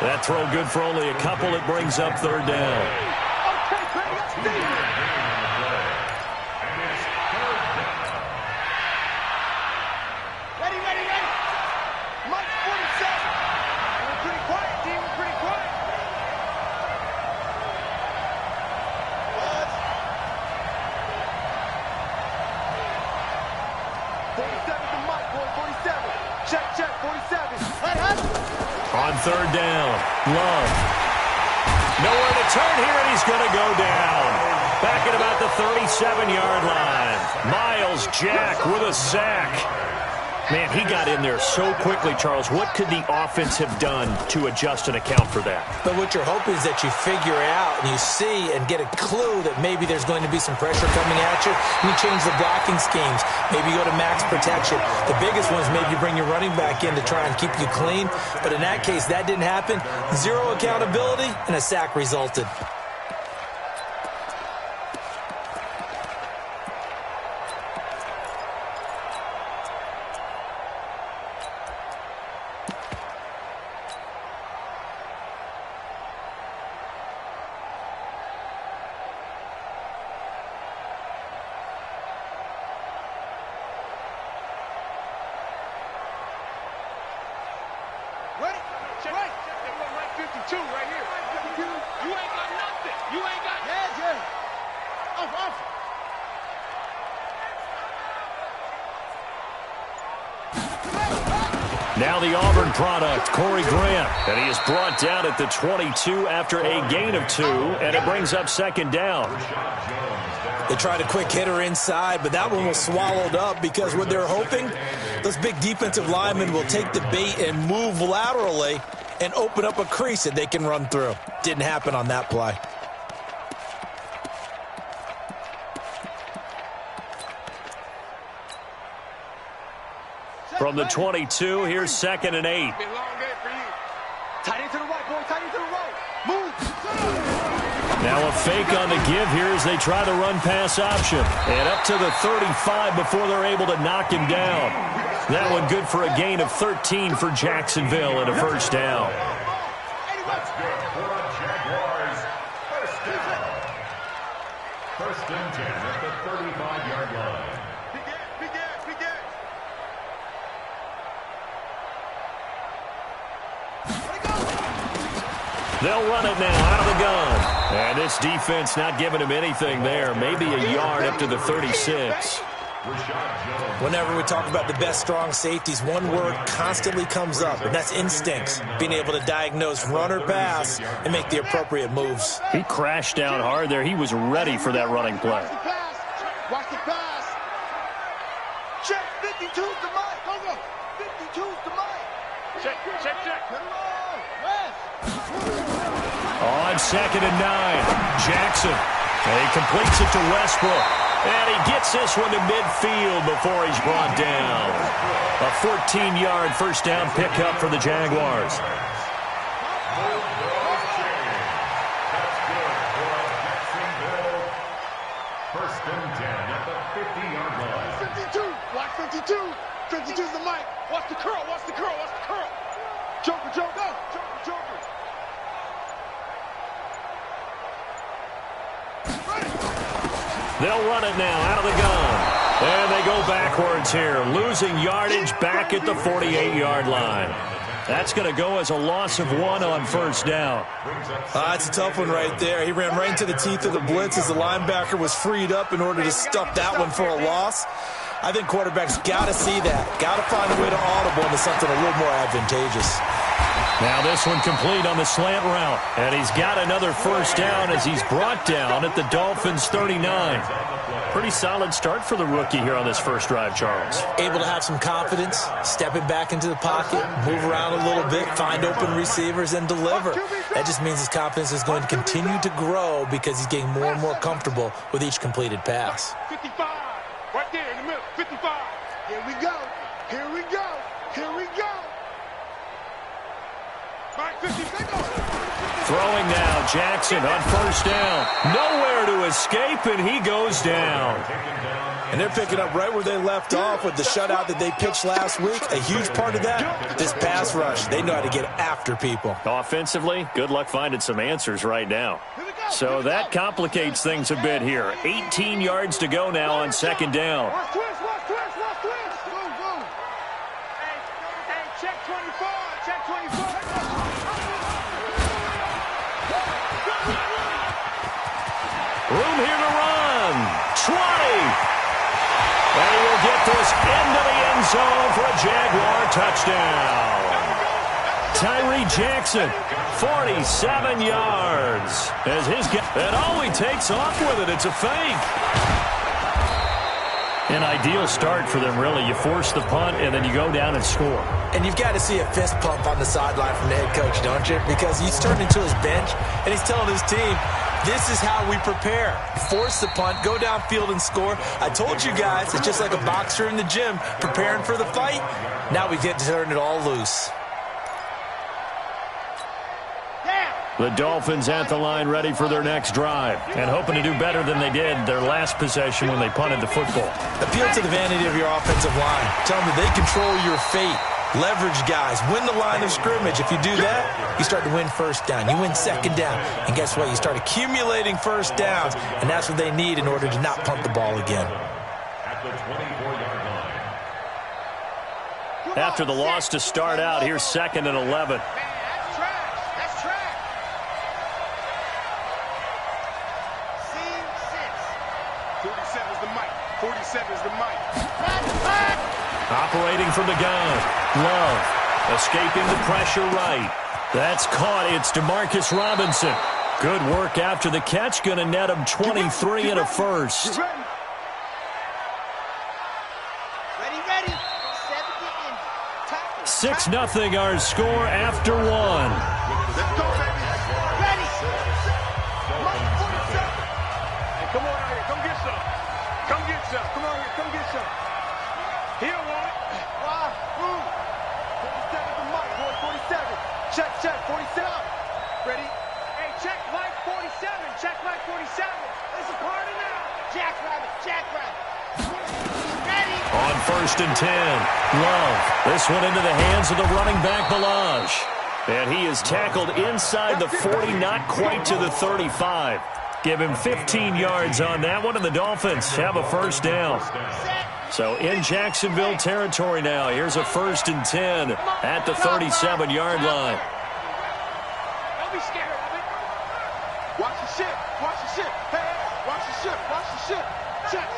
[SPEAKER 1] That throw good for only a couple. It brings up third down.
[SPEAKER 4] Ready. Mike 47. We're pretty quiet, team. We're pretty quiet. 47 to Mike, boy. 47. Check. 47.
[SPEAKER 1] On third down, Love. Nowhere to turn here, and he's going to go down. Back at about the 37-yard line. Miles Jack with a sack. Man, he got in there so quickly, Charles. What could the offense have done to adjust and account for that?
[SPEAKER 2] But what you're hoping is that you figure out and you see and get a clue that maybe there's going to be some pressure coming at you. You change the blocking schemes. Maybe you go to max protection. The biggest one is maybe you bring your running back in to try and keep you clean. But in that case, that didn't happen. Zero accountability, and a sack resulted.
[SPEAKER 1] Now the Auburn product, Corey Grant. And he is brought down at the 22 after a gain of 2, and it brings up second down.
[SPEAKER 2] They tried a quick hitter inside, but that one was swallowed up because what they're hoping, those big defensive linemen will take the bait and move laterally and open up a crease that they can run through. Didn't happen on that play.
[SPEAKER 1] From the 22, here's 2nd and 8.
[SPEAKER 4] Tight end to the right, boy. Tight end to the right. Move.
[SPEAKER 1] Now a fake on the give here as they try the run-pass option. And up to the 35 before they're able to knock him down. That one good for a gain of 13 for Jacksonville and a first down.
[SPEAKER 3] That's good for the Jaguars. First down. 1st and 10 at the 35-yard line.
[SPEAKER 1] They'll run it now out of the gun. And this defense not giving him anything there. Maybe a yard up to the 36.
[SPEAKER 2] Whenever we talk about the best strong safeties, one word constantly comes up, and that's instincts. Being able to diagnose run or pass and make the appropriate moves.
[SPEAKER 1] He crashed down hard there. He was ready for that running play.
[SPEAKER 4] Watch the pass. Check. 52's the mic. Go. 52's the mic. Check. Put it on.
[SPEAKER 1] On 2nd and 9, Jackson. And he completes it to Westbrook. And he gets this one to midfield before he's brought down. A 14-yard first down pickup for the Jaguars.
[SPEAKER 3] First and 10 at the 50-yard line.
[SPEAKER 4] 52. Watch 52. 52's the mic. Watch the curl. Joker, go. Joker.
[SPEAKER 1] They'll run it now out of the gun. And they go backwards here, losing yardage back at the 48-yard line. That's going to go as a loss of 1 on first down.
[SPEAKER 2] It's a tough one right there. He ran right into the teeth of the blitz as the linebacker was freed up in order to stuff that one for a loss. I think quarterbacks got to see that. Got to find a way to audible into something a little more advantageous.
[SPEAKER 1] Now this one complete on the slant route. And he's got another first down as he's brought down at the Dolphins' 39. Pretty solid start for the rookie here on this first drive, Charles.
[SPEAKER 2] Able to have some confidence, stepping back into the pocket, move around a little bit, find open receivers, and deliver. That just means his confidence is going to continue to grow because he's getting more and more comfortable with each completed pass.
[SPEAKER 4] 55. Right there in the middle. 55. Here we go.
[SPEAKER 1] Throwing now, Jackson on first down. Nowhere to escape, and he goes down.
[SPEAKER 2] And they're picking up right where they left off with the shutout that they pitched last week. A huge part of that, this pass rush. They know how to get after people.
[SPEAKER 1] Offensively, good luck finding some answers right now. So that complicates things a bit here. 18 yards to go now on second down.
[SPEAKER 4] Watch twist. Go. Hey, check 24.
[SPEAKER 1] Room here to run. 20. And he will get this into the end zone for a Jaguar touchdown. Tyree Jackson, 47 yards. As his and he takes off with it. It's a fake. An ideal start for them, really. You force the punt, and then you go down and score.
[SPEAKER 2] And you've got to see a fist pump on the sideline from the head coach, don't you? Because he's turned into his bench, and he's telling his team, this is how we prepare. Force the punt, go downfield and score. I told you guys, it's just like a boxer in the gym preparing for the fight. Now we get to turn it all loose.
[SPEAKER 1] The Dolphins at the line ready for their next drive and hoping to do better than they did their last possession when they punted the football.
[SPEAKER 2] Appeal to the vanity of your offensive line. Tell them that they control your fate. Leverage guys. Win the line of scrimmage. If you do that, you start to win first down. You win second down. And guess what? You start accumulating first downs, and that's what they need in order to not punt the ball again.
[SPEAKER 3] At the 24-yard line.
[SPEAKER 1] After the loss to start out, here's 2nd and 11.
[SPEAKER 4] That's trash. 47's the mic.
[SPEAKER 1] Operating from the gun. Love. Escaping the pressure right. That's caught. It's DeMarcus Robinson. Good work after the catch. Going to net him 23 and a first.
[SPEAKER 4] Ready.
[SPEAKER 1] 6-0 our score after 1.
[SPEAKER 4] Let's go, baby. Ready. Mike 47. Hey, come on out here. Come get some. Come get some. Come on here. Come get some. He don't want it. Why? 47's the mic, boy. 47. Check. 47. Ready? Hey, check Mike 47. Check Mike 47. It's a party now. Jackrabbit. Ready?
[SPEAKER 1] On 1st and 10. Love. This one into the hands of the running back, Balaj. And he is tackled inside the 40, not quite to the 35. Give him 15 yards on that one, and the Dolphins have a first down. So in Jacksonville territory now. Here's a 1st and 10 at the 37-yard line.
[SPEAKER 4] Don't be scared of it. Watch the ship. Hey, watch the ship. Check.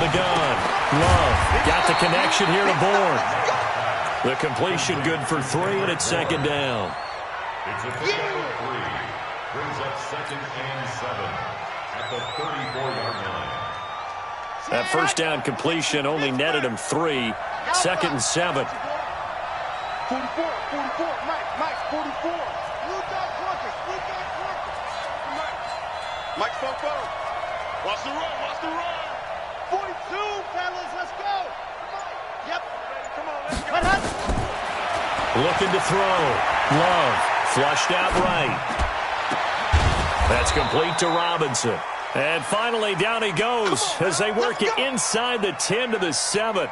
[SPEAKER 1] the gun. Love got the connection here to Bourne. The completion good for 3, and it's second down.
[SPEAKER 3] It's a pickup of 3. Brings up 2nd and 7 at the 34-yard line.
[SPEAKER 1] That first down completion only netted him 3. 2nd and 7.
[SPEAKER 4] 44, Mike, 44. Blue dot Quirkers. Mike, Fofo. Watch the run. 42, fellas, let's go. Yep. Come on, let's go.
[SPEAKER 1] Looking to throw. Love flushed out right. That's complete to Robinson. And finally, down he goes as they work it inside the 10 to the 7.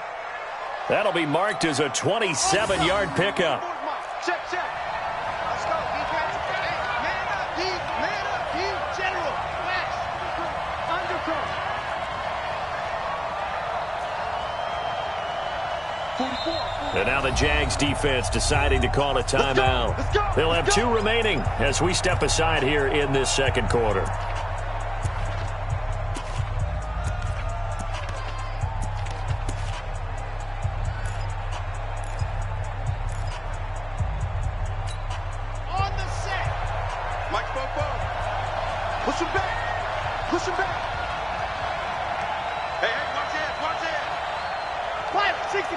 [SPEAKER 1] That'll be marked as a 27-yard pickup.
[SPEAKER 4] Check. Let's go, defense. Hey, man up, D, general. Flash. Undercut. 44.
[SPEAKER 1] And now the Jags defense deciding to call a timeout. They'll have 2 remaining as we step aside here in this second quarter.
[SPEAKER 4] Push him back. Hey, watch it. Pilot 64,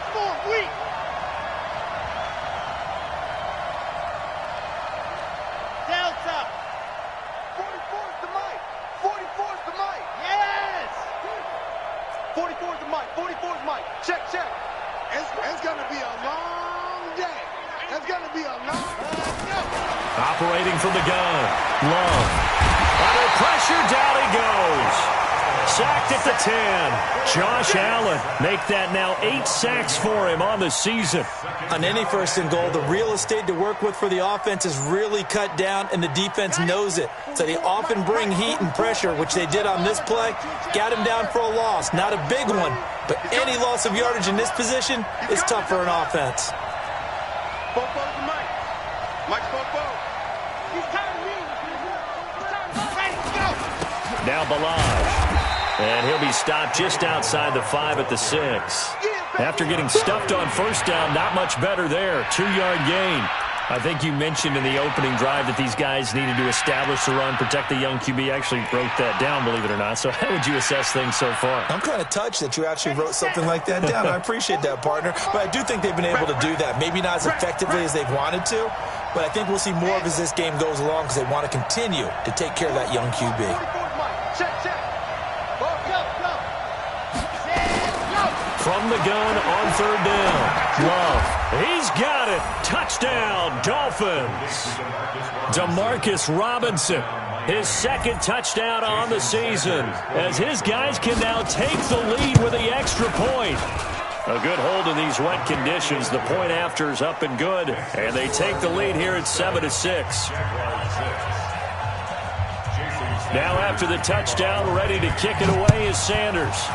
[SPEAKER 4] weak. Delta. 44's the mic. 44's the mic. Yes. 44's the mic. 44's mic. Check. It's going to be a long day. It's going to be a long day.
[SPEAKER 1] Operating from the gun. Love. Under pressure, down he goes. Sacked at the 10. Josh Allen make that now 8 sacks for him on the season.
[SPEAKER 2] On any 1st and goal, the real estate to work with for the offense is really cut down, and the defense knows it. So they often bring heat and pressure, which they did on this play. Got him down for a loss. Not a big one, but any loss of yardage in this position is tough for an offense.
[SPEAKER 4] Fofo's the mic. Mike's Fofo. He's tired of me.
[SPEAKER 1] Now Balaj. And he'll be stopped just outside the 5 at the 6. After getting stuffed on first down, not much better there. 2-yard gain. I think you mentioned in the opening drive that these guys needed to establish the run, protect the young QB. Actually wrote that down, believe it or not. So how would you assess things so far?
[SPEAKER 2] I'm kind of touched that you actually wrote something like that down. I appreciate that, partner. But I do think they've been able to do that. Maybe not as effectively as they've wanted to, but I think we'll see more of as this game goes along because they want to continue to take care of that young QB.
[SPEAKER 4] Check.
[SPEAKER 1] From the gun on 3rd down. Love. He's got it. Touchdown, Dolphins. Demarcus Robinson. His 2nd touchdown on the season as his guys can now take the lead with the extra point. A good hold in these wet conditions. The point after is up and good, and they take the lead here at 7-6. Now after the touchdown, ready to kick it away is Sanders.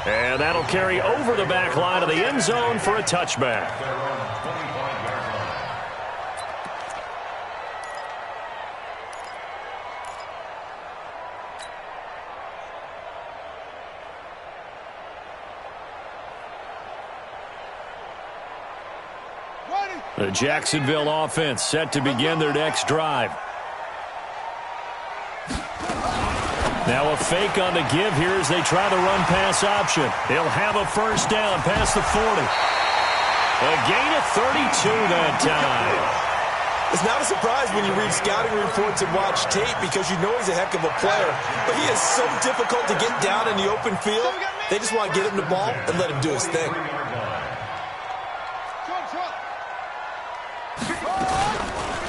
[SPEAKER 1] And that'll carry over the back line of the end zone for a touchback. The Jacksonville offense set to begin their next drive. Now a fake on the give here as they try the run-pass option. He'll have a first down past the 40. A gain of 32 that time.
[SPEAKER 2] It's not a surprise when you read scouting reports and watch tape because you know he's a heck of a player. But he is so difficult to get down in the open field. They just want to get him the ball and let him do his thing.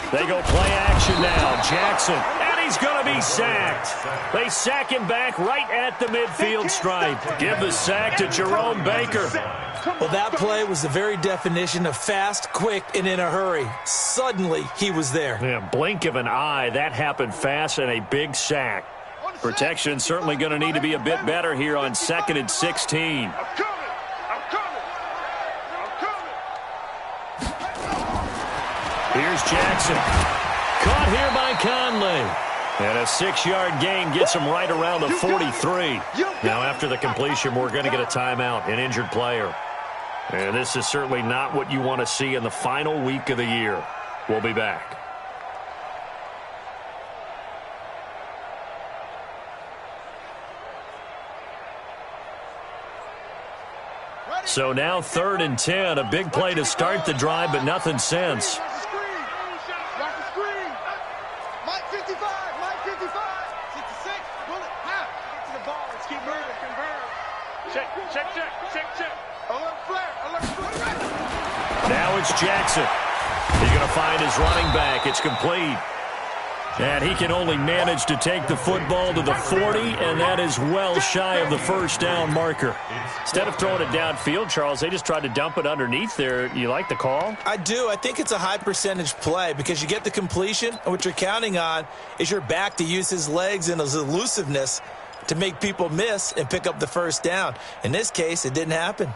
[SPEAKER 1] They go play action now. Jackson. He's going to be sacked. They sack him back right at the midfield stripe. Give the sack to Jerome Baker.
[SPEAKER 2] Well, that play was the very definition of fast, quick, and in a hurry. Suddenly, he was there.
[SPEAKER 1] Yeah, blink of an eye. That happened fast and a big sack. Protection certainly going to need to be a bit better here on 2nd and 16. Here's Jackson. Caught here by Conley. And a 6-yard gain gets him right around the 43. Now, after the completion, we're going to get a timeout, an injured player. And this is certainly not what you want to see in the final week of the year. We'll be back. So now 3rd and 10, a big play to start the drive, but nothing since.
[SPEAKER 4] Watch the screen. Mike 55, Mike 55. 66, bullet, now. Get to the ball, let's keep moving, convert. Check. Alert flare.
[SPEAKER 1] Now it's Jackson. He's going to find his running back. It's complete. And he can only manage to take the football to the 40, and that is well shy of the first down marker. Instead of throwing it downfield, Charles, they just tried to dump it underneath there. You like the call?
[SPEAKER 2] I do. I think it's a high percentage play because you get the completion, and what you're counting on is your back to use his legs and his elusiveness to make people miss and pick up the first down. In this case, it didn't happen.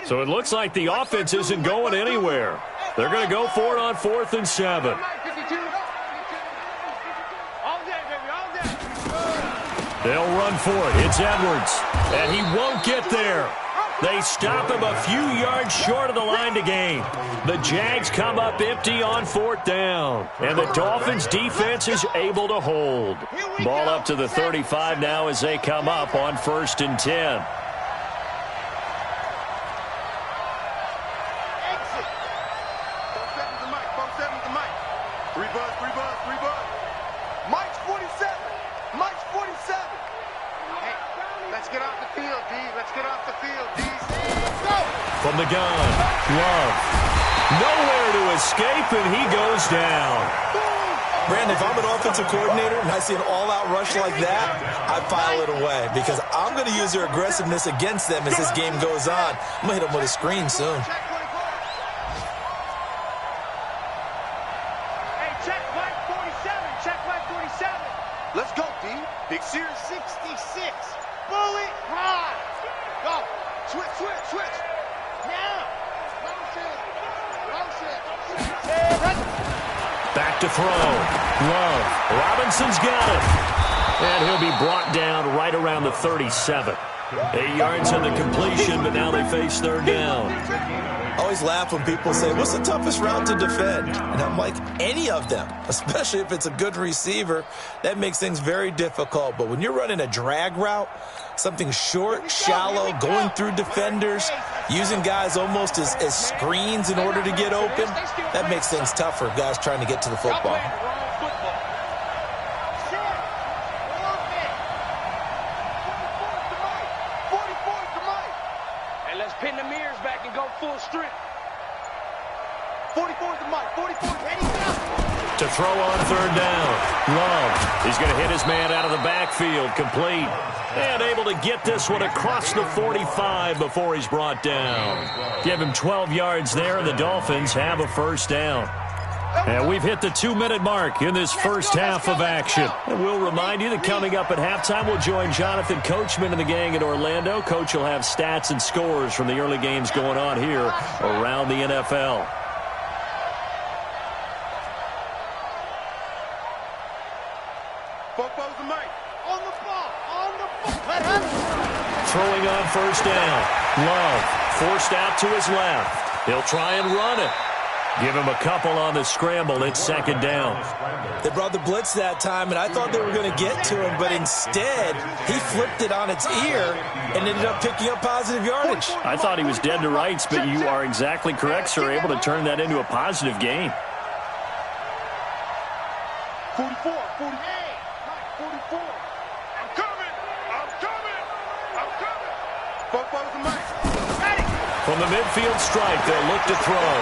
[SPEAKER 1] So it looks like the offense isn't going anywhere. They're going to go for it on 4th and 7. They'll run for it. It's Edwards. And he won't get there. They stop him a few yards short of the line to gain. The Jags come up empty on 4th down. And the Dolphins defense is able to hold. Ball up to the 35 now as they come up on 1st and 10. From the gun, Love. Nowhere to escape, and he goes down.
[SPEAKER 2] Brandon, if I'm an offensive coordinator and I see an all-out rush like that, I file it away because I'm going to use their aggressiveness against them as this game goes on. I'm going to hit them with a screen soon.
[SPEAKER 4] Hey, check flag 47. Check flag 47. Let's go, D. Big Sears 66. Bullet high. Go. Switch. Now.
[SPEAKER 1] Back to throw. Love. Robinson's got it. And he'll be brought down right around the 37. 8 yards on the completion, but now they face 3rd down.
[SPEAKER 2] I always laugh when people say, what's the toughest route to defend? And I'm like, any of them, especially if it's a good receiver. That makes things very difficult. But when you're running a drag route, something short, shallow, going through defenders, using guys almost as screens in order to get open, that makes things tough for guys trying to get to the football.
[SPEAKER 4] And let's pin the mirrors back and go full strength. 44's the mic. 44's heading down.
[SPEAKER 1] To throw on 3rd down. Love. He's going to hit his man out of the backfield. Complete. And able to get this one across the 45 before he's brought down. Give him 12 yards there, and the Dolphins have a 1st down. And we've hit the 2-minute mark in this first half of action. And we'll remind you that coming up at halftime, we'll join Jonathan Coachman and the gang in Orlando. Coach will have stats and scores from the early games going on here around the NFL. Throwing on 1st down. Love forced out to his left. He'll try and run it. Give him a couple on the scramble. It's 2nd down.
[SPEAKER 2] They brought the blitz that time, and I thought they were going to get to him, but instead, he flipped it on its ear and ended up picking up positive yardage.
[SPEAKER 1] I thought he was dead to rights, but you are exactly correct, sir. Able to turn that into a positive gain.
[SPEAKER 4] 44, 48, 44. I'm coming. Football's the mic. Ready.
[SPEAKER 1] From the midfield strike, they'll look to throw.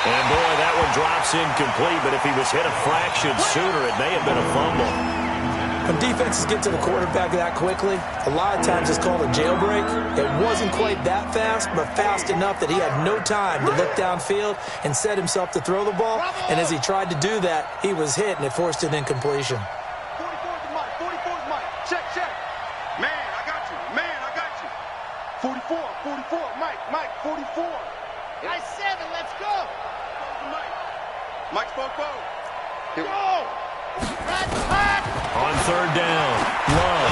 [SPEAKER 1] And boy, that one drops incomplete, but if he was hit a fraction sooner, it may have been a fumble.
[SPEAKER 2] When defenses get to the quarterback that quickly, a lot of times it's called a jailbreak. It wasn't quite that fast, but fast enough that he had no time to look downfield and set himself to throw the ball. And as he tried to do that, he was hit, and it forced an incompletion.
[SPEAKER 4] 44's the mic. 44's mic. Check. Man, I got you. 44, Mike, 44. Nice 7, let's go. Mike spoke forward. Here we go.
[SPEAKER 1] On third down, Love.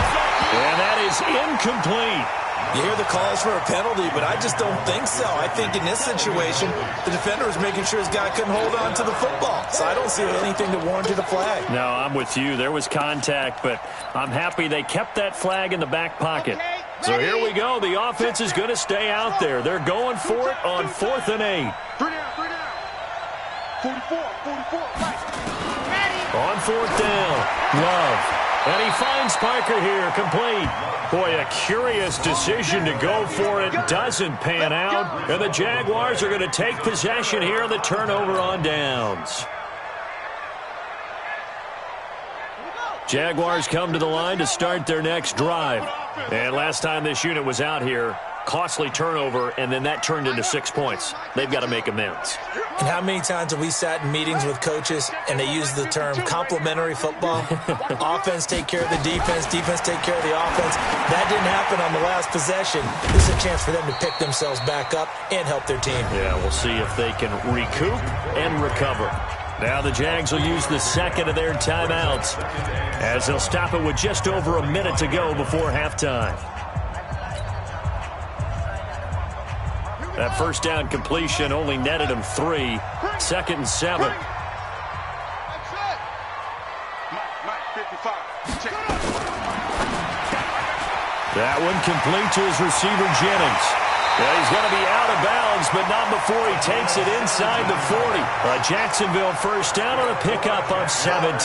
[SPEAKER 1] And that is incomplete.
[SPEAKER 2] You hear the calls for a penalty, but I just don't think so. I think in this situation, the defender was making sure his guy couldn't hold on to the football. So I don't see anything to warrant a flag.
[SPEAKER 1] No, I'm with you. There was contact, but I'm happy they kept that flag in the back pocket. So here we go. The offense is going to stay out there. They're going for it on 4th and 8.
[SPEAKER 4] 3 down, 3 down. 44, right.
[SPEAKER 1] On 4th down, Love. And he finds Parker here, complete. Boy, a curious decision to go for it. Doesn't pan out. And the Jaguars are going to take possession here on the turnover on downs. Jaguars come to the line to start their next drive. And last time this unit was out here, costly turnover, and then that turned into 6 points. They've got to make amends.
[SPEAKER 2] And how many times have we sat in meetings with coaches and they use the term complementary football? Offense take care of the defense, defense take care of the offense. That didn't happen on the last possession. This is a chance for them to pick themselves back up and help their team.
[SPEAKER 1] Yeah, we'll see if they can recoup and recover. Now the Jags will use the second of their timeouts as they'll stop it with just over a minute to go before halftime. That first down completion only netted him 3. 2nd and 7.
[SPEAKER 4] Mike, 55. Check.
[SPEAKER 1] That one complete to his receiver, Jennings. Yeah, he's going to be out of bounds, but not before he takes it inside the 40. A Jacksonville first down on a pickup of 17.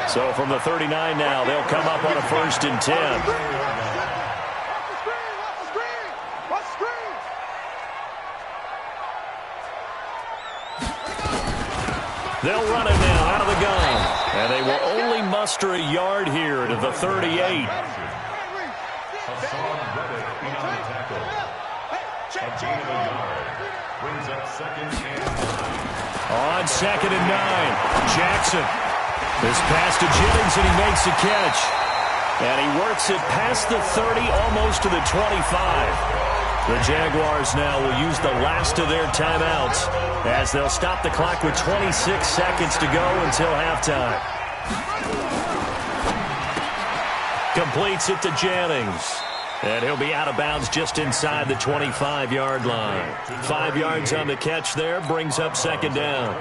[SPEAKER 1] So from the 39 now, they'll come up on a 1st and 10. They'll run it now out of the gun. And they will only muster a yard here to the 38. On 2nd and 9, Jackson. This pass to Jennings, and he makes a catch. And he works it past the 30, almost to the 25. The Jaguars now will use the last of their timeouts as they'll stop the clock with 26 seconds to go until halftime. Completes it to Jennings. And he'll be out of bounds just inside the 25-yard line. 5 yards on the catch there, brings up 2nd down.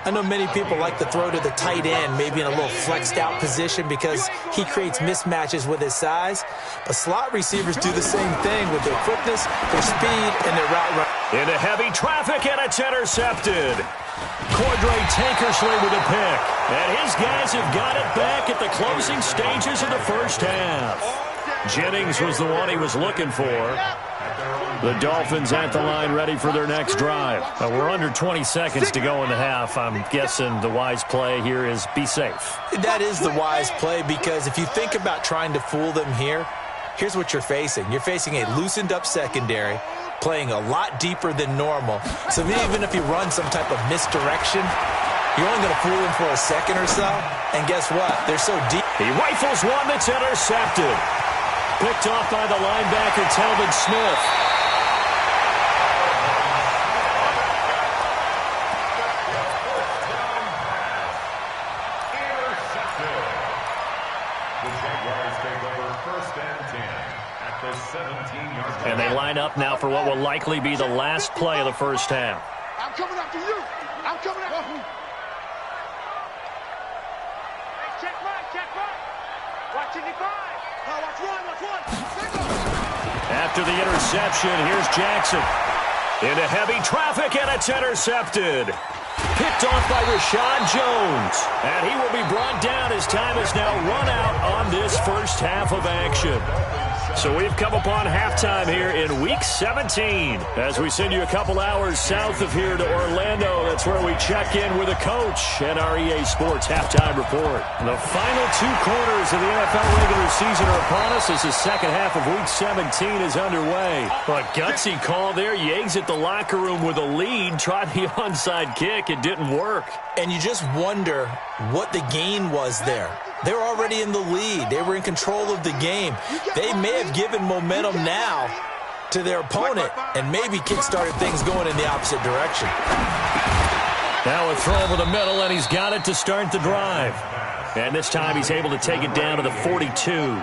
[SPEAKER 2] I know many people like to throw to the tight end, maybe in a little flexed out position because he creates mismatches with his size. But slot receivers do the same thing with their quickness, their speed, and their route run.
[SPEAKER 1] Into heavy traffic, and it's intercepted. Cordray Tankersley with a pick. And his guys have got it back at the closing stages of the first half. Jennings was the one he was looking for. The Dolphins at the line ready for their next drive. We're under 20 seconds to go in the half. I'm guessing the wise play here is be safe.
[SPEAKER 2] That is the wise play because if you think about trying to fool them here, here's what you're facing. You're facing a loosened up secondary, playing a lot deeper than normal. So even if you run some type of misdirection, you're only going to fool them for a second or so. And guess what? They're so deep.
[SPEAKER 1] He rifles one that's intercepted. Picked off by the linebacker, Telvin Smith. And they line up now for what will likely be the last play of the first half.
[SPEAKER 4] I'm coming after you. I'm coming after you. Hey, check right. Watch 55. Watch one.
[SPEAKER 1] After the interception, here's Jackson. Into heavy traffic, and it's intercepted. Picked off by Rashad Jones. And he will be brought down as time has now run out on this first half of action. So we've come upon halftime here in Week 17 as we send you a couple hours south of here to Orlando. That's where we check in with a coach and our EA Sports Halftime Report. The final 2 quarters of the NFL regular season are upon us as the second half of Week 17 is underway. A gutsy call there. You exit the locker room with a lead. Tried the onside kick. It didn't work.
[SPEAKER 2] And you just wonder what the gain was there. They were already in the lead. They were in control of the game. They may have given momentum now to their opponent and maybe kick-started things going in the opposite direction.
[SPEAKER 1] Now a throw over the middle, and he's got it to start the drive. And this time he's able to take it down to the 42.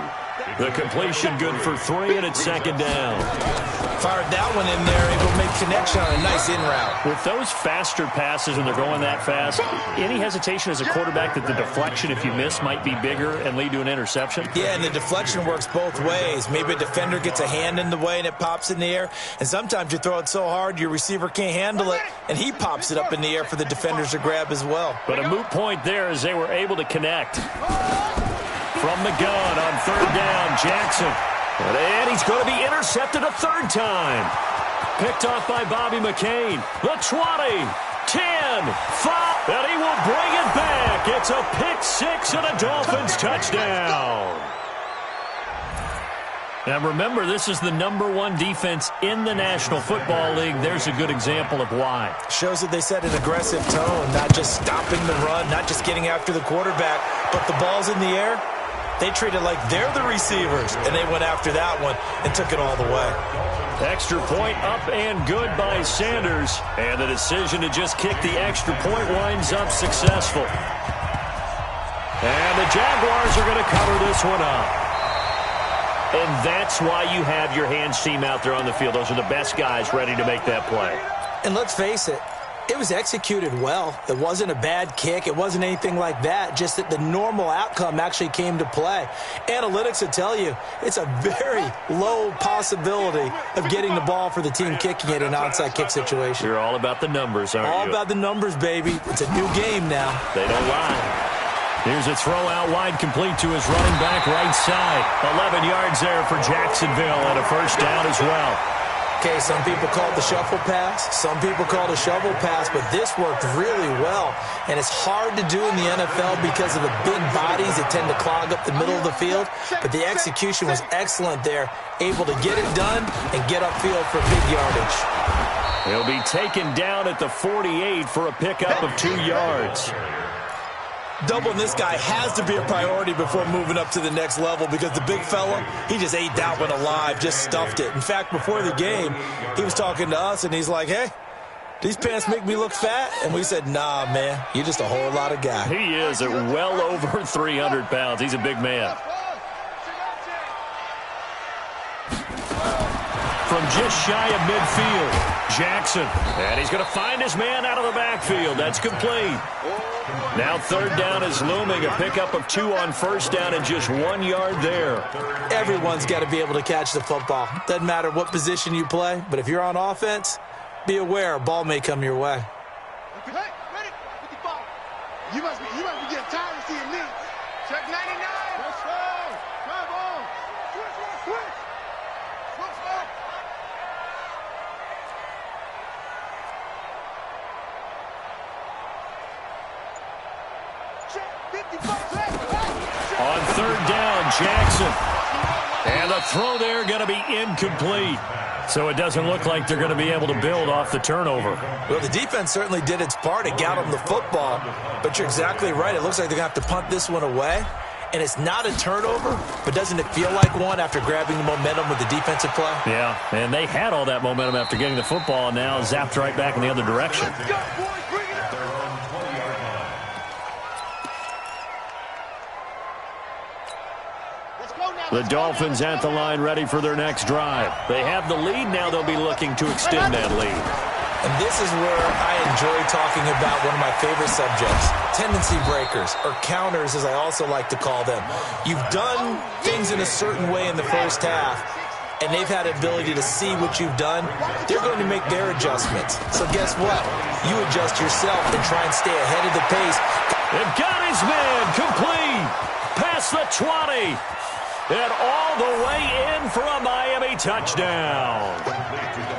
[SPEAKER 1] The completion good for 3, and it's second down.
[SPEAKER 2] Fired that one in there, able to make connection on a nice in route.
[SPEAKER 5] With those faster passes and they're going that fast, any hesitation as a quarterback that the deflection, if you miss, might be bigger and lead to an interception?
[SPEAKER 2] Yeah, and the deflection works both ways. Maybe a defender gets a hand in the way and it pops in the air, and sometimes you throw it so hard your receiver can't handle it, and he pops it up in the air for the defenders to grab as well.
[SPEAKER 5] But a moot point there as they were able to connect. From the gun on third down, Jackson. And he's going to be intercepted a third time. Picked off by Bobby McCain. The 20, 10, 5, and he will bring it back. It's a pick six and a Dolphins touchdown. And remember, this is the #1 defense in the National Football League. There's a good example of why.
[SPEAKER 2] Shows that they set an aggressive tone, not just stopping the run, not just getting after the quarterback, but the ball's in the air. They treat it like they're the receivers, and they went after that one and took it all the way.
[SPEAKER 5] Extra point up and good by Sanders. And the decision to just kick the extra point winds up successful. And the Jaguars are going to cover this one up. And that's why you have your hands team out there on the field. Those are the best guys ready to make that play.
[SPEAKER 2] And let's face it, it was executed well. It wasn't a bad kick. It wasn't anything like that. Just that the normal outcome actually came to play. Analytics will tell you it's a very low possibility of getting the ball for the team kicking it in an onside kick situation.
[SPEAKER 5] You're all about the numbers, aren't you?
[SPEAKER 2] All about the numbers, baby. It's a new game now.
[SPEAKER 5] They don't lie. Here's a throw out wide, complete to his running back right side. 11 yards there for Jacksonville, and a first down as well.
[SPEAKER 2] Okay, some people call it the shuffle pass. Some people call it a shovel pass, but this worked really well. And it's hard to do in the NFL because of the big bodies that tend to clog up the middle of the field. But the execution was excellent there, able to get it done and get upfield for big yardage.
[SPEAKER 5] He'll be taken down at the 48 for a pickup of 2 yards.
[SPEAKER 2] Doubling this guy has to be a priority before moving up to the next level because the big fella, he just ate that one alive, just stuffed it. In fact, before the game, he was talking to us, and he's like, hey, these pants make me look fat? And we said, nah, man, you're just a whole lot of guy.
[SPEAKER 5] He is at well over 300 pounds. He's a big man. From just shy of midfield, Jackson. And he's going to find his man out of the backfield. That's complete. Now third down is looming. A pickup of 2 on first down and just 1 yard there.
[SPEAKER 2] Everyone's got to be able to catch the football. Doesn't matter what position you play, but if you're on offense, be aware a ball may come your way.
[SPEAKER 4] Hey, ready? 55. You must be getting tired of seeing me. Check 99. Let's go. Come on. Switch. Switch up.
[SPEAKER 5] On third down, Jackson. And the throw there going to be incomplete. So it doesn't look like they're going to be able to build off the turnover.
[SPEAKER 2] Well, the defense certainly did its part. It got them the football. But you're exactly right. It looks like they're going to have to punt this one away. And it's not a turnover, but doesn't it feel like one after grabbing the momentum with the defensive play?
[SPEAKER 5] Yeah, and they had all that momentum after getting the football, and now zapped right back in the other direction. The Dolphins at the line ready for their next drive. They have the lead. Now they'll be looking to extend that lead.
[SPEAKER 2] And this is where I enjoy talking about one of my favorite subjects, tendency breakers, or counters as I also like to call them. You've done things in a certain way in the first half, and they've had the ability to see what you've done. They're going to make their adjustments. So guess what? You adjust yourself and try and stay ahead of the pace.
[SPEAKER 5] They've got his man complete. Past the 20. And all the way in for a Miami touchdown.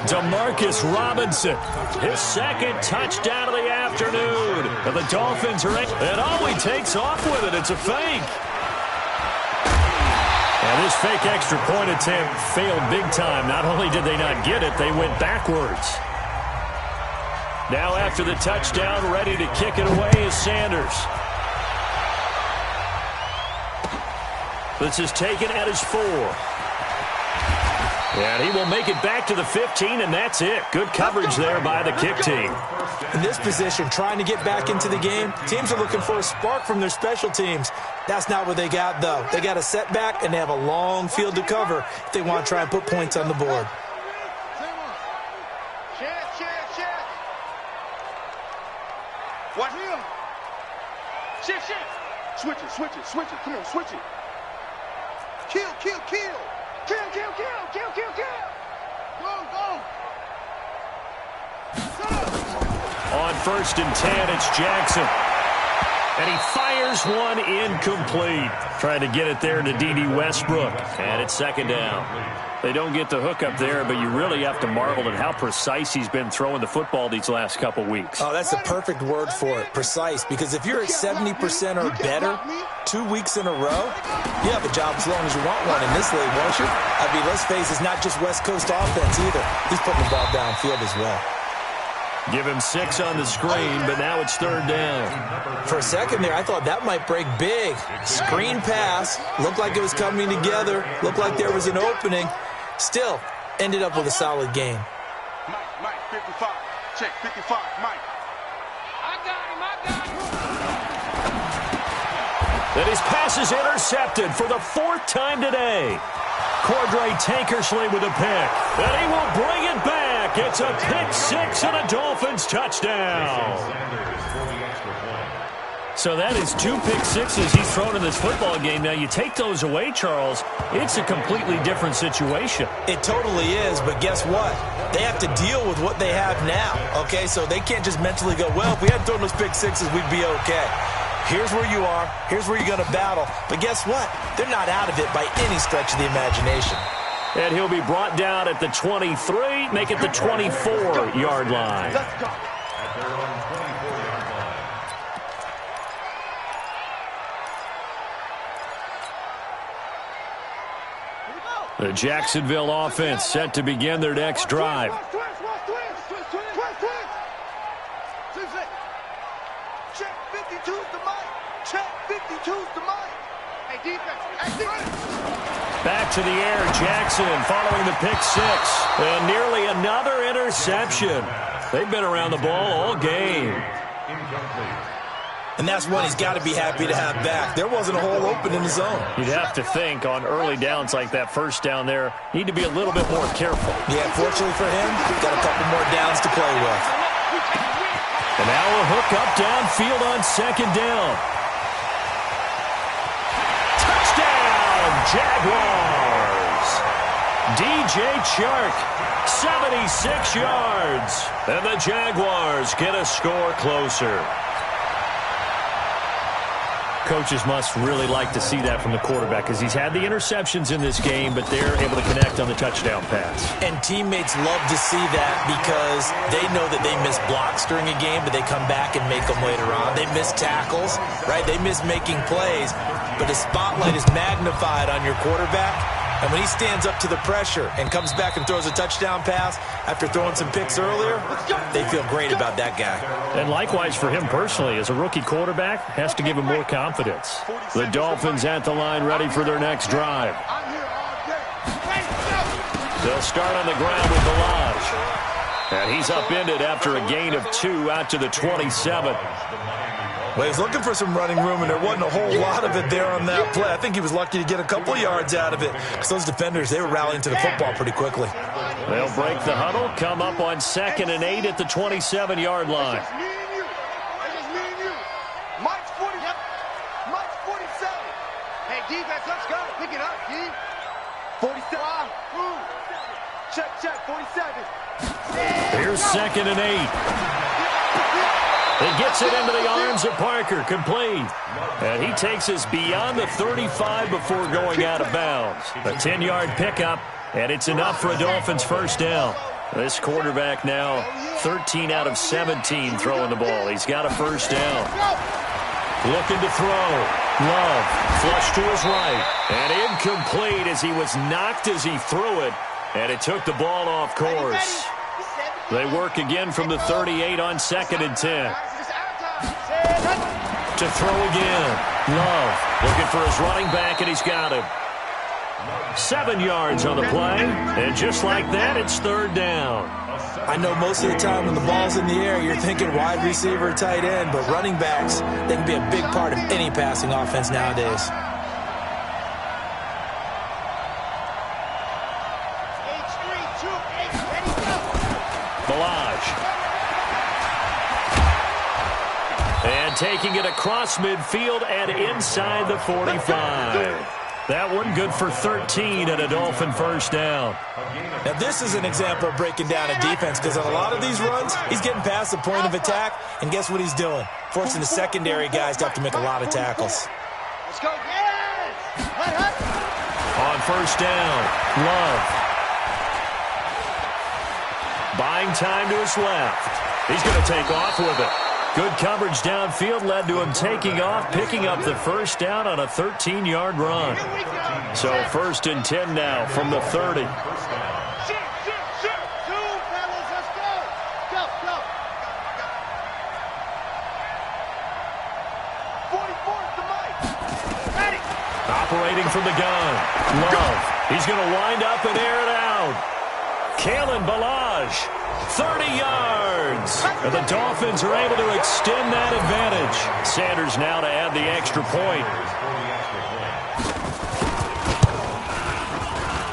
[SPEAKER 5] Demarcus Robinson, his second touchdown of the afternoon. And the Dolphins are in. And all he takes off with it, it's a fake. And this fake extra point attempt failed big time. Not only did they not get it, they went backwards. Now after the touchdown, ready to kick it away is Sanders. This is taken at his 4.
[SPEAKER 1] And he will make it back to the 15, and that's it. Good coverage there by the kick team.
[SPEAKER 2] In this position, trying to get back into the game, teams are looking for a spark from their special teams. That's not what they got, though. They got a setback, and they have a long field to cover if they want to try and put points on the board.
[SPEAKER 4] Watch him. Shift. Switch it. Come on, switch it. Kill. Go.
[SPEAKER 1] On 1st and 10, it's Jackson. And he fires one incomplete. Trying to get it there to D.D. Westbrook. And it's 2nd down. They don't get the hook up there, but you really have to marvel at how precise he's been throwing the football these last couple weeks.
[SPEAKER 2] Oh, that's a perfect word for it, precise. Because if you're at 70% or better 2 weeks in a row, you have a job as long as you want one in this league, won't you? I mean, let's face it, it's not just West Coast offense either. He's putting the ball downfield as well.
[SPEAKER 1] Give him 6 on the screen, but now it's 3rd down.
[SPEAKER 2] For a second there, I thought that might break big. Screen pass. Looked like it was coming together. Looked like there was an opening. Still, ended up with a solid game.
[SPEAKER 4] Mike, 55. Check, 55, Mike. I got him.
[SPEAKER 1] Then his pass is intercepted for the 4th time today. Cordray Tankersley with a pick. And he will bring it back. It's a pick 6 and a Dolphins touchdown. So that is 2 pick sixes he's thrown in this football game. Now, you take those away, Charles, it's a completely different situation.
[SPEAKER 2] It totally is, but guess what? They have to deal with what they have now, okay? So they can't just mentally go, well, if we hadn't thrown those pick sixes, we'd be okay. Here's where you are. Here's where you're going to battle. But guess what? They're not out of it by any stretch of the imagination.
[SPEAKER 1] And he'll be brought down at the 23, make it the 24-yard line.
[SPEAKER 4] Let's go.
[SPEAKER 1] The Jacksonville offense set to begin their next drive.
[SPEAKER 4] Check 52's the mic. Check 52's the mic. Hey, defense.
[SPEAKER 1] Back to the air, Jackson following the pick 6. And nearly another interception. They've been around the ball all game.
[SPEAKER 2] And that's one he's got to be happy to have back. There wasn't a hole open in the zone.
[SPEAKER 1] You'd have to think on early downs like that first down there, need to be a little bit more careful.
[SPEAKER 2] Yeah, fortunately for him, got a couple more downs to play with.
[SPEAKER 1] And now a hook up downfield on 2nd down. Touchdown, Jaguars! DJ Chark, 76 yards. And the Jaguars get a score closer. Coaches must really like to see that from the quarterback because he's had the interceptions in this game, but they're able to connect on the touchdown pass.
[SPEAKER 2] And teammates love to see that because they know that they miss blocks during a game, but they come back and make them later on. They miss tackles, right? They miss making plays, but the spotlight is magnified on your quarterback. And when he stands up to the pressure and comes back and throws a touchdown pass after throwing some picks earlier, they feel great about that guy.
[SPEAKER 1] And likewise for him personally, as a rookie quarterback, has to give him more confidence. The Dolphins at the line ready for their next drive. They'll start on the ground with Balaj. And he's upended after a gain of 2 out to the 27.
[SPEAKER 2] Well, he was looking for some running room, and there wasn't a whole lot of it there on that play. I think he was lucky to get a couple yards out of it because those defenders, they were rallying to the football pretty quickly.
[SPEAKER 1] They'll break the huddle, come up on 2nd and 8 at the 27-yard line.
[SPEAKER 4] Mike's 40. Yep. Mike's 47. Hey, defense, let's go. Pick it up, D. 47. Check, 47.
[SPEAKER 1] Here's 2nd and 8. He gets it into the arms of Parker, complete. And he takes us beyond the 35 before going out of bounds. A 10-yard pickup, and it's enough for a Dolphins first down. This quarterback now 13 out of 17 throwing the ball. He's got a first down. Looking to throw. Love, flush to his right. And incomplete as he was knocked as he threw it. And it took the ball off course. They work again from the 38 on 2nd and 10. To throw again. Love looking for his running back, and he's got him. 7 yards on the play, and just like that, it's third down.
[SPEAKER 2] I know most of the time when the ball's in the air, you're thinking wide receiver, tight end, but running backs, they can be a big part of any passing offense nowadays.
[SPEAKER 1] And taking it across midfield and inside the 45. That one good for 13 and a Dolphin first down.
[SPEAKER 2] Now this is an example of breaking down a defense, because on a lot of these runs, he's getting past the point of attack, and guess what he's doing? Forcing the secondary guys to have to make a lot of tackles.
[SPEAKER 4] Let's go. Yes!
[SPEAKER 1] On first down, Love. Buying time to his left. He's going to take off with it. Good coverage downfield led to him taking off, picking up the first down on a 13-yard run. So first and 10 now from the 30.
[SPEAKER 4] Shoot. 2 fellas, let's go. Go. 44's the mic. Ready.
[SPEAKER 1] Operating from the gun. Love. He's going to wind up and air it out. Kalen Ballage. 30 yards. And the Dolphins are able to extend that advantage. Sanders now to add the extra point.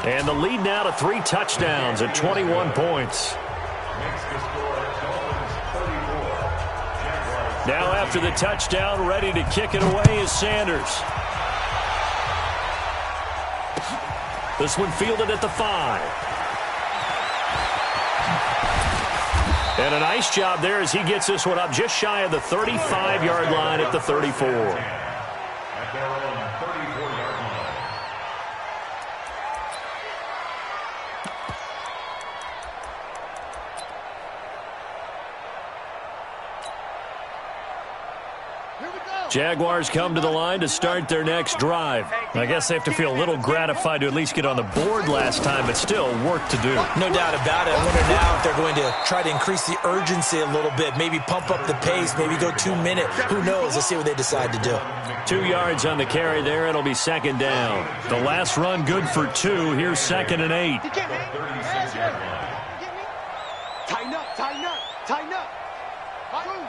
[SPEAKER 1] And the lead now to 3 touchdowns at 21 points. Now after the touchdown, ready to kick it away is Sanders. This one fielded at the 5. And a nice job there as he gets this one up just shy of the 35-yard line at the 34.
[SPEAKER 3] At their own 34-yard line.
[SPEAKER 1] Jaguars come to the line to start their next drive. I guess they have to feel a little gratified to at least get on the board last time, but still work to do.
[SPEAKER 2] No doubt about it. I wonder now if they're going to try to increase the urgency a little bit, maybe pump up the pace, maybe go 2 minute. Who knows? Let's see what they decide to do.
[SPEAKER 1] 2 yards on the carry there. It'll be second down. The last run good for 2. Here's second and 8.
[SPEAKER 4] Tighten up.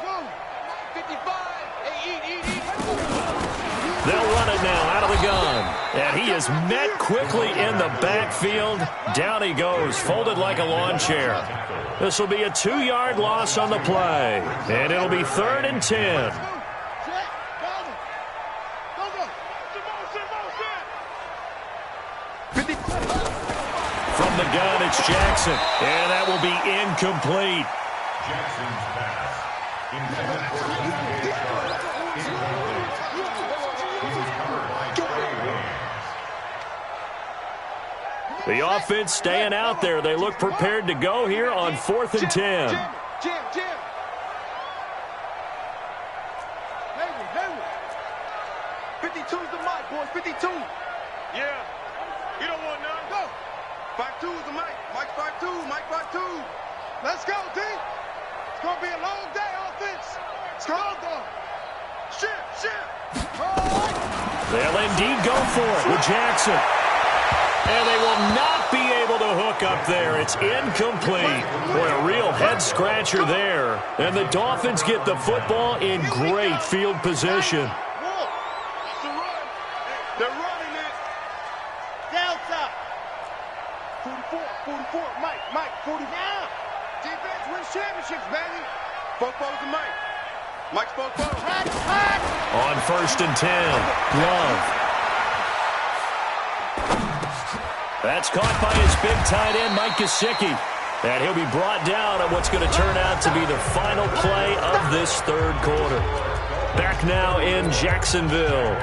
[SPEAKER 4] Go. 55. Hey, eat.
[SPEAKER 1] They'll run it now out of the gun. And he is met quickly in the backfield. Down he goes, folded like a lawn chair. This will be a 2-yard loss on the play. And it'll be third and 10. From the gun, it's Jackson. And that will be incomplete.
[SPEAKER 3] Jackson's pass. Intended for DJ Sharp. Incomplete. He was covered by Trey Williams.
[SPEAKER 1] The offense staying out there. They look prepared to go here on 4th and 10.
[SPEAKER 4] Jim. Hayward. 52's the mic, boys. 52.
[SPEAKER 12] Yeah. You don't want none.
[SPEAKER 4] Go.
[SPEAKER 12] 5'2" is the mic. Mike 5'2". Mike 5'2".
[SPEAKER 4] Let's go, D. It's going to be a long day, offense. Let's go, though. Shit.
[SPEAKER 1] They'll indeed go for it with Jackson. And they will not be able to hook up there. It's incomplete. Boy, a real head-scratcher there. And the Dolphins get the football in great field position.
[SPEAKER 4] They're running it. Delta. 44. Mike, 40 now. Defense wins championships, baby.
[SPEAKER 12] Football's the mic. Mike's football.
[SPEAKER 1] On 1st and 10, Love. That's caught by his big tight end, Mike Gesicki. And he'll be brought down on what's going to turn out to be the final play of this third quarter. Back now in Jacksonville.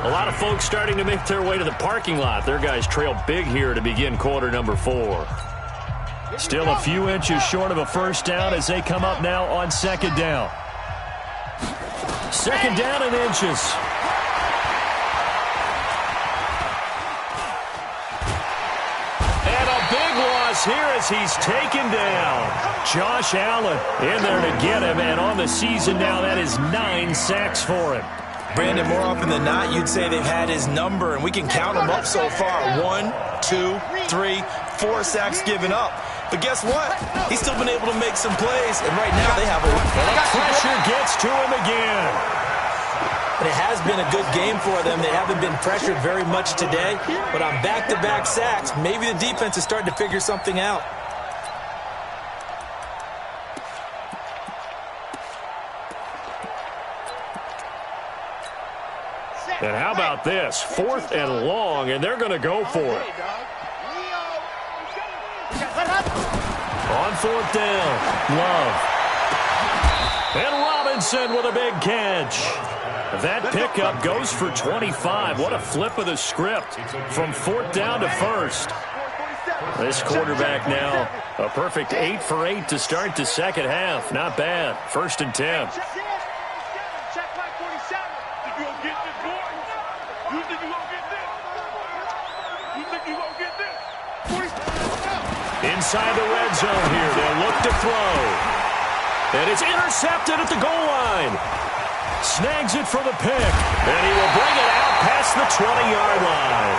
[SPEAKER 1] A lot of folks starting to make their way to the parking lot. Their guys trail big here to begin quarter number 4. Still a few inches short of a first down as they come up now on second down. Second down in inches. And a big loss here as he's taken down. Josh Allen in there to get him, and on the season now, that is 9 sacks for him.
[SPEAKER 2] Brandon, more often than not, you'd say they've had his number, and we can count them up so far. 1, 2, 3, 4 sacks given up. But guess what? He's still been able to make some plays, and right now they have a...
[SPEAKER 1] And the pressure gets to him again.
[SPEAKER 2] And it has been a good game for them. They haven't been pressured very much today, but on back-to-back sacks, maybe the defense is starting to figure something out.
[SPEAKER 1] And how about this? 4th and long, and they're going to go for it. On 4th down, Love. And Robinson with a big catch. That pickup goes for 25. What a flip of the script from 4th down to 1st. This quarterback now a perfect 8 for 8 to start the second half. Not bad. 1st and 10. Inside the red zone here. They'll look to throw. And it's intercepted at the goal line. Snags it for the pick. And he will bring it out past the 20-yard line.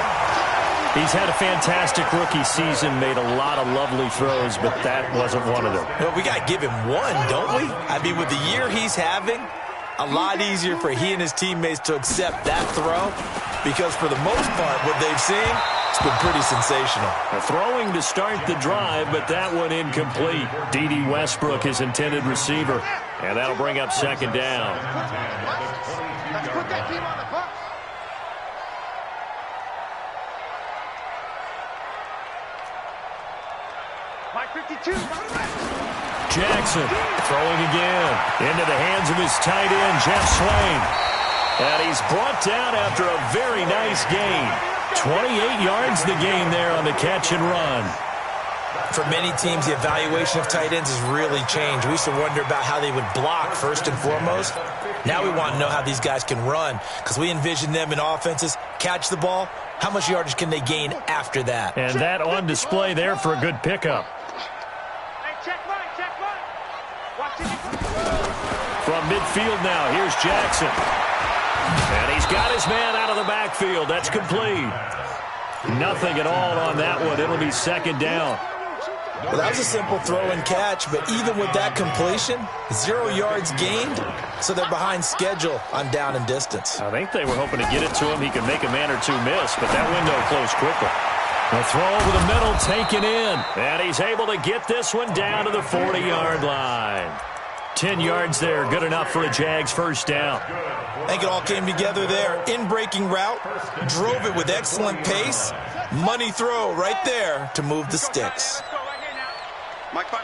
[SPEAKER 1] He's had a fantastic rookie season, made a lot of lovely throws, but that wasn't one of them.
[SPEAKER 2] Well, we got to give him one, don't we? I mean, with the year he's having, a lot easier for he and his teammates to accept that throw because for the most part, what they've seen, it's been pretty sensational.
[SPEAKER 1] Throwing to start the drive, but that one incomplete. D.D. Westbrook, his intended receiver, and that'll bring up 2nd down.
[SPEAKER 4] Let's put that team on the bus. Mike 52.
[SPEAKER 1] Jackson throwing again into the hands of his tight end, Jeff Swain. And he's brought down after a very nice gain. 28 yards the gain there on the catch and run.
[SPEAKER 2] For many teams, the evaluation of tight ends has really changed. We used to wonder about how they would block first and foremost. Now we want to know how these guys can run because we envision them in offenses, catch the ball, how much yardage can they gain after that?
[SPEAKER 1] And that on display there for a good pickup.
[SPEAKER 4] Hey, check mine, check mine. Watch it.
[SPEAKER 1] From midfield now, here's Jackson. And he's got his man out of the backfield. That's complete. Nothing at all on that one. It'll be 2nd down.
[SPEAKER 2] Well, that was a simple throw and catch, but even with that completion, 0 yards gained, so they're behind schedule on down and distance.
[SPEAKER 1] I think they were hoping to get it to him. He could make a man or two miss, but that window closed quickly. The throw over the middle taken in, and he's able to get this one down to the 40-yard line. 10 yards there, good enough for a Jags 1st down.
[SPEAKER 2] I think it all came together there. In-breaking route, drove it with excellent pace. Money throw right there to move the sticks.
[SPEAKER 4] Mike 5-5,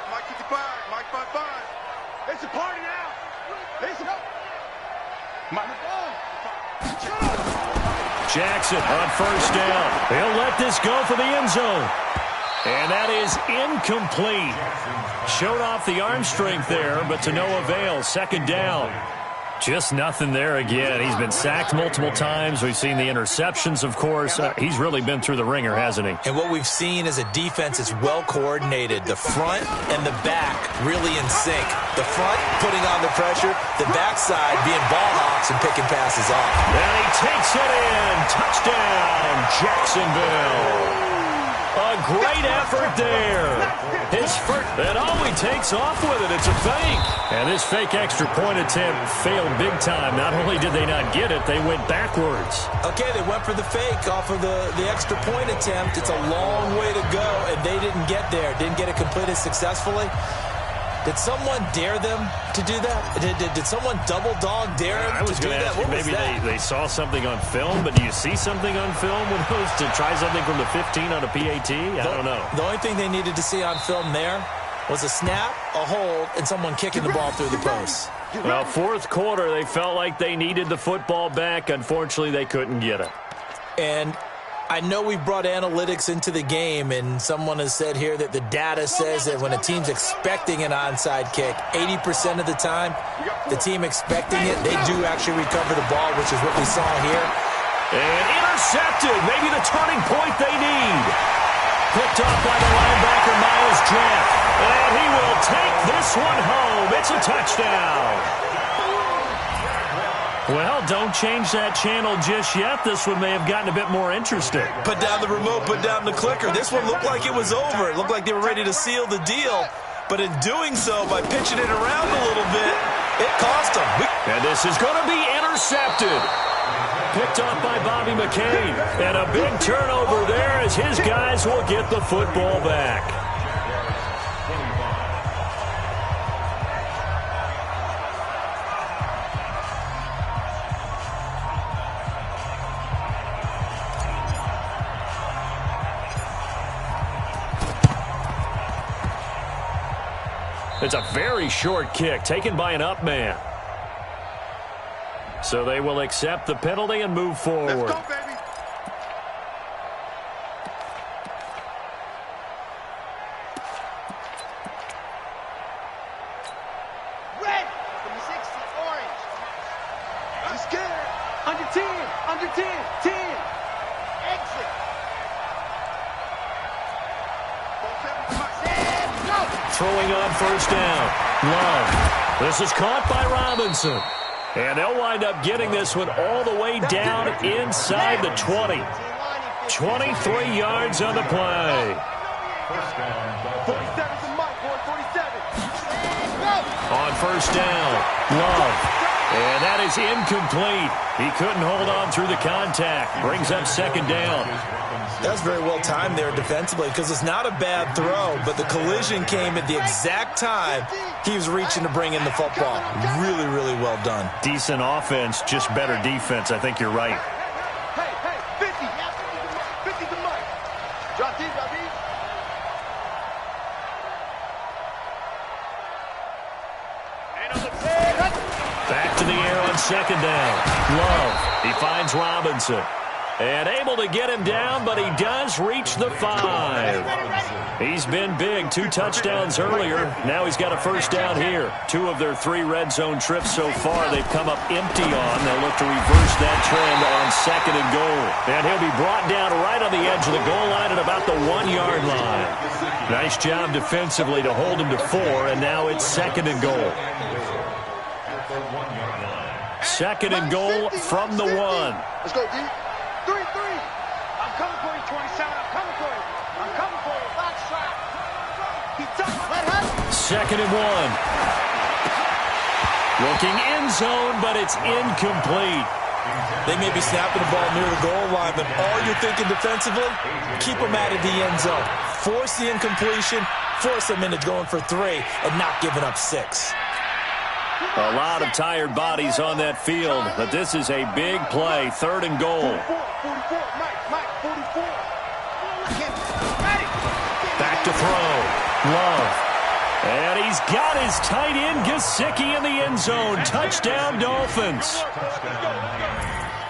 [SPEAKER 4] Mike 55, Mike 5-5. It's a party now. It's a... Mike.
[SPEAKER 1] Jackson on 1st down. He'll let this go for the end zone. And that is incomplete. Showed off the arm strength there, but to no avail. 2nd down. Just nothing there again. He's been sacked multiple times. We've seen the interceptions, of course. He's really been through the ringer, hasn't he?
[SPEAKER 2] And what we've seen is a defense that's well coordinated. The front and the back really in sync. The front putting on the pressure, the backside being ball hawks and picking passes off.
[SPEAKER 1] And he takes it in. Touchdown, Jacksonville. A great effort there. His first, and all he takes off with it, it's a fake. And this fake extra point attempt failed big time. Not only did they not get it, they went backwards.
[SPEAKER 2] Okay, they went for the fake off of the extra point attempt. It's a long way to go, and they didn't get there. Didn't get it completed successfully. Did someone dare them to do that? Did someone double dog dare them to do that?
[SPEAKER 1] What was that? Maybe they saw something on film, but do you see something on film when it was to try something from the 15 on a PAT? I don't know.
[SPEAKER 2] The only thing they needed to see on film there was a snap, a hold, and someone kicking the ball through the post.
[SPEAKER 1] Well, 4th quarter, they felt like they needed the football back. Unfortunately, they couldn't get it.
[SPEAKER 2] And I know we brought analytics into the game, and someone has said here that the data says that when a team's expecting an onside kick, 80% of the time, the team expecting it, they do actually recover the ball, which is what we saw here.
[SPEAKER 1] And intercepted, maybe the turning point they need. Picked off by the linebacker, Miles Jack. And he will take this one home. It's a touchdown. Well, don't change that channel just yet. This one may have gotten a bit more interesting.
[SPEAKER 2] Put down the remote, put down the clicker. This one looked like it was over. It looked like they were ready to seal the deal. But in doing so, by pitching it around a little bit, it cost them.
[SPEAKER 1] And this is going to be intercepted. Picked off by Bobby McCain. And a big turnover there as his guys will get the football back. It's a very short kick taken by an up man. So they will accept the penalty and move forward.
[SPEAKER 4] Let's go, baby.
[SPEAKER 14] Red, 60, orange.
[SPEAKER 4] I'm scared. Under 10, under 10, 10.
[SPEAKER 14] Exit.
[SPEAKER 1] Throwing on first down. Love. This is caught by Robinson. And they'll wind up getting this one all the way down inside the 20. 23 yards on the play. On first down, Love. And that is incomplete. He couldn't hold on through the contact. Brings up second down.
[SPEAKER 2] That was very well timed there defensively because it's not a bad throw, but the collision came at the exact time he was reaching to bring in the football. Really, really well done.
[SPEAKER 1] Decent offense, just better defense. I think you're right.
[SPEAKER 4] Hey, 50. 50 to Mike. Drop deep, drop deep.
[SPEAKER 1] Back to the air on second down. Love. He finds Robinson. And able to get him down, but he does reach the 5. He's been big. 2 touchdowns earlier. Now he's got a first down here. 2 of their 3 red zone trips so far they've come up empty on. They'll look to reverse that trend on second and goal. And he'll be brought down right on the edge of the goal line at about the 1-yard line. Nice job defensively to hold him to 4, and now it's second and goal. Second and goal from the 1.
[SPEAKER 4] Let's go, D. 3-3. I'm coming for you, 27. I'm coming for you. I'm coming for you. Box shot. He took it.
[SPEAKER 1] Second and 1. Looking end zone, but it's incomplete.
[SPEAKER 2] They may be snapping the ball near the goal line, but all you're thinking defensively, keep them out of the end zone. Force the incompletion, force them into going for 3, and not giving up 6.
[SPEAKER 1] A lot of tired bodies on that field, but this is a big play. Third and goal.
[SPEAKER 4] 44. Mike, 44.
[SPEAKER 1] Back to throw. Love. And he's got his tight end, Gesicki, in the end zone. Touchdown, Dolphins.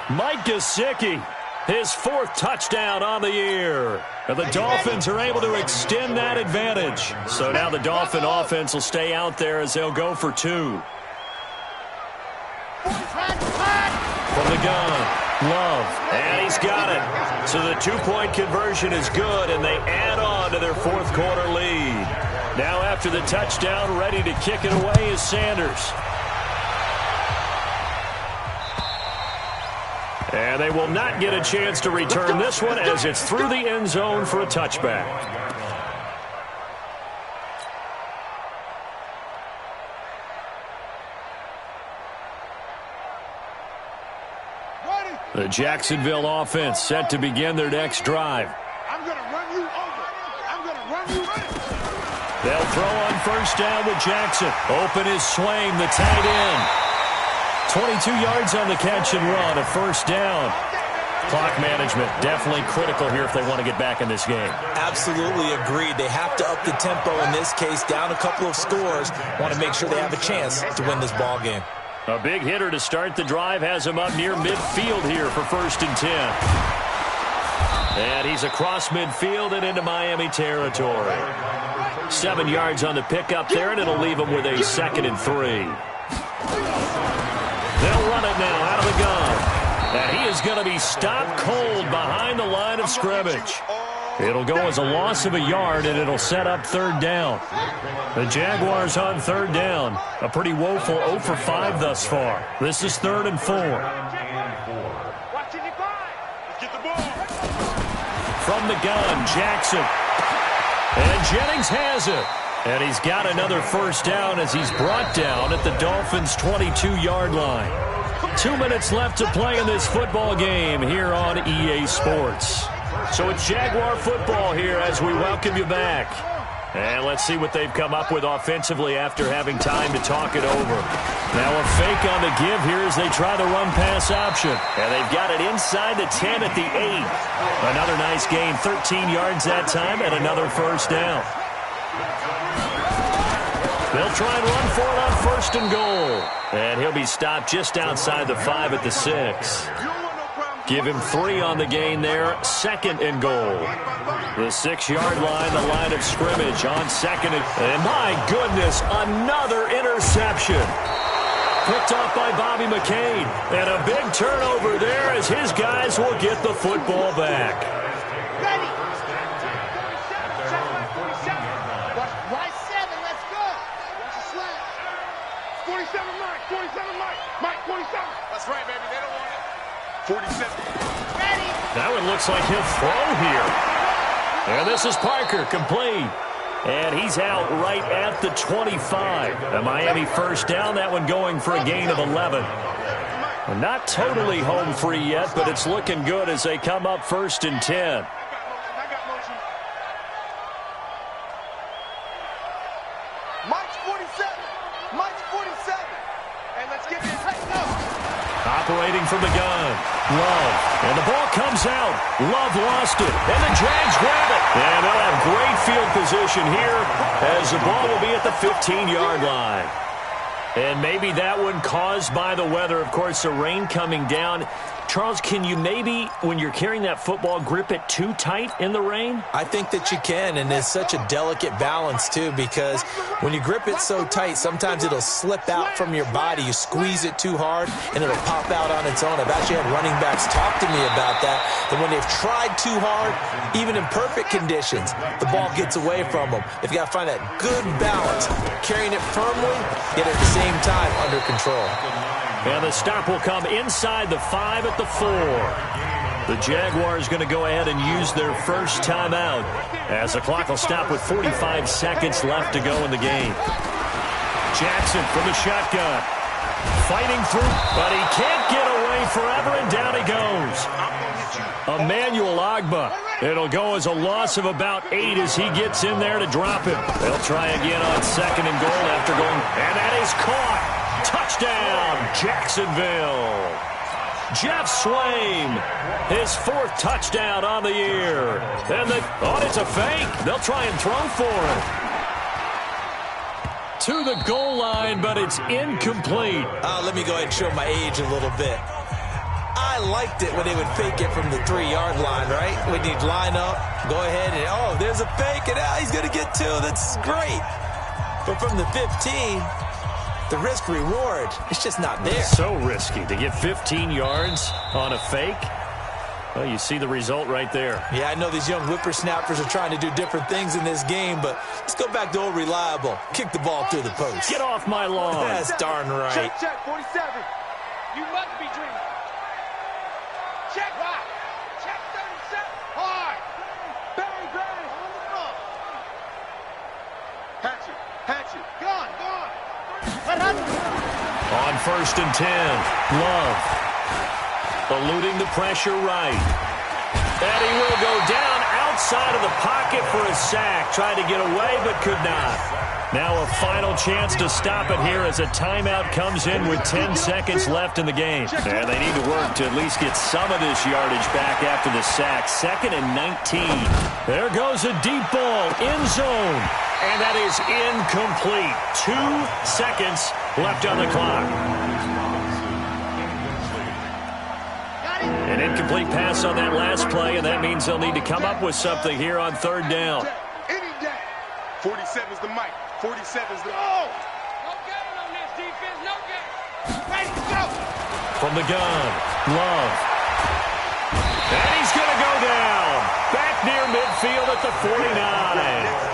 [SPEAKER 1] Mike Gesicki, his 4th touchdown on the year. And the Dolphins are able to extend that advantage. So now the Dolphin offense will stay out there as they'll go for 2. From the gun, Love, and he's got it. So the 2-point conversion is good, and they add on to their 4th quarter lead. Now after the touchdown, ready to kick it away is Sanders. And they will not get a chance to return this one as it's through the end zone for a touchback. The Jacksonville offense set to begin their next drive.
[SPEAKER 4] I'm going to run you over. I'm going to run you over.
[SPEAKER 1] They'll throw on first down with Jackson. Open is Swain, the tight end. 22 yards on the catch and run, a first down. Clock management definitely critical here if they want to get back in this game.
[SPEAKER 2] Absolutely agreed. They have to up the tempo in this case, down a couple of scores. Want to make sure they have a chance to win this ball game.
[SPEAKER 1] A big hitter to start the drive has him up near midfield here for 1st and 10. And he's across midfield and into Miami territory. 7 yards on the pickup there, and it'll leave him with a 2nd and 3. They'll run it now out of the gun. And he is going to be stopped cold behind the line of scrimmage. It'll go as a loss of a yard, and it'll set up third down. The Jaguars on third down. A pretty woeful 0 for 5 thus far. This is 3rd and 4. From the gun, Jackson. And Jennings has it. And he's got another first down as he's brought down at the Dolphins' 22-yard line. 2 minutes left to play in this football game here on EA Sports. So it's Jaguar football here as we welcome you back. And let's see what they've come up with offensively after having time to talk it over. Now a fake on the give here as they try the run-pass option. And they've got it inside the 10 at the 8. Another nice gain, 13 yards that time, and another first down. They'll try and run for it on 1st and goal. And he'll be stopped just outside the 5 at the 6. Give him 3 on the gain there, 2nd and goal. The 6-yard line, the line of scrimmage on 2nd. And my goodness, another interception. Picked off by Bobby McCain. And a big turnover there as his guys will get the football back.
[SPEAKER 4] Ready. Why 7? Let's go. Watch the slap. 47 Mike. 47 Mike. Mike 47. That's right, baby. They don't want it. 47. Ready.
[SPEAKER 1] That one looks like he'll throw here. And this is Parker, complete. And he's out right at the 25. A Miami first down, that one going for a gain of 11. Not totally home free yet, but it's looking good as they come up 1st and 10.
[SPEAKER 4] Mike's 47. Mike's 47. And let's get this. Hey, go.
[SPEAKER 1] Operating from the gun, Love. And the ball comes out. Love lost it. And the Jags grab it. And they'll have great field position here as the ball will be at the 15-yard line. And maybe that one caused by the weather. Of course, the rain coming down. Charles, can you maybe, when you're carrying that football, grip it too tight in the rain?
[SPEAKER 2] I think that you can, and it's such a delicate balance, too, because when you grip it so tight, sometimes it'll slip out from your body. You squeeze it too hard, and it'll pop out on its own. I've actually had running backs talk to me about that when they've tried too hard, even in perfect conditions, the ball gets away from them. They've got to find that good balance, carrying it firmly, yet at the same time under control.
[SPEAKER 1] And the stop will come inside the 5 at the 4. The Jaguars going to go ahead and use their first timeout as the clock will stop with 45 seconds left to go in the game. Jackson from the shotgun. Fighting through, but he can't get away forever, and down he goes. Emmanuel Ogbah. It'll go as a loss of about 8 as he gets in there to drop him. They'll try again on 2nd and goal after going, and that is caught. Touchdown, Jacksonville. Jeff Swaim, his 4th touchdown on the year. And it's a fake. They'll try and throw for it. To the goal line, but it's incomplete.
[SPEAKER 2] Let me go ahead and show my age a little bit. I liked it when they would fake it from the 3-yard line, right? When you'd line up, go ahead and, there's a fake, and he's going to get 2. That's great. But from the 15... the risk-reward, it's just not there.
[SPEAKER 1] So risky to get 15 yards on a fake. Well, you see the result right there.
[SPEAKER 2] Yeah, I know these young whippersnappers are trying to do different things in this game, but let's go back to old reliable. Kick the ball through the post.
[SPEAKER 1] Get off my lawn.
[SPEAKER 2] That's darn right.
[SPEAKER 4] Check, 47. You must be dreaming. Check, right. Check 37. Hard. Bang, bang. On the front. Hatchet. Gone.
[SPEAKER 1] On 1st and 10, Love. Eluding the pressure right. And he will go down outside of the pocket for a sack. Tried to get away, but could not. Now a final chance to stop it here as a timeout comes in with 10 seconds left in the game. And they need to work to at least get some of this yardage back after the sack. 2nd and 19. There goes a deep ball, end zone. And that is incomplete. 2 seconds left on the clock. An incomplete pass on that last play, and that means they'll need to come up with something here on 3rd down.
[SPEAKER 4] Any day. 47's the mic. 47's the... Oh! No game on this defense. No game. Ready, go!
[SPEAKER 1] From the gun, Love. And he's going to go down. Back near midfield at the 49.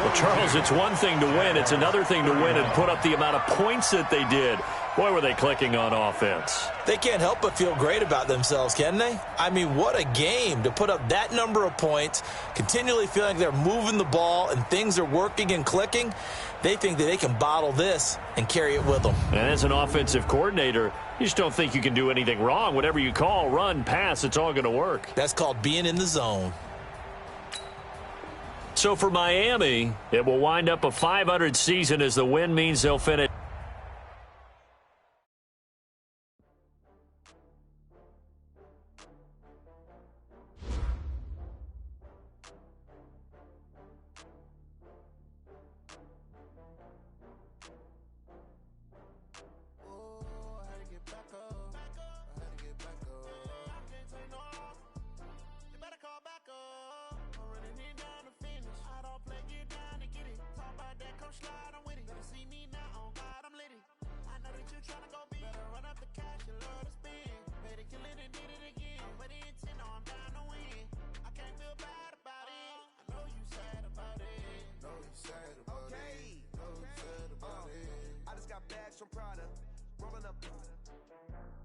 [SPEAKER 1] Well, Charles, it's one thing to win. It's another thing to win and put up the amount of points that they did. Boy, were they clicking on offense.
[SPEAKER 2] They can't help but feel great about themselves, can they? I mean, what a game to put up that number of points, continually feeling like they're moving the ball and things are working and clicking. They think that they can bottle this and carry it with them.
[SPEAKER 1] And as an offensive coordinator, you just don't think you can do anything wrong. Whatever you call, run, pass, it's all going to work.
[SPEAKER 2] That's called being in the zone.
[SPEAKER 1] So for Miami, it will wind up a .500 season as the win means they'll finish.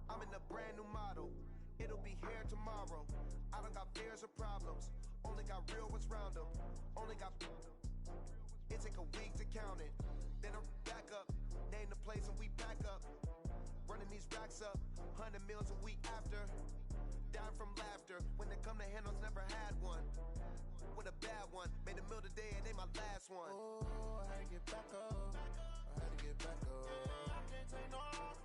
[SPEAKER 10] I'm in a brand new model. It'll be here tomorrow. I don't got fears or problems. Only got real ones round them. Only got. It take a week to count it. Then I'm back up. Name the place and we pack up. Running these racks up. 100 meals a week after. Down from laughter. When they come to handles, never had one. With a bad one. Made a meal today and ain't my last one. Oh, I had to get back up. I had to get back up. I can't take no off.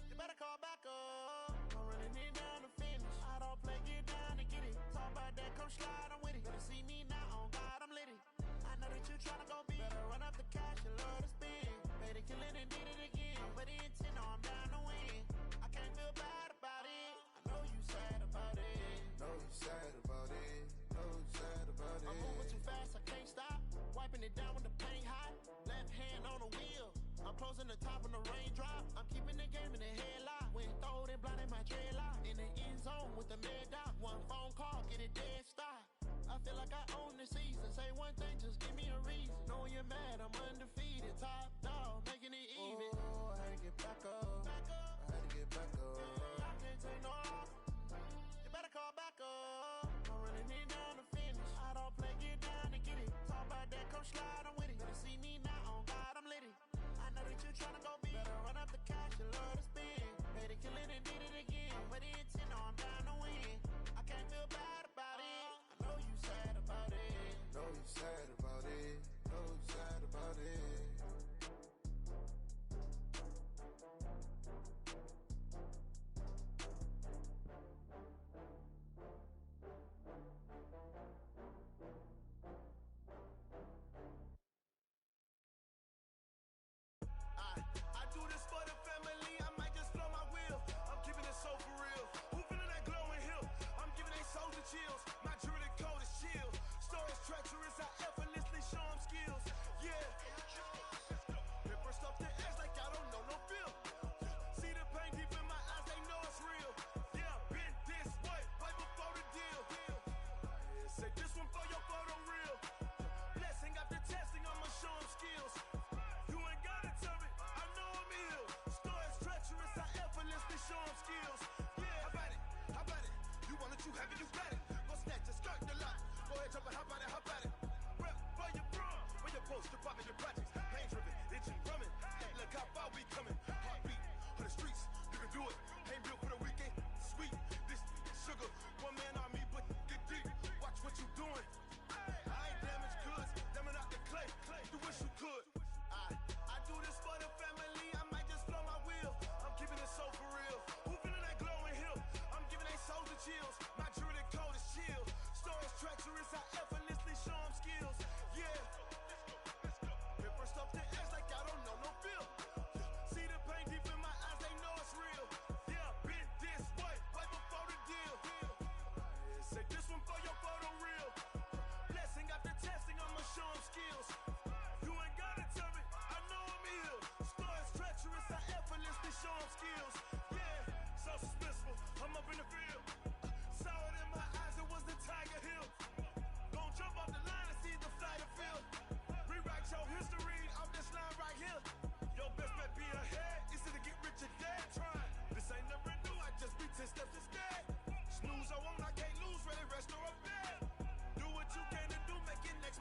[SPEAKER 10] You better call back up. I'm running it down to finish. I don't play, get down and get it. Talk about that, come slide, I'm with it. Better see me now, on God, I'm lit it. I know that you tryna go big. Better run up the cash, you love to spin. Made it, kill it, and did it again. But the intent, no, I'm down to win. I can't feel bad about it. I know you sad about it. Know you sad about it. Know you sad about it. I'm moving too fast, I can't stop. Wiping it down with the paint hot. Left hand on the wheel. I'm closing the top when the raindrop. I'm keeping the game in the headlock. When throwed and blinded my dreadlock. In the end zone with the mad dot. One phone call, get it dead stop. I feel like I own the season. Say one thing, just give me a reason. Knowing you're mad, I'm undefeated. Top dog, making it even. Oh, I had to get back up. I had to get back up. I can't take no off. You better call back up. I'm running it down to finish. I don't play, get down and get it. Talk about that, come slide, I'm with it. Better see me now, on God, I'm lit it. I know that you tryna go big. Better run up the cash, you love to spin. Made it, kill it, and did it again. But the intent, no, I'm down to win. I can't feel bad about it. I know you sad about it. Know you sad about it. Know you sad about it. I do this for the family, I might just blow my wheel. I'm keeping it so for real. Who feeling that glowing hill? I'm giving they souls the chills. My jewelry code is chill. Stories treacherous, I effortlessly show them skills. Yeah. Paper stuff the edge like I don't know no feel. See the pain deep in my eyes, they know it's real. Yeah, been this way, right before the deal. Say this one for your photo real. Blessing after testing, I'ma show them skills. You ain't gotta tell me, I know I'm ill. Stories treacherous, I effortlessly show them skills. Yeah, how about it? How about it? You want it, you have it, you got it. Go snatch a skirt, the lot. Go ahead, jump it, how about it? How about it? Rep for your bro, where your post, your poppin', your projects. Pain driven, itching, drumming. Hey, look how far we coming. Heartbeat on the streets, you can do it. Ain't built for the weekend, sweet. This sugar, one man army, but get deep. Watch what you doing. I ain't damaged goods, damn out the clay. You wish you could. I do this for the family, I might just blow my wheel. I'm keeping it so for real. Who feeling that glowing hill? I'm giving they souls the chills. My jewelry code is chill. Stories treacherous, I effortlessly show them skills. Yeah.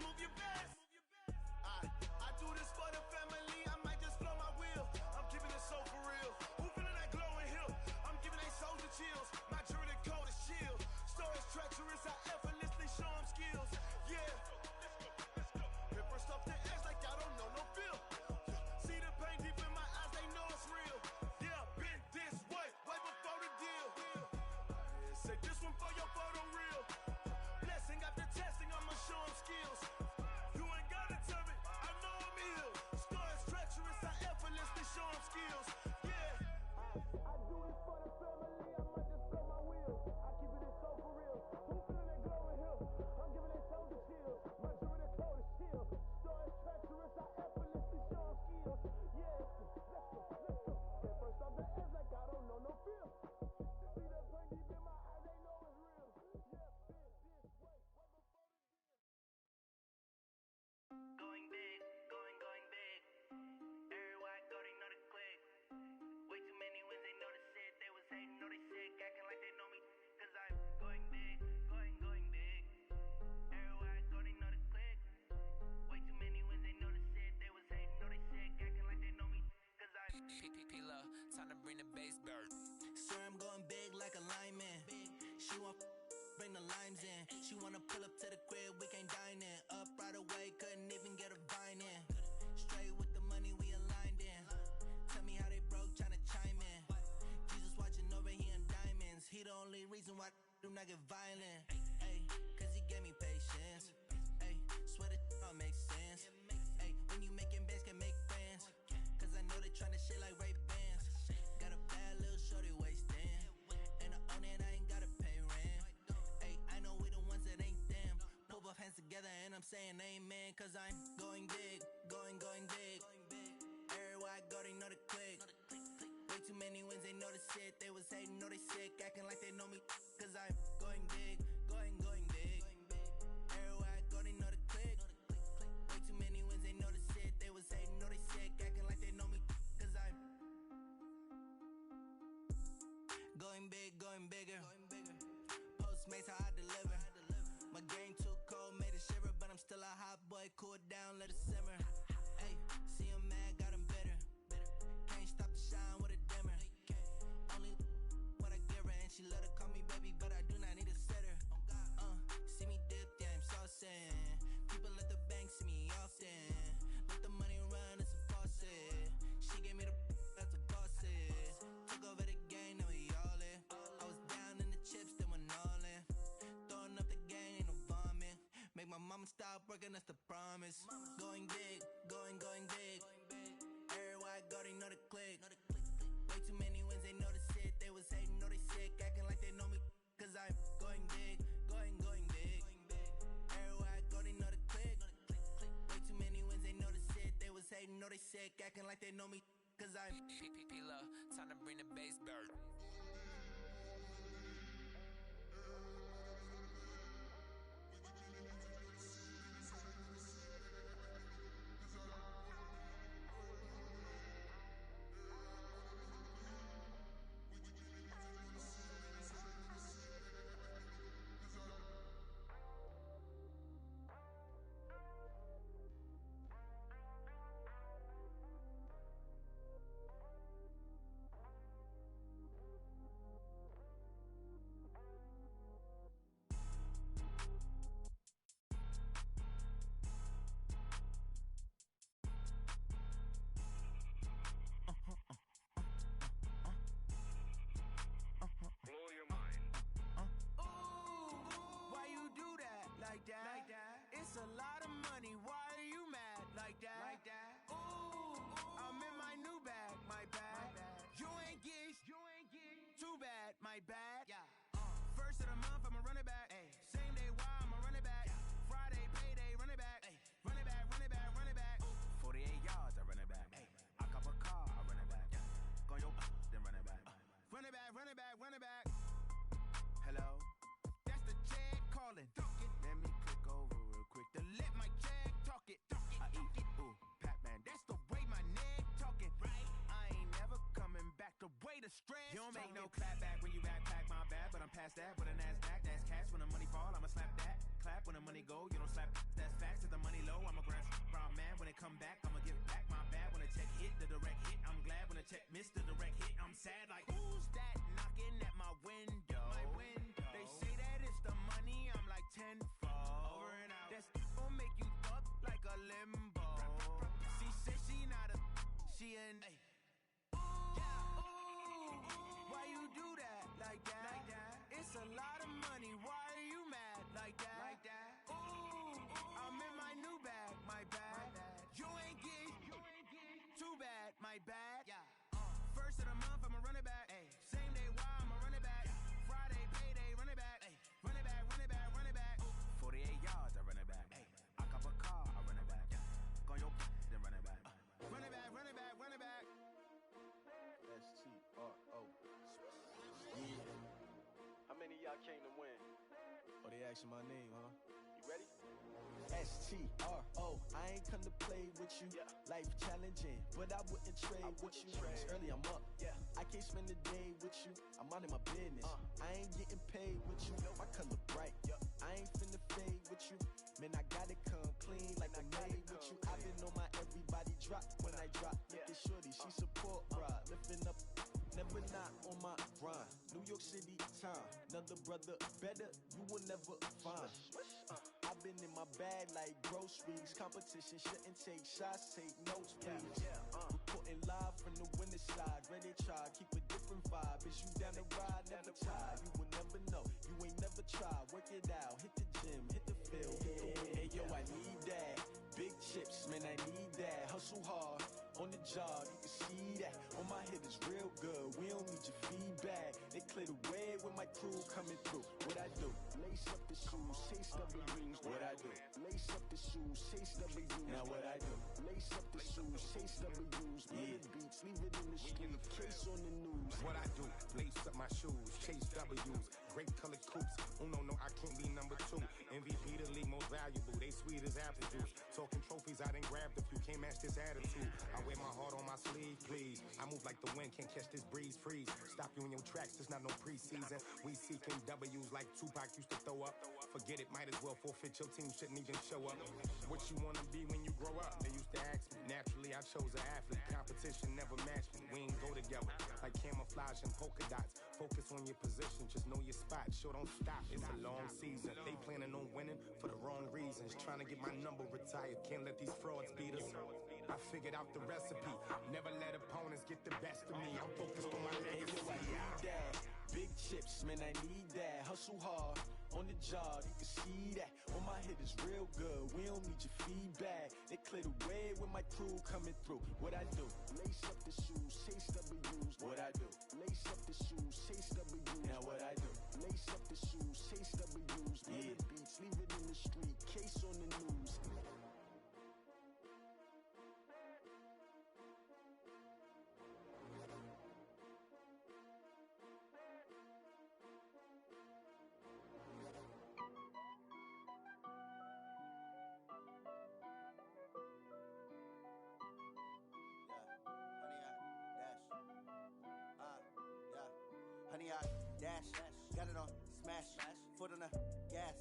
[SPEAKER 10] move your best. I do this for the family, I might just blow my wheel. I'm keeping it so for real. Who feeling that glowing hill? I'm giving they souls the chills. My jewelry cold as chill. Stories treacherous, I effortlessly show them skills. Yeah. Hit first off the edge like I don't know no feel. See the pain deep in my eyes, they know it's real. Yeah, been this way before the deal. Say this one for your photo reel. Blessing after testing, I'ma show them skills. You ain't gotta tell me, I know I'm ill. Stories treacherous, I effortlessly show them skills. Yeah. I do it for the family, I might just blow my wheel. I keep it so for real. Who feeling that glowing hill? I'm giving they souls the chill. My jewelry cold as chill. Stories treacherous, I effortlessly show them skills. Yeah, let's go. At first off the edge like I don't know no feel. See that pain deep in my eyes, they know it's real. Yeah, been this way before the deal.
[SPEAKER 19] Going big, going big. Everywhere I go, they know the click. Way too many wins, they know the shit. They was hating, know they sick, acting like they know me. Cause I'm going big, going big. Everywhere I go, they know the click. Way too many wins, they know the shit. They was hating, know they sick, acting like they know me. Cause I'm
[SPEAKER 11] P-P-P-Love, time to bring the bass bird.
[SPEAKER 14] Sir, I'm going big like a lineman. She want bring the limes in. She wanna pull up to the crib, we can't dine in. Up right away, couldn't even get a vine in. Straight with the money, we aligned in. Tell me how they broke, tryna chime in. Jesus watching over, he in diamonds. He the only reason why do not get violent. Ay, cause he gave me patience. Ay, swear that all makes sense. Ay, when you making bands, can make friends. Cause I know they tryna shit like Ray-Bans. Got a bad little shorty wasting. And I own it, I ain't gotta pay rent. Ay, I know we the ones that ain't them. Pull both hands together and I'm saying amen. Cause I'm going big, going big. Everywhere I go, they know the click. Way too many wins, they know the shit. They was hating, know they sick, acting like they know me. Cause I'm going big, going big. Everywhere I go, they know the click. Way too many wins, they know the shit. They was hating, know they sick, acting like they know me. Cause I'm going big, going bigger. Postmates, how I deliver. My game too cold, made it shiver. But I'm still a hot boy, cool it down, let it simmer. Hey, see him mad, got him bitter. Can't stop the shine with a dimmer. Only what I give her, and she let her call me baby, but I do not need a sitter. See me dip, yeah, I'm saucing. People at the bank see me often. Let the money run, it's a faucet. She gave me the that's a bosses. Took over the game, now we all in. I was down in the chips, then went all in. Throwing up the gang, ain't no vomit. Make my mama stop working, that's the promise. Going big, going big. Everywhere I go, they know the click. Way too many wins, they know the shit. They was hating, know they sick, acting like they know me. Cause I'm going big, going big. Everywhere I go, they know the click. Way too many wins, they know the shit. They was hating, know they sick, acting like they know me. Cause I'm
[SPEAKER 11] P-P-P-Love, time to bring the bass bird.
[SPEAKER 19] Blow your mind.
[SPEAKER 14] Why you do that like that? It's a lot of money. Why are you mad like that? Ooh, I'm in my new bag, my bad. You ain't geeks, too bad, my bad. First of the month, I'ma run it back. Same day, why I'ma run it back. Friday, payday, run it back. Run it back, run it back, run it back. 48 yards, I run it back. I cop a car, I run it back. Go your then run it back. Run it back, run it back, run it back. Hello, that's the jag calling. Let me click over real quick to let my jag talk it. I eat it, ooh, Pac-Man. That's the way my neck talking. Right, I ain't never coming back. The way the stress. You don't make no clap back when you backpack, my bad. But I'm past that. With a NASDAQ, that's cash. When the money fall, I'ma slap that. Clap when the money go. You don't slap. That's facts. If the
[SPEAKER 8] asking my name, huh?
[SPEAKER 4] You ready?
[SPEAKER 8] STRO, I ain't come to play with you. Life challenging, but I wouldn't trade with you. It's early, I'm up. I can't spend the day with you. I'm minding my business. I ain't getting paid with you. My color bright. I ain't finna fade with you. Man, I gotta come clean like I made with you. I've been on my everybody drop when I drop. Look at shorty, she support ride. Lifting up, never not on my grind. New York City time. Another brother better, you will never find. I've been in my bag like groceries. Competition shouldn't take shots, take notes, please. Reporting live from the winter side. Ready to try, keep a different vibe. Is you down the ride, never tired. You will never know, you ain't never tried. Work it out, hit the gym, hit the field, hit the wind. Hey yo, I need that. Big chips, man, I need that. Hustle hard, on the job, you can see that. On my hit is real good, we don't need your feedback. They clear the way when my crew coming through. What I do? Lace up the shoes, chase W's. What I do? Lace up the shoes, chase W's. Now what I do? Lace up the shoes, chase W's. Murder beats, leave it in the street, case on the news.
[SPEAKER 9] What I do? Lace up my shoes, chase W's. Great colored coops. Oh no, I can't be number 2. MVP the league most valuable. They sweet as apple juice. Talking trophies, I done grabbed a few. Can't match this attitude. I wear my heart on my sleeve, please. I move like the wind, can't catch this breeze, freeze. Stop you in your tracks, there's not no preseason. We seeking W's like Tupac used to throw up. Forget it, might as well forfeit. Your team shouldn't even show up. What you wanna be when you grow up? They used to ask me. Naturally, I chose an athlete. Competition never matched me. We ain't go together like camouflage and polka dots. Focus on your position, just know your spot. Sure, don't stop. It's a long season. They planning on winning for the wrong reasons. Trying to get my number retired. Can't let these frauds beat us. I figured out the recipe. Never let opponents get the best of me. I'm focused on my legacy.
[SPEAKER 8] I need that. Big chips, man, I need that. Hustle hard, on the job, you can see that. On my hit is real good, we don't need your feedback. They clear the way when my crew coming through. What I do? Lace up the shoes, chase W's. What I do? Lace up the shoes, chase W's. Now what I do? Lace up the shoes, chase W's. Murder beats, leave it in the street, case on the news.
[SPEAKER 15] Honey, I dash, got it on smash, foot on the gas.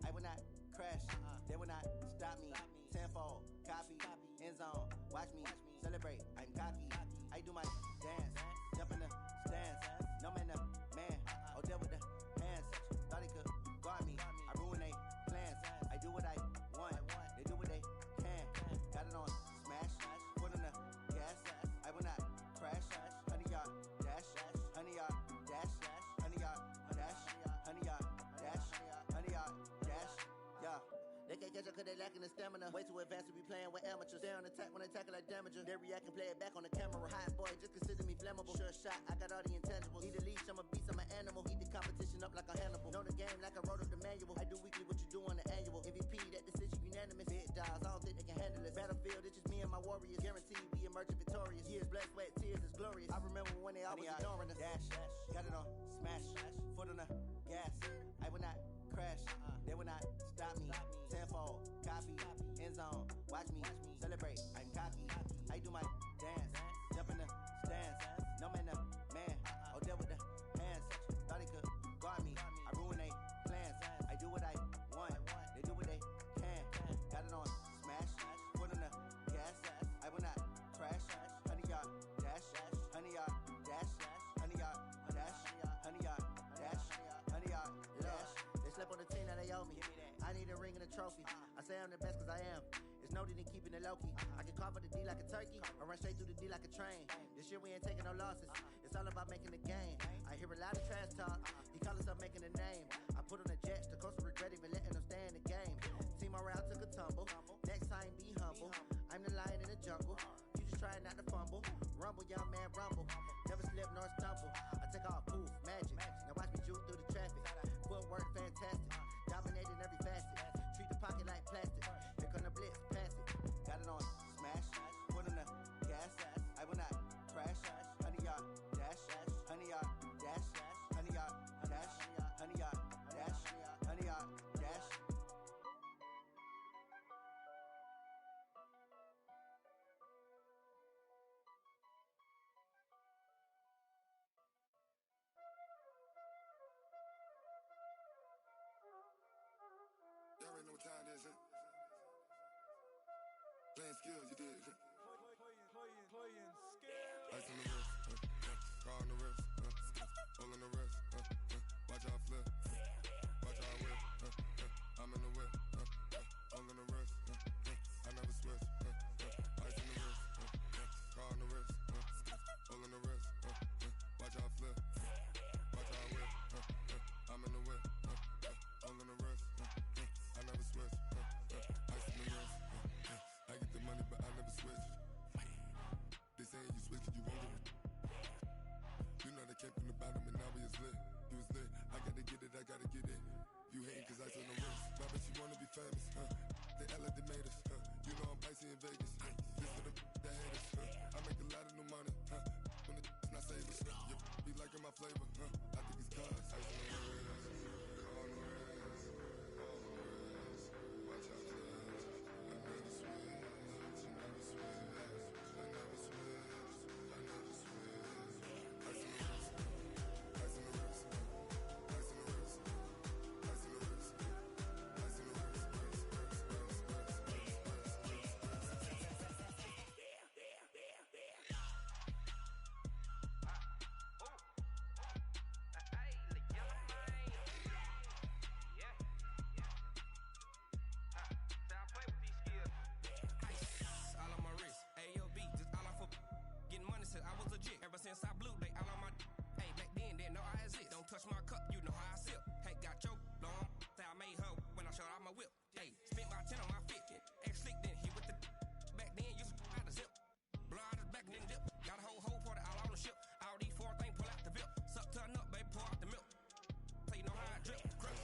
[SPEAKER 15] I will not crash, they will not stop me. Tenfold, copy, end zone, watch me celebrate. I'm cocky, I do my dance, jump in the stands. No man, man, oh there with the hands. Thought he could guard me, I ruin they plans. I do what I want, they do what they can. Got it on smash, foot on the gas. I will not crash, honey, y'all dash, honey, y'all dash, honey, y'all dash, honey, y'all dash, honey, y'all dash, yeah. They can't catch up cause they lacking the stamina. Way too advanced to be playing with amateurs. Stay on attack when they tackle like damager. They react and play it back on the camera. Hot boy, just consider me flammable. Sure shot, I got all the intangibles. Need a leash, I'm a beast, I'm an animal. Heat the competition up like a Hannibal. Know the game like I wrote up the manual. I do weekly what you do on the annual. MVP, that decision unanimous. Big dials, I don't think they can handle it. Battlefield, it's just me and my warriors. Guaranteed we emerge victorious. Years, blood, sweat, tears is glorious. I remember when they always ignoring us. Dash, got it on smash, foot on the gas. I will not crash, they will not stop me. Tenfold, copy, end zone, watch me celebrate. I'm cocky, I do my dance, jump in the stands. No man, man, oh there with the hands. Thought he could guard me, I ruin they plans. I do what I want, they do what they can. Got it on smash, foot on the gas. I will not crash, honey, y'all dash, honey, y'all dash, honey, y'all dash, honey, y'all dash, honey, y'all dash. They slept on the team that they owe me. I need a ring and a trophy. I say I'm the best cause I am. It's no need in keeping it low key. I can carve up the D like a turkey, or run straight through the D like a train. This year we ain't taking no losses. It's all about making the game. I hear a lot of trash talk. He call himself making a name. I put on the jets, the coast regret even letting them stay in the game. Team morale took a tumble. Next time be humble. I'm the lion in the jungle. You just try not to fumble. Rumble, young man, rumble. Never slip nor stumble. I take off, poof, magic. Now watch me juke through the traffic. Footwork fantastic. Dominating every facet. Treat the pocket like plastic. Here come the blitz, pass it. Got it on smash. Foot on the gas. I will not crash. Honey, y'all dash. Honey, y'all dash. Honey, y'all dash. Honey, y'all dash. Honey, y'all dash.
[SPEAKER 20] skills, you did.
[SPEAKER 8] Playing skills.
[SPEAKER 20] Ice on the wrist, car on the wrist, all on the wrist, watch how I flip, watch how I whip, I'm in the whip, all on the wrist, I never switch, ice on the wrist, car on the wrist, all on the wrist, watch how I flip, watch how I whip, I'm in the whip, all on the wrist, I never switch, ice on the wrist, I get the money but I never switch. They saying you switch 'cause you won't get it. You know they came from the bottom and now we is lit. You was lit, I gotta get it, I gotta get it. You hating 'cause ice on the wrist. My bitch, you wanna be famous, They Ella, they made us, You know I'm icy in Vegas, This for the that hate us, I make a lot of new money, When the not saving, You be liking my flavor, I think it's cause ice on the wrist, on the wrist, on the wrist. Watch out, cuz I never switch, I never switch.
[SPEAKER 21] Since I blew, they all on my hey, back then they know I exist. Don't touch my cup, you know how I sip. Hey, got your long, say I made her when I showed out my whip. Hey, spent my 10 on my fit, ex slick then hit with the back then used to out the zip. Blow out his back and then dip. Got a whole party all on the ship. All these 4 things pull out the VIP. Suck turn up, baby, pour out the milk. So you know how I drip. Crush.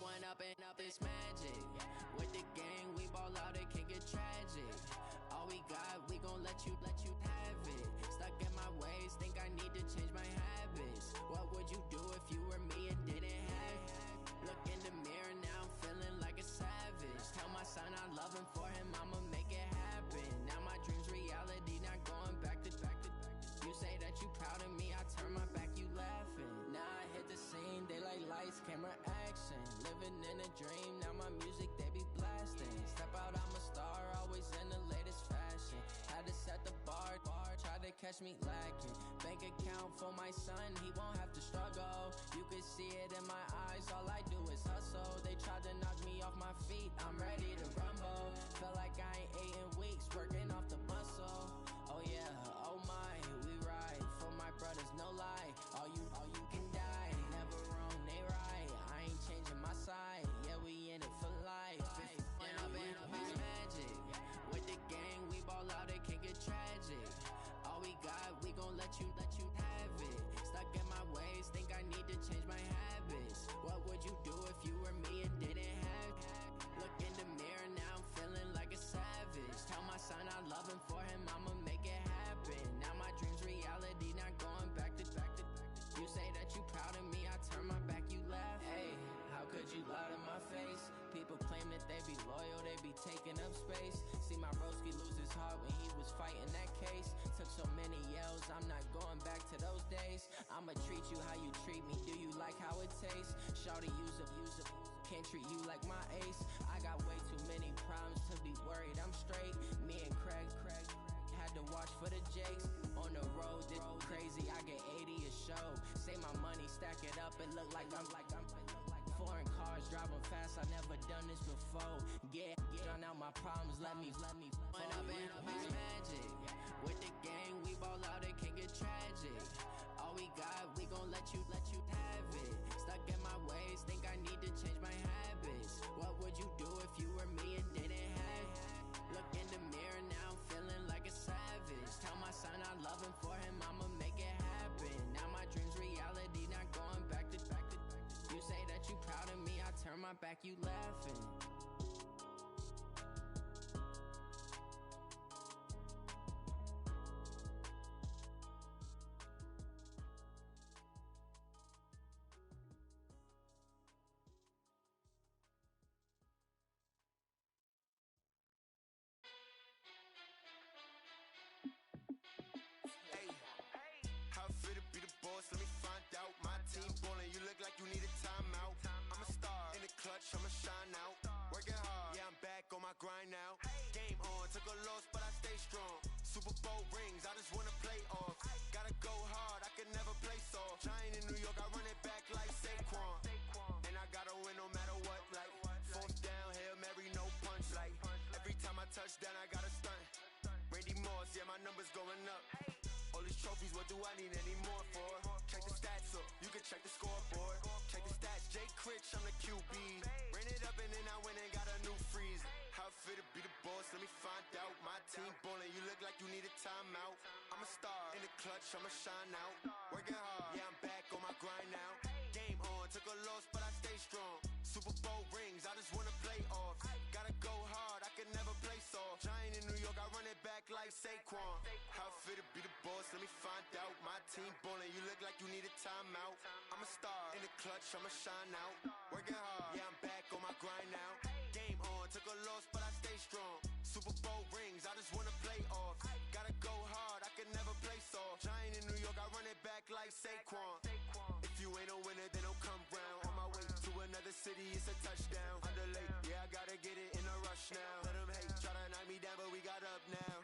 [SPEAKER 13] One up and up is magic. With the gang, we ball out, it can get tragic. All we got, we gon' let you have it. Stuck in my ways, think I need to change my habits. What would you do if you were me and didn't have it? Look in the mirror, now I'm feeling like a savage. Tell my son I love him, for him I'ma make it happen. Now my dream's reality, not going back to. You say that you proud of me, I turn my back, you laughing. Now I hit the scene, they like lights, camera, action. Living in a dream, now my music, they be blasting. Step out, I'm a star, always in the latest fashion. Had to set the bar, try to catch me lacking. Bank account for my son, he won't have to struggle. You can see it in my eyes, all I do is hustle. They tried to knock me off my feet, I'm ready to rumble. Felt like I ain't ate in weeks, working off the muscle. Oh yeah, oh my, we ride for my brothers, no lie. All you can die, never wrong, they right. I ain't changing my side, yeah, we in it for life. And up is magic. With the gang, we ball out, it can get tragic. All we got, we gon' let you have it. Stuck in my ways, think I need to change my habits. What would you do if you were me and didn't have it? Look in the mirror, now I'm feeling like a savage. Tell my son I love him, for him I'ma make it happen. Now my dream's reality, not going back to. You say that you proud of me, I turn my back, you laugh. Hey, how could you lie to my face? People claim that they be loyal, they be taking up space. See my broski lose his heart when he was fighting that case. Took so many yells, I'm not going back to those days. I'ma treat you how you treat me, do you like how it tastes? Shawty, use up, can't treat you like my ace. I got way too many problems to be worried, I'm straight. Me and Craig, for the Jakes. On the road, this crazy, I get 80 a show. Say my money, stack it up, it look like I'm foreign cars, driving fast, I never done this before. Yeah, drown out my problems, let me When I've been up is magic. With the gang, we ball out, it can get tragic. All we got, we gon' let you have it. Stuck in my ways, think I need to change my habits. What would you do if you were me and didn't have it? Look in the mirror, now I'm feeling like a savage. Tell my son I love him, for him I'ma make it happen. Now my dream's reality, not going back to. You say that you proud of me, I turn my back, you laughing.
[SPEAKER 9] Hey, how it feel to be the boss? Let me find out. My team ballin', you look like you need a timeout. I'm a star in the clutch, I'ma shine out. Working hard, yeah, I'm back on my grind now. Game on, took a loss, but I stay strong. Super Bowl rings, I just wanna play off. Gotta go hard, I can never play soft. Giant in New York, I run it back like Saquon. And I gotta win no matter what, like fourth down, Hail Mary, no punch. Like every time I touch down, I gotta stunt. Randy Moss, yeah, my numbers going up. All these trophies, what do I need any more for? Check the stats up, you can check the scoreboard. Check the stats, Jake Critch, I'm the QB. Ran it up and then I went and got a new freeze. How it feel to be the boss, let me find out. My team ballin', you look like you need a timeout. I'm a star in the clutch, I'ma shine out. Working hard, yeah, I'm back on my grind now. Game on, took a loss, but I stay strong. Super Bowl rings, I just wanna play off. Gotta go hard, I can never play soft. Giant in New York, I run it back like Saquon. How it feel to be the boss, let me find out. My team ballin', you look like you need a timeout. I'm a star in the clutch, I'ma shine out. Working hard, yeah, I'm back on my grind now. Game on, took a loss, but I stay strong. Super Bowl rings, I just wanna play off. Gotta go hard, I can never play soft. Giant in New York, I run it back like Saquon. If you ain't a winner, then don't come round. On my way to another city, it's a touchdown. Underlay, yeah, I gotta get it in a rush now. Let them hate, try to knock me down, but we got up now.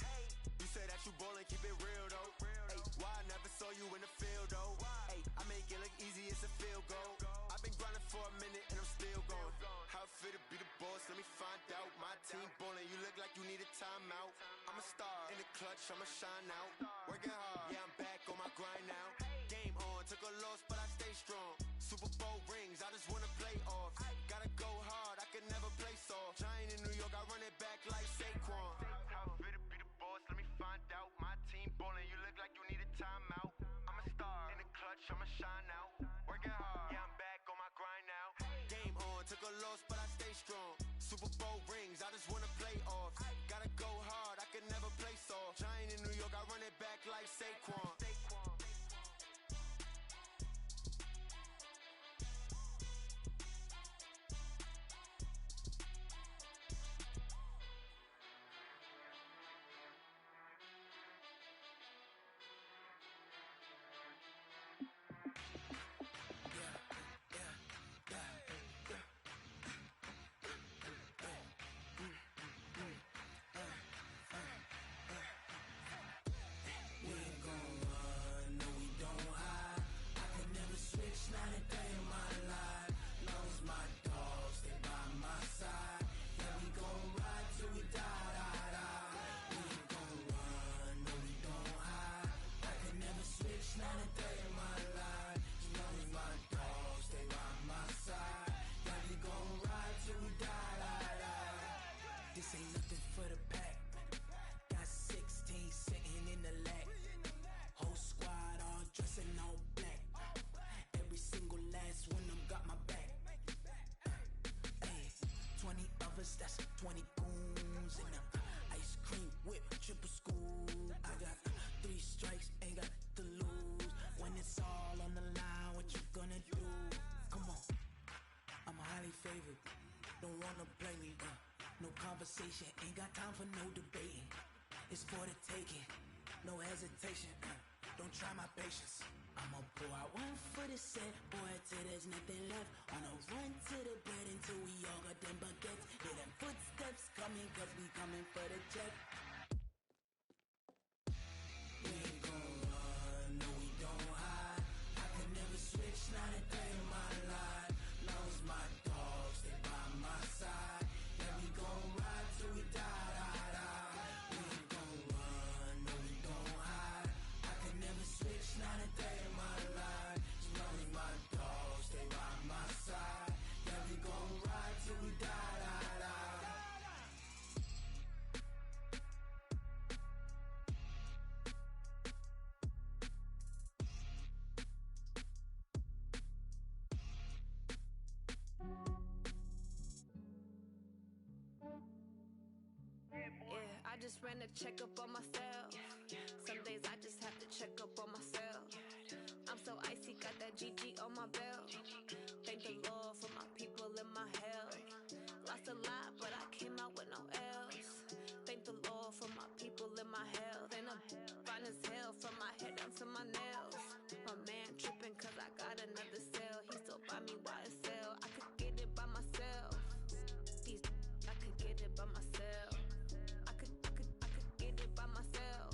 [SPEAKER 9] You say that you ballin', keep it real though. Hey, why I never saw you in the field though? Hey, I make it look easy, it's a field goal. I've been grinding for a minute and I'm still going. How it feel to be the boss, let me find out. My team ballin', you look like you need a timeout. I'm a star in the clutch, I'ma shine out. Working hard, yeah, I'm back on my grind now. Game on, took a loss, but I stay strong. Super Bowl rings, I just wanna play off. Gotta go hard, I can never play soft. Giant in New York, I run it back like Saquon. How it feel to be the boss, let me find out. My team ballin', you look like you need a timeout. I'm a star in the clutch, I'ma shine out. Working hard, yeah, I'm back on my grind now. Game on, took a loss, but I stay strong. Super Bowl rings, I just wanna play off. Gotta go hard, I can never play soft. Giant in New York, I run it back like Saquon.
[SPEAKER 16] This ain't nothing for the pack. Got 16 sitting in the lag. Whole squad all dressing all black. Every single last one of them got my back. Hey, 20 of us, that's 20 goons in them. Ice cream whip, triple school. I got 3 strikes, ain't got to lose. When it's all on the line, what you gonna do? Come on, I'm highly favored. Don't wanna play me, no conversation, ain't got time for no debating. It's for the taking, no hesitation. Don't try my patience. I'ma pour out one for the set, boy, till there's nothing left. On a run to the bed until we all got them baguettes. Hear them footsteps coming, cause we coming for the check.
[SPEAKER 6] ran a checkup on myself. Some days I just have to check up on myself. I'm so icy, got that GG on my belt. Thank the Lord for my people in my health. Lost a lot, but I came out with no L's. Thank the Lord for my people in my health. And I'm fine as hell from my head down to my nails. My man tripping cause I got another cell. He still buy me YSL. I could get it by myself. I could get it by myself. I could get it by myself.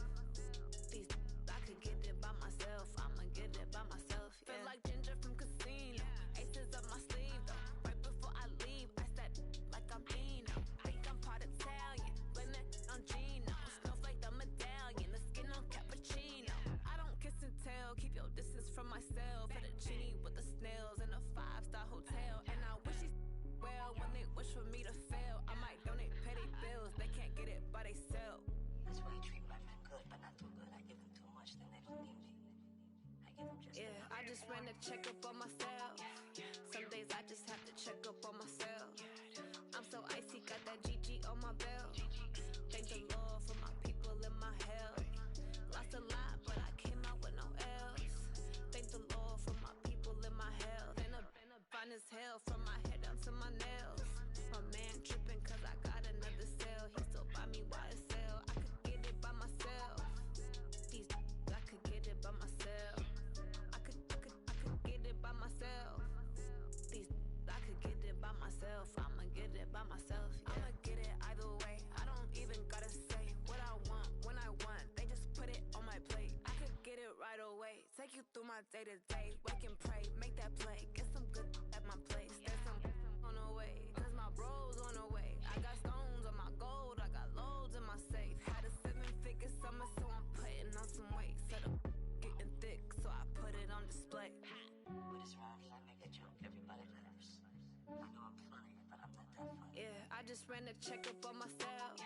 [SPEAKER 6] I could get it by myself. I'ma get it by myself. Yeah. Feel like Ginger from Casino. Aces up my sleeve though. Right before I leave, I said like I'm Dino. Think I'm part Italian. Blame it on Gino. Smells like the medallion. The skin on cappuccino. I don't kiss and tell. Keep your distance from myself. For the genie with the snails in a 5-star hotel. And I wish he well when they wish for me to fail. I might donate petty bills. They can't get it by they self.
[SPEAKER 7] That's why you treat my men good, but not too good. I give them too much, then they don't need me. I give them just enough.
[SPEAKER 6] I just ran a checkup on myself. Some days I just have to check up on myself. I'm so icy, got that GG on my belt. Thank the Lord for my people in my health. Lost a lot, but I came out with no L's. Thank the Lord for my people in my health. And I'm fine as hell from my head down to my nails. My man tripping cause I got another cell. He still buy me YSL. I could get it by myself. I could get it by myself. I could get it by myself. I could get it by myself. I'ma get it by myself. Yeah. I'ma get it either way. I don't even gotta say what I want when I want. They just put it on my plate. I could get it right away. Take you through my day to day. Wake and pray, make that play. Get some good at my place. There's some on the way. Cause my bros on the way. I got stones on my gold. I got loads in my safe. Had a 7-figure summer, so I'm putting on some weight. Set up getting thick, so I put it on display.
[SPEAKER 7] With his rhymes, I make a joke everybody laughs. I know I'm funny, but I'm not that funny.
[SPEAKER 6] Yeah, I just ran a checkup on myself.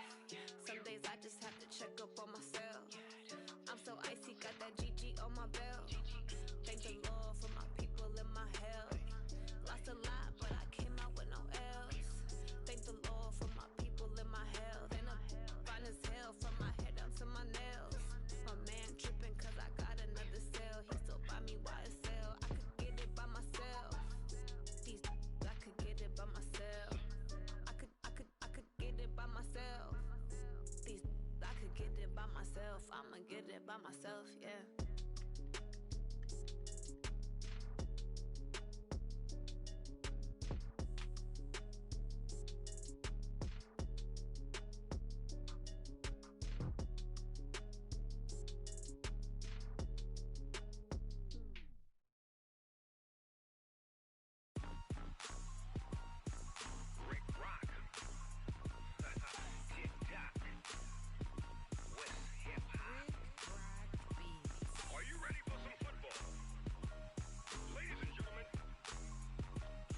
[SPEAKER 6] Some days I just have to check up on myself. I'm so icy, got that GG on my belt. Thank the Lord for my people in my health. Lost a lot, but I came out with no L's. Thank the Lord for my people in my health. And I'm fine as hell from my head down to my nails. My man tripping cause I got another cell. He still buy me YSL. I could get it by myself. I could get it by myself. I could get it by myself. I could get it by myself. I'ma get it by myself, yeah.
[SPEAKER 18] Rick Rock. TikTok. West Hip Hop. Are you ready for some football? Ladies and gentlemen.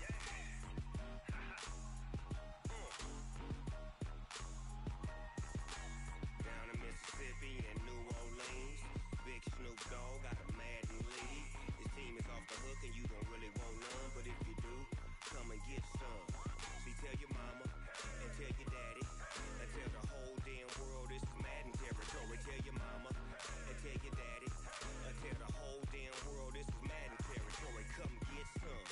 [SPEAKER 18] Yeah.
[SPEAKER 22] Down in Mississippi and New Orleans, Big Snoop Dogg got a Madden league. His team is off the hook and you don't really want none, but if you do, come and get some. See, tell your mama and tell your daddy and tell the whole damn world this is Madden territory. Tell your mama and tell your daddy and tell the whole damn world this is Madden territory. Come get some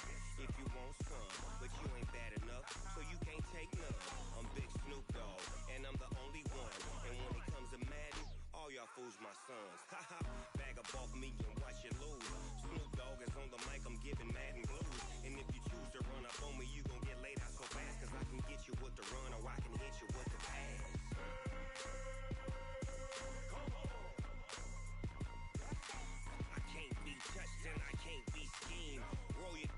[SPEAKER 22] if you want some, but you ain't bad enough, so you can't take none. I'm Big Snoop Dogg and I'm the only one. And when it comes to Madden, all y'all fools my sons. Haha, bag up off me and watch you lose. Snoop Dogg is on the mic, I'm giving Madden blues. And if you choose to run up on me, you gon' get laid out so fast. Cause I can get you with the run or I can hit you with the pass. I can't be touched and I can't be schemed. Roll you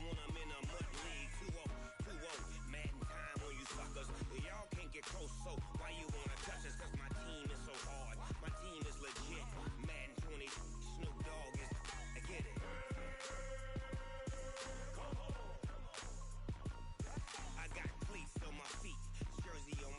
[SPEAKER 22] when I'm in a mud league. 2-0, 2-0, Madden time on you suckers. Y'all can't get close, so why you wanna touch us? Cause my team is so hard, my team is legit. Madden 20, Snoop Dogg is, I get it. I got cleats on my feet, jersey on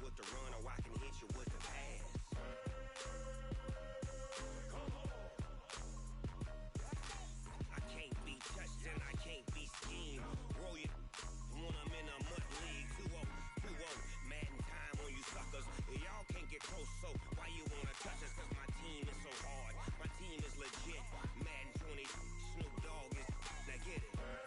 [SPEAKER 22] with the run or I can hit you with the pass. I can't be touched and I can't be schemed. Roll you when I'm in a mud league. 2-0, 2-0, Madden time on you suckers. Y'all can't get close, so why you wanna touch us? Cause my team is so hard. My team is legit. Madden 20, Snoop Dogg is. Now get it.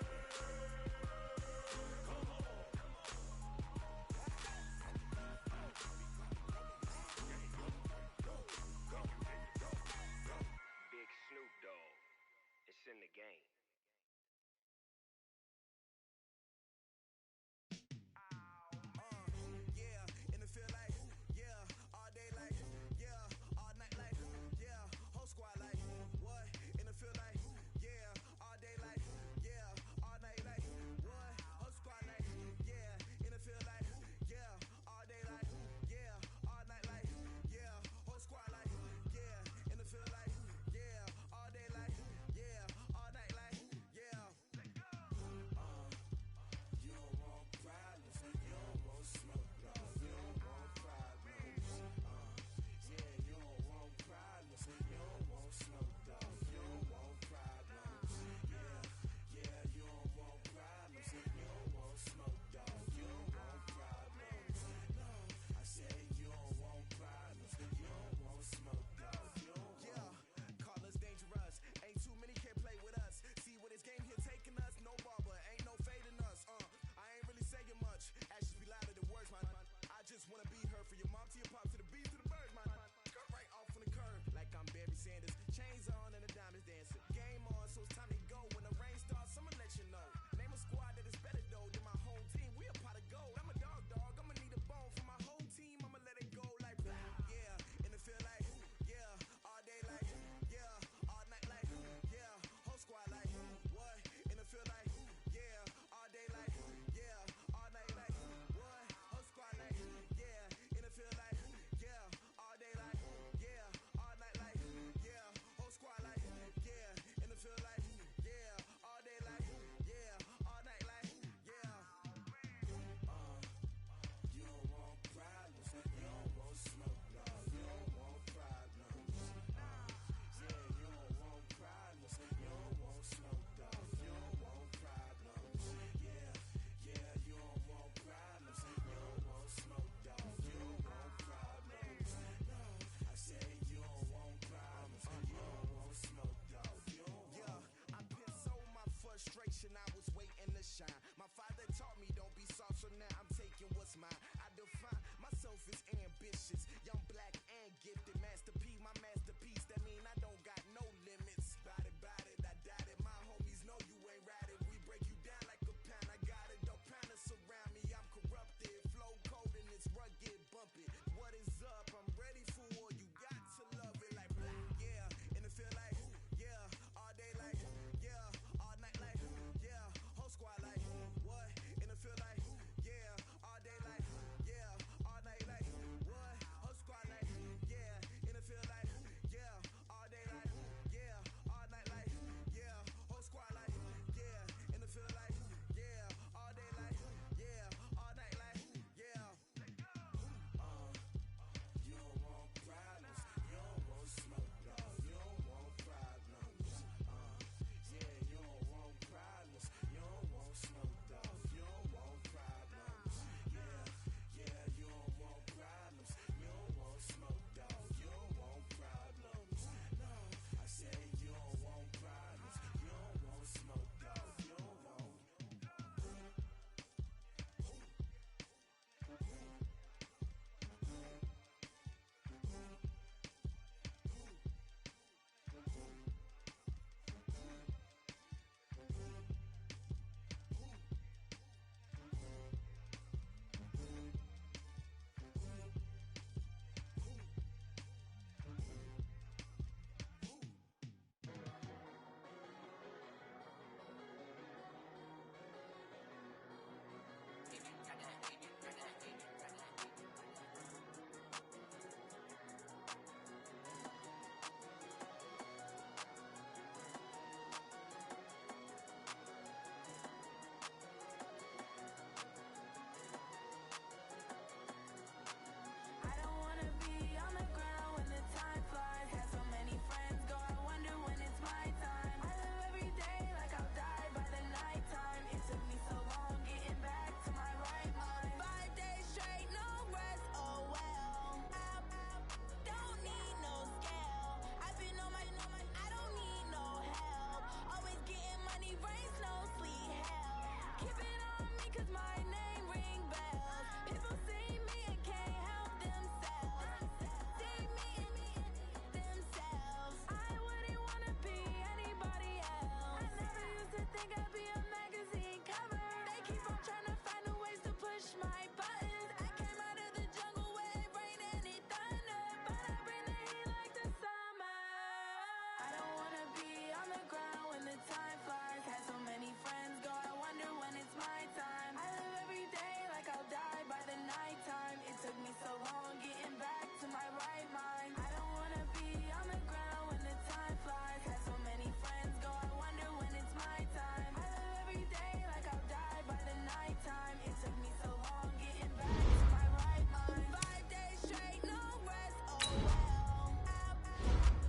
[SPEAKER 6] right mind. I don't wanna be on the ground when the time flies. Had so many friends go, I wonder when it's my time. I live every day like I'll die by the nighttime. It took me so long getting back to my right mind. 5 days straight, no rest, oh well.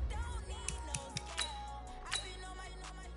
[SPEAKER 6] Don't need no scale. I've been on my,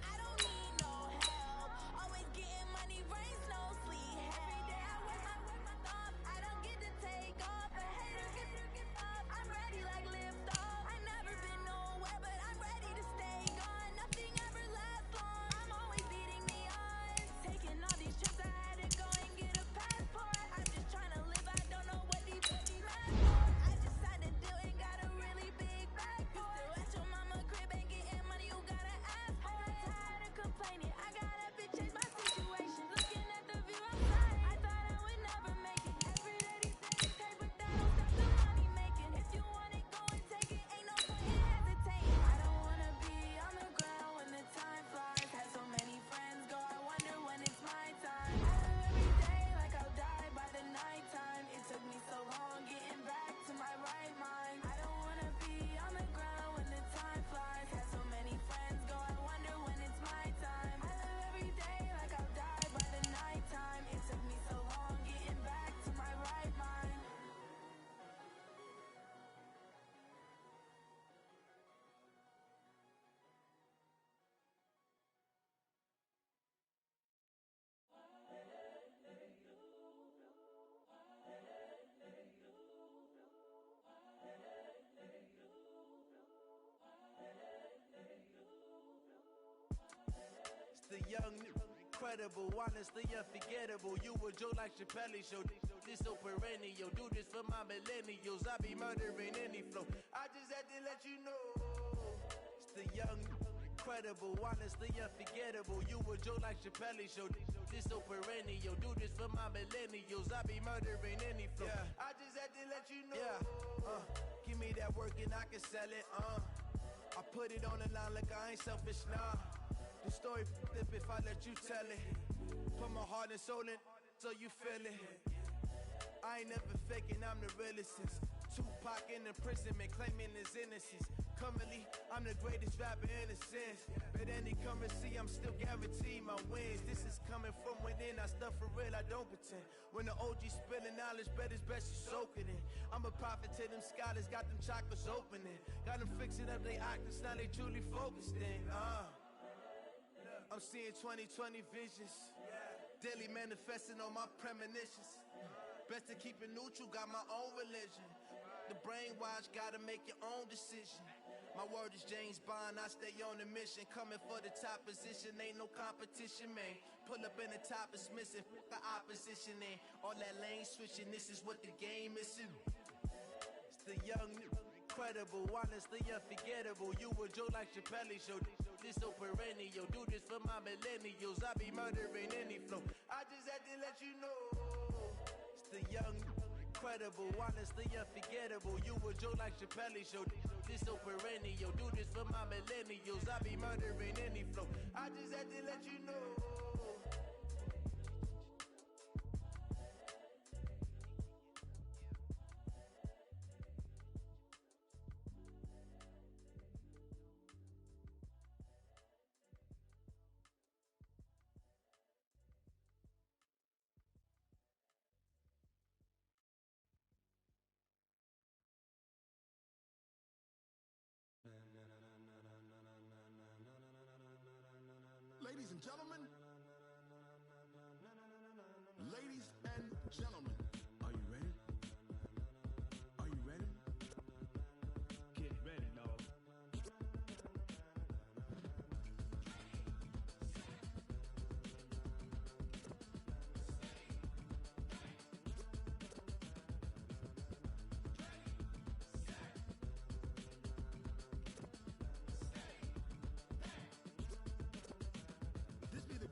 [SPEAKER 6] I don't need no help. Always getting money, rains, no sleep. Every day I work my thumb. I don't get to take off. A hater get up. I'm ready like lift off. I never been nowhere, but I'm ready to stay gone. Nothing ever lasts long. I'm always beating the odds. Taking all these trips, I had to go and get a passport. I'm just trying to live. I don't know what these last for. I just signed a deal and got a really big bag for it. Still at your mama crib and getting money, you gotta ask for it. I'm tired of complaining. I got up and changed my situation. Looking at the view outside, I thought I would never make it. Every day these days take, but that don't stop the money making. If you want it, go and take it. Ain't no point in hesitating. I don't wanna be on the ground when the time flies. Had so many friends go, I wonder when it's my time. I live every day like I'll die by the nighttime. It took me so long getting back to my right mind. I don't wanna be on the ground when the time flies. Had so many friends go, I wonder when it's my time. I live every day like I'll die by the nighttime. It took me so long getting back to my right mind.
[SPEAKER 15] It's the young, incredible, honestly unforgettable. You a Joe like Chappelle show. This so perennial. Do this for my millennials. I be murdering any flow. I just had to let you know. It's the young, incredible, honestly unforgettable. You a Joe like Chappelle show. This so perennial. Do this for my millennials. I be murdering any flow. Yeah. I just had to let you know. Yeah. Give me that work and I can sell it. I put it on the line like I ain't selfish, nah. The story flip if I let you tell it. Put my heart and soul in so you feel it. I ain't never faking, I'm the realest since Tupac in imprisonment, claiming his innocence. Currently, I'm the greatest rapper in a sense. But any currency, I'm still guaranteed my wins. This is coming from within, I stuff for real, I don't pretend. When the OG spilling knowledge, bet it's best you soak it in. I'm a prophet to them scholars, got them chakras opening. Got them fixing up they octaves, now they truly focused in. I'm seeing 2020 visions. Daily manifesting on my premonitions. Best to keep it neutral, got my own religion. The brainwash, gotta make your own decision. My word is James Bond, I stay on the mission. Coming for the top position, ain't no competition, man. Pull up in the top is missing, the opposition in. All that lane switching, this is what the game is. It's the young, incredible, honestly unforgettable. You a Joe like Chappelle show. This so perennial. Do this for my millennials. I be murdering any flow. I just had to let you know. It's the young, incredible, honestly unforgettable. You a Joe like Chappelle show. This so perennial. Do this for my millennials. I be murdering any flow. I just had to let you know.
[SPEAKER 5] Ladies and gentlemen, ladies and gentlemen, are you ready? Are you ready? Get ready, dog. This be the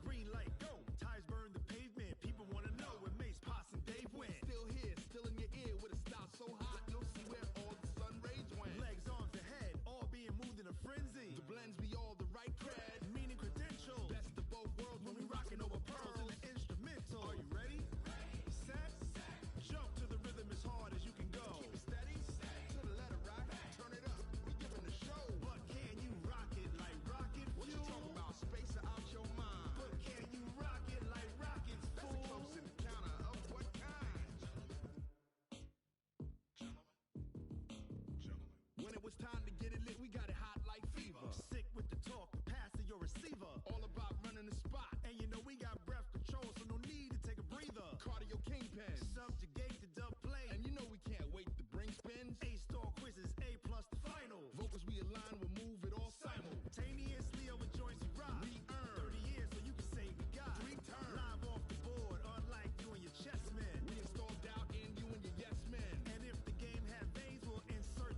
[SPEAKER 5] When it was time to get it lit, we got it hot like fever. Sick with the talk, pass to your receiver. All about running the spot. And you know we got breath control, so no need to take a breather. Cardio kingpin, subjugate the dub play. And you know we can't wait to bring spins. A-star quizzes, A+ the final. Vocals we align, we'll move it all simultaneously over joints we rock. We earn 30 years, so you can say we got 3 turns. Live off the board, unlike you and your chess men. We install doubt in you and your yes men. And if the game had veins, we'll insert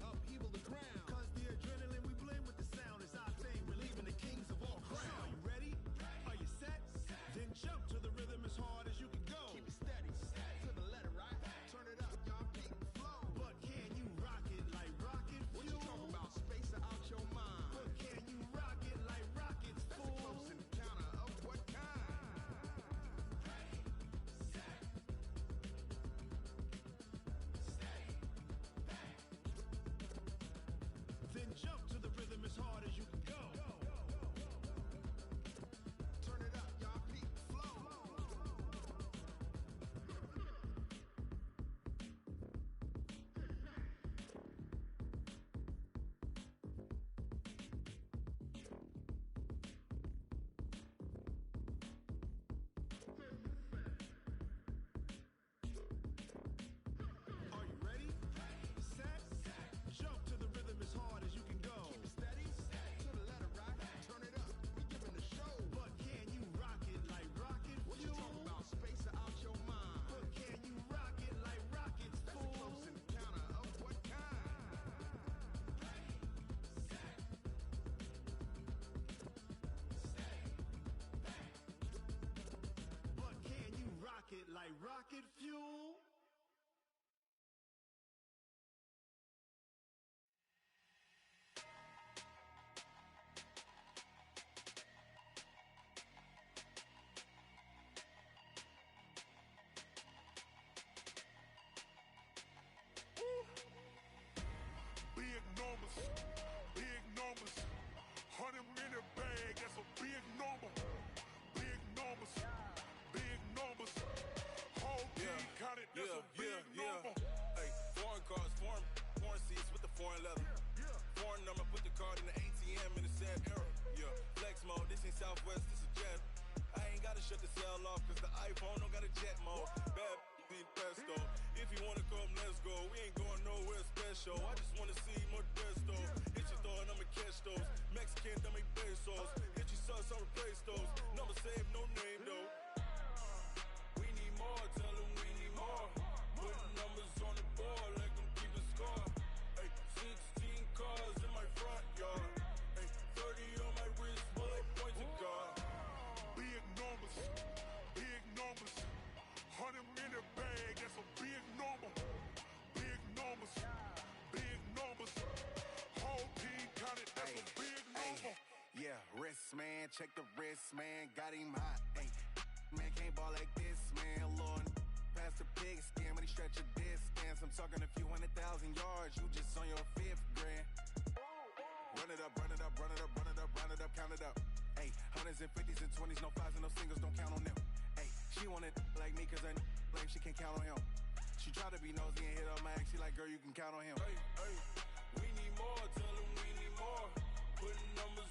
[SPEAKER 5] upheaval the ground. Cause the adrenaline we blend with the sound is our thing. We're leaving the kings of all crowns. So are you ready? Are you set? Then jump to the rhythm as hard as you can go. Keep it steady, to the letter, right? Turn it up, y'all peak flow. But can you rock it like rocket fuel? What you talking about? Space out your mind. But can you rock it like rockets, fool? That's a close encounter of what kind? Then jump to the rhythm as hard as you can go. Turn it up, y'all peak flow. Are you ready? Set? Jump to the rhythm as hard as you can go. Keep it steady, to the letter, right? Turn it up, we giving the show. But can you rock it like rocket fuel? What you talking about? Space out your mind. But can you rock it like rockets, fool? That's a close encounter of what kind? But can you rock it like rocket fuel?
[SPEAKER 9] Big numbers, big numbers. 100 in a bag, that's a big number. Big numbers, big numbers. Whole team counted, that's a big number.
[SPEAKER 12] Hey, foreign cars, foreign seats with the foreign leather. Foreign number, put the card in the ATM in the sad era. Yeah, flex mode, this ain't Southwest, this is jet. I ain't gotta shut the cell off, cause the iPhone don't got a jet mode. Bad beat pesto. If you wanna come, let's go. We ain't going nowhere special. I just wanna see more desto. Hit your throw and I'ma catch those. Mexican, dummy pesos. Hit your sus, I'll replace those. Number save, no name though. We need more, tell them we need more. Put numbers on the board, like them keep a score. Hey, 16 cars in my front yard. Hey, 30 on my wrist, bullet pointed guard.
[SPEAKER 9] Big numbers, big numbers. 100 in a bag, that's a big number. Big numbers, big numbers. Whole team counted, that's a big number.
[SPEAKER 3] Yeah, wrist man, check the wrist man, got him hot. Ay, man can't ball like this, man. Lord, past the pig skin when he stretch a distance. I'm talking a few 100,000 yards, you just on your 5th grand. Run it up, run it up, run it up, run it up, run it up, count it up. Ay, 100s and 50s and 20s, no 5s and no singles, don't count on them. Ay, she wanted like me cause I like she can count on him. She tried to be nosy and hit up my ex, she like, girl, you can count on him.
[SPEAKER 12] Hey, hey, we need more, tell them we need more. Putting numbers